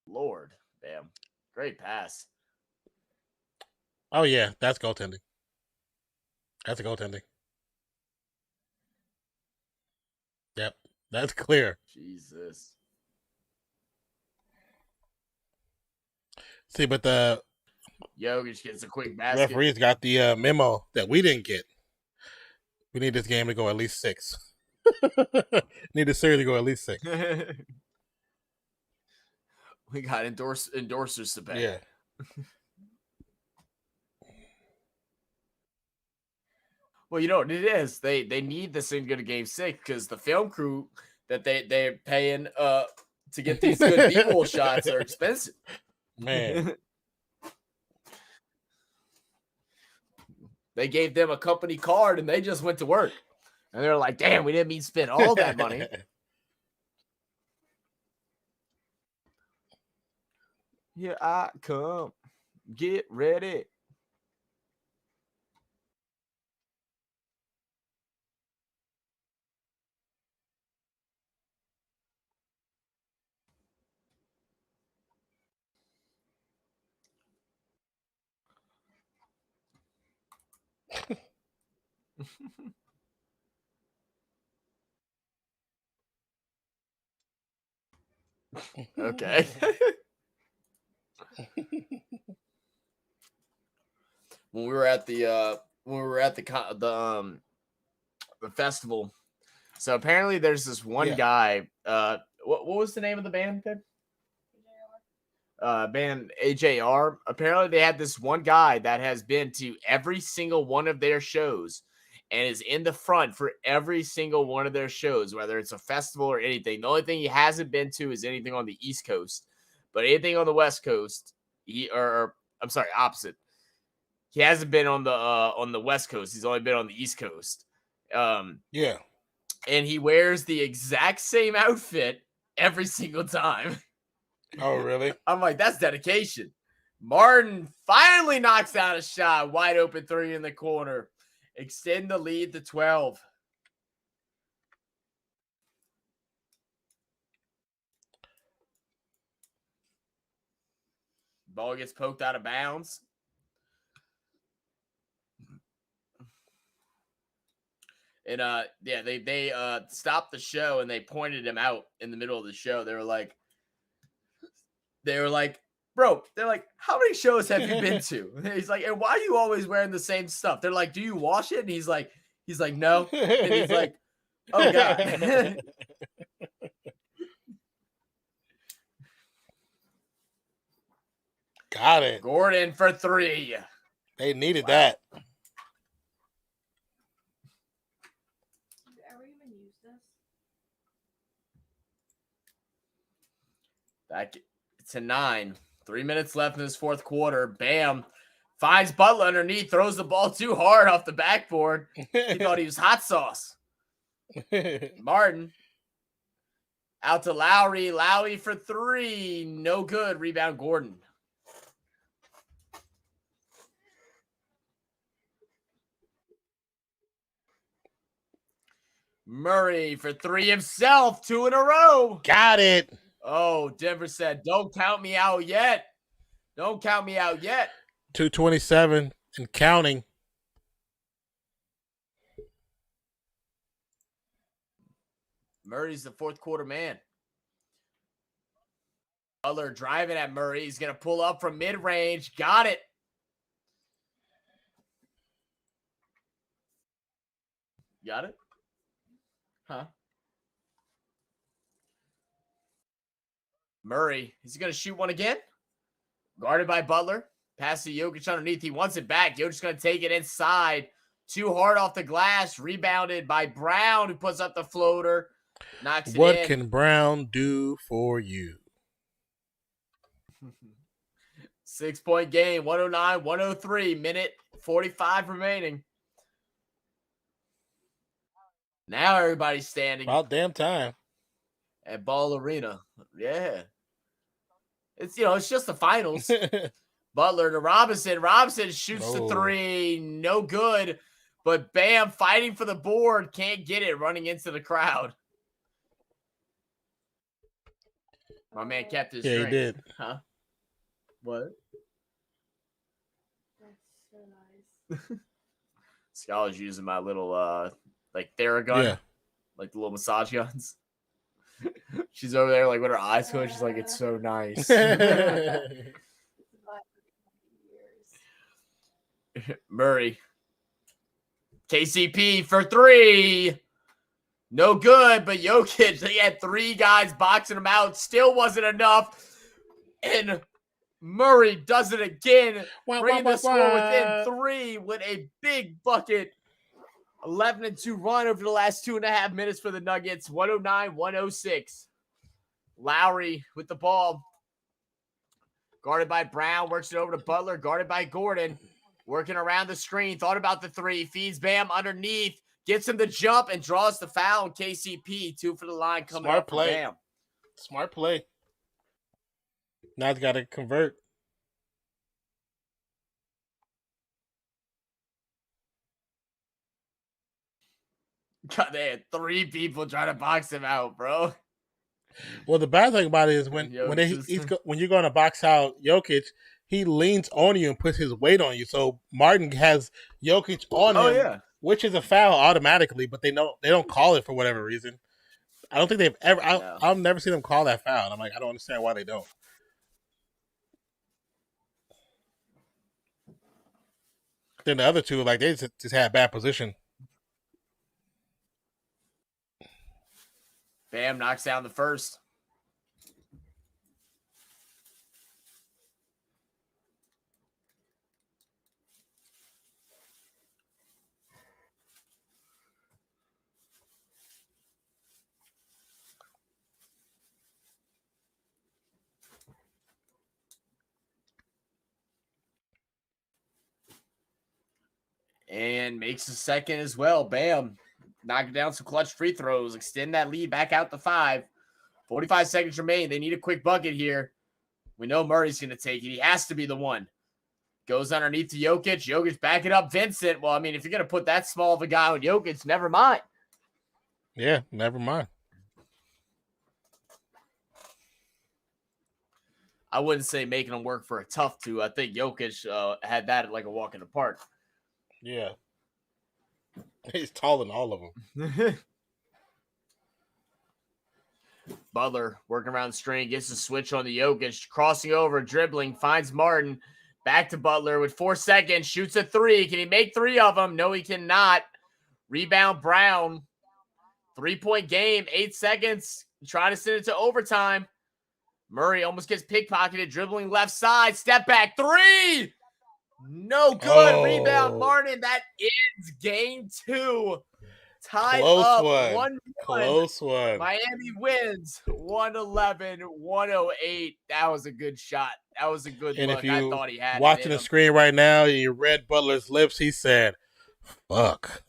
Lord, Bam. Great pass. Oh, yeah. That's goaltending. That's a goaltending. Yep. That's clear. Jesus. See, but the Jokic gets a quick basket. referees got the memo that we didn't get. We need this game to go at least 6. Need the series to go at least 6. We got endorsers to pay. Yeah. Well, you know what it is? They need this thing to go to game 6 because the film crew that they're paying to get these good B-roll shots are expensive. Man. They gave them a company card and they just went to work. And they're like, damn, we didn't mean to spend all that money. Here I come. Get ready. Okay. When we were at the festival, so apparently there's this one guy. What was the name of the band? Band AJR. Apparently they had this one guy that has been to every single one of their shows and is in the front for every single one of their shows, whether it's a festival or anything. The only thing he hasn't been to is anything on the East Coast, but anything on the West Coast, opposite. He hasn't been on the West Coast. He's only been on the East Coast. Yeah. And he wears the exact same outfit every single time. Oh, really? I'm like, that's dedication. Martin finally knocks out a shot. Wide open three in the corner. Extend the lead to 12. Ball gets poked out of bounds. And they stopped the show and they pointed him out in the middle of the show. They were like, bro, they're like, how many shows have you been to? And he's like, and why are you always wearing the same stuff? They're like, do you wash it? And he's like, no. And he's like, oh God. Got it. Gordon for three. They needed that. Back to 9. 3 minutes left in this fourth quarter. Bam. Finds Butler underneath. Throws the ball too hard off the backboard. He thought he was hot sauce. Martin. Out to Lowry. Lowry for three. No good. Rebound Gordon. Murray for three himself. 2 in a row. Got it. Oh, Denver said, don't count me out yet. Don't count me out yet. 2:27 and counting. Murray's the fourth quarter man. Butler driving at Murray. He's going to pull up from mid-range. Got it. Got it? Huh? Murray, is he going to shoot one again? Guarded by Butler. Pass to Jokic underneath. He wants it back. Jokic's going to take it inside. Too hard off the glass. Rebounded by Brown, who puts up the floater. Knocks it in. What can Brown do for you? 6-point game. 109-103. Minute 45 remaining. Now everybody's standing. About damn time. At Ball Arena. Yeah. It's just the finals. Butler to Robinson. Robinson shoots the three. No good. But Bam fighting for the board. Can't get it. Running into the crowd. My man kept his drink. He did. Huh? What? That's so nice. Scholar's using my little Theragun. Yeah. Like the little massage guns. She's over there like with her eyes closed. She's like, it's so nice. Murray. KCP for three. No good, but Jokic, he had three guys boxing him out. Still wasn't enough. And Murray does it again. Bringing the score within three with a big bucket. 11-2 run over the last 2.5 minutes for the Nuggets. 109-106. Lowry with the ball. Guarded by Brown, works it over to Butler, guarded by Gordon. Working around the screen, thought about the three, feeds Bam underneath, gets him the jump, and draws the foul on KCP. 2 for the line coming Smart up for play. Bam. Smart play. Now he's got to convert. God, they had 3 people trying to box him out, bro. Well, the bad thing about it is when you're going to box out Jokic, he leans on you and puts his weight on you. So Martin has Jokic on him, which is a foul automatically, but they don't call it for whatever reason. I don't think they've ever. I've never seen them call that foul. I'm like, I don't understand why they don't. Then the other two, like, they just had bad position. Bam knocks down the first. And makes the second as well. Bam. Knocking down some clutch free throws. Extend that lead back out to 5. 45 seconds remain. They need a quick bucket here. We know Murray's going to take it. He has to be the one. Goes underneath to Jokic. Jokic back it up. Vincent. Well, I mean, if you're going to put that small of a guy on Jokic, never mind. Yeah, never mind. I wouldn't say making him work for a tough 2. I think Jokic had that like a walk in the park. Yeah. He's taller than all of them. Butler working around the string, gets the switch on the Jokic, crossing over, dribbling, finds Martin. Back to Butler with 4 seconds, shoots a 3. Can he make 3 of them? No, he cannot. Rebound Brown. 3-point game, 8 seconds. Trying to send it to overtime. Murray almost gets pickpocketed, dribbling left side. Step back, 3. No good. Rebound Martin. That ends game 2. Tied Close up one. 1-1. Close one. Miami wins 111-108. That was a good shot. That was a good and look. If you I thought he had watching the screen right now, you read Butler's lips. He said, "Fuck."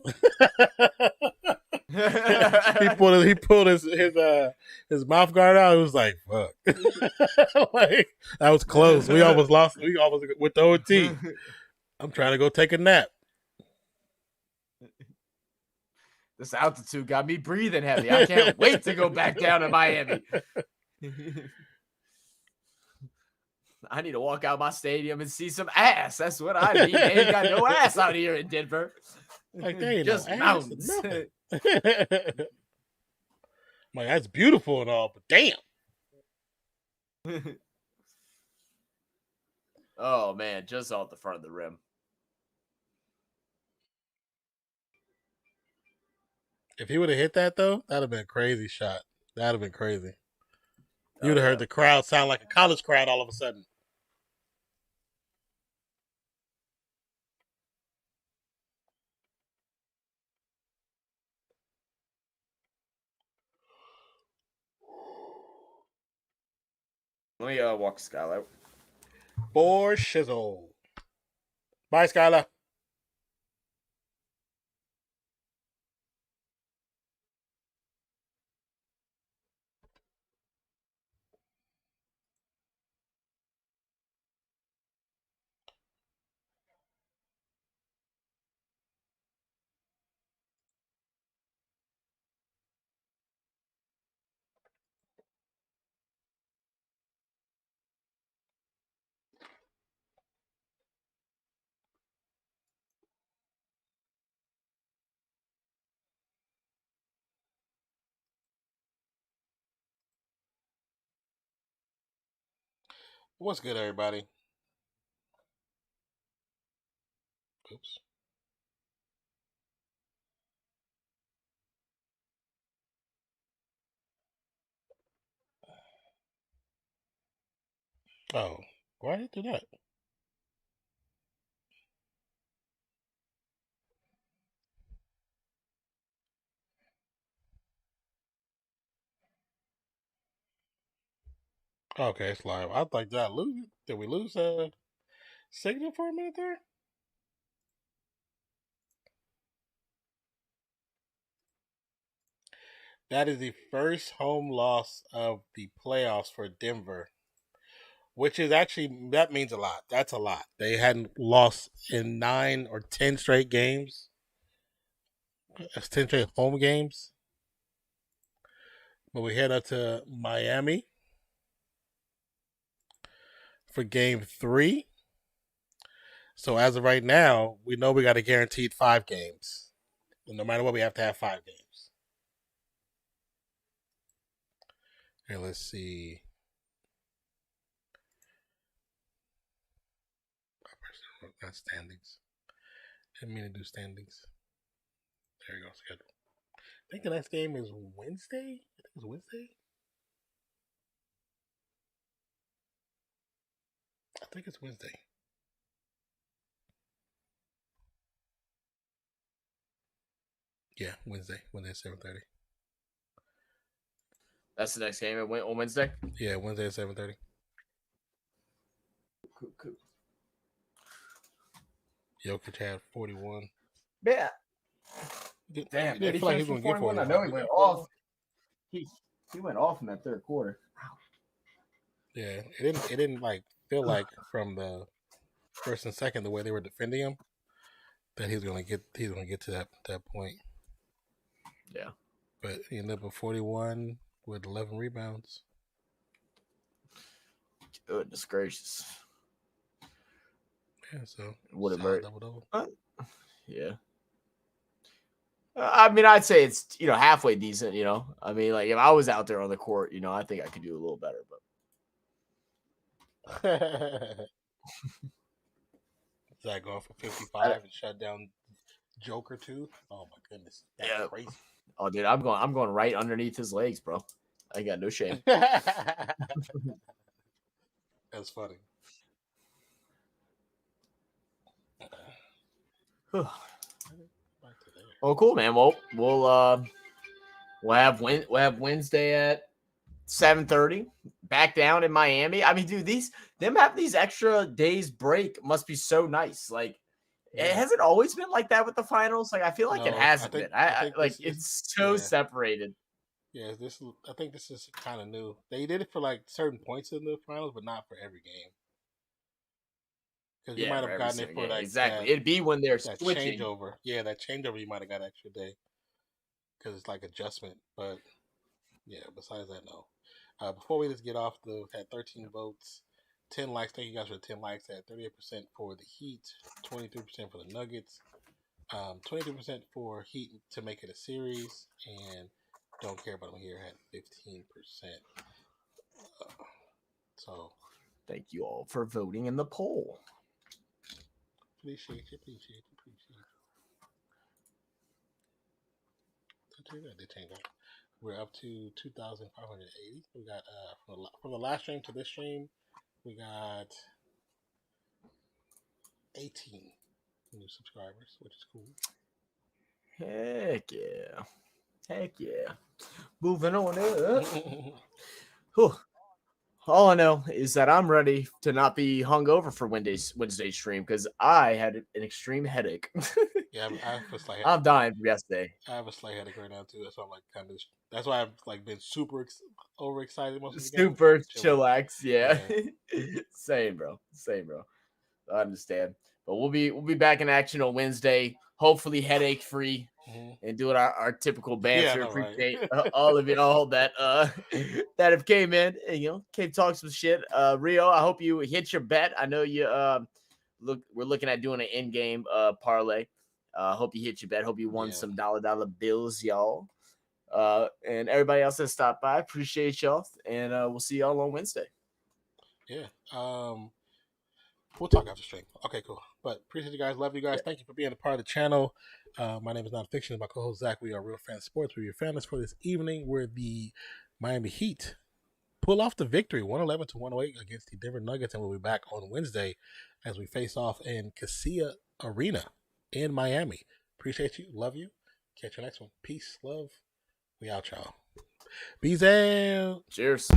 he pulled his mouth guard out. It was like, "Fuck." Like, that was close. We almost lost. We almost with the OT. I'm trying to go take a nap. This altitude got me breathing heavy. I can't wait to go back down to Miami. I need to walk out my stadium and see some ass. That's what I need. They ain't got no ass out here in Denver. Like, they ain't just no mountains. Like, that's beautiful and all, but damn. Oh man, just off the front of the rim. If he would have hit that though, that'd have been a crazy shot. That'd have been crazy. You would have heard the crowd sound like a college crowd all of a sudden. Let me walk Skylar. For shizzle. Bye, Skylar. What's good, everybody? Oops. Oh, why did I do that? Okay, it's live. I thought that lose. Did we lose signal for a minute there? That is the first home loss of the playoffs for Denver, which is actually, that means a lot. That's a lot. They hadn't lost in 9 or 10 straight games. That's 10 straight home games. But we head up to Miami for game 3. So as of right now, we know we got a guaranteed 5 games. No matter what, we have to have 5 games. Here, let's see. Not standings. Didn't mean to do standings. There you go, schedule. I think the next game is Wednesday. I think it's Wednesday. I think it's Wednesday. Yeah, Wednesday. Wednesday at 7:30. That's the next game. It went on Wednesday. Yeah, Wednesday at 7:30. Cool. Jokic had 41. Yeah. Damn, didn't feel like he was going to get 41. I know he went off. He went off in that third quarter. Yeah, it didn't like feel like from the first and second the way they were defending him that he's gonna get to that point. Yeah. But he ended up with 41 with 11 rebounds. Goodness gracious. Yeah, so would have hurt. Double. Yeah. I mean, I'd say it's halfway decent. I mean, like if I was out there on the court, I think I could do a little better. But Zach going for 55 and shut down Joker too. Oh my goodness, that's crazy. Oh, dude, I'm going right underneath his legs, bro. I got no shame. That's funny. Oh, cool, man. Well, we'll have Wednesday at 7:30. Back down in Miami. I mean, dude, them having these extra days break must be so nice. Like, it hasn't always been like that with the finals. Like, I feel like it hasn't been. I like it's so separated. Yeah, I think this is kind of new. They did it for like certain points in the finals, but not for every game. Because you might have gotten it for like exactly. It'd be when they're switching changeover. Yeah, that changeover you might have got an extra day because it's like adjustment. But yeah, besides that, no. Before we just get off, had 13 votes, 10 likes. Thank you guys for the 10 likes. Had 38% for the Heat, 23% for the Nuggets, 22% for Heat to make it a series, and don't care about them here had 15%. So thank you all for voting in the poll. Appreciate you. They changed that. We're up to 2,580. We got from the last stream to this stream, we got 18 new subscribers, which is cool. Heck yeah. Moving on up. All I know is that I'm ready to not be hungover for Wednesday's stream because I had an extreme headache. Yeah, I have a slight headache. I'm dying from yesterday. I have a slight headache right now too. That's why I'm like that's why I've like been super overexcited most of the Super chillax, yeah. Same, bro. I understand. But we'll be back in action on Wednesday. Hopefully headache free. And doing our typical banter. Appreciate all of y'all that have came in and came talk some shit. Rio, I hope you hit your bet. I know you we're looking at doing an in-game parlay. Hope you hit your bet. Hope you won some dollar bills, y'all. And everybody else that stopped by, appreciate y'all. And we'll see y'all on Wednesday. Yeah. We'll talk after stream. Okay, cool. But appreciate you guys. Love you guys. Thank you for being a part of the channel. My name is Nonpfixion. My co-host Zach. We are Real Fan Sports. We're your fans for this evening where the Miami Heat pull off the victory 111-108 against the Denver Nuggets, and we'll be back on Wednesday as we face off in Casilla Arena in Miami. Appreciate you. Love you. Catch you next one. Peace, love. We out, y'all. Peace out. Cheers.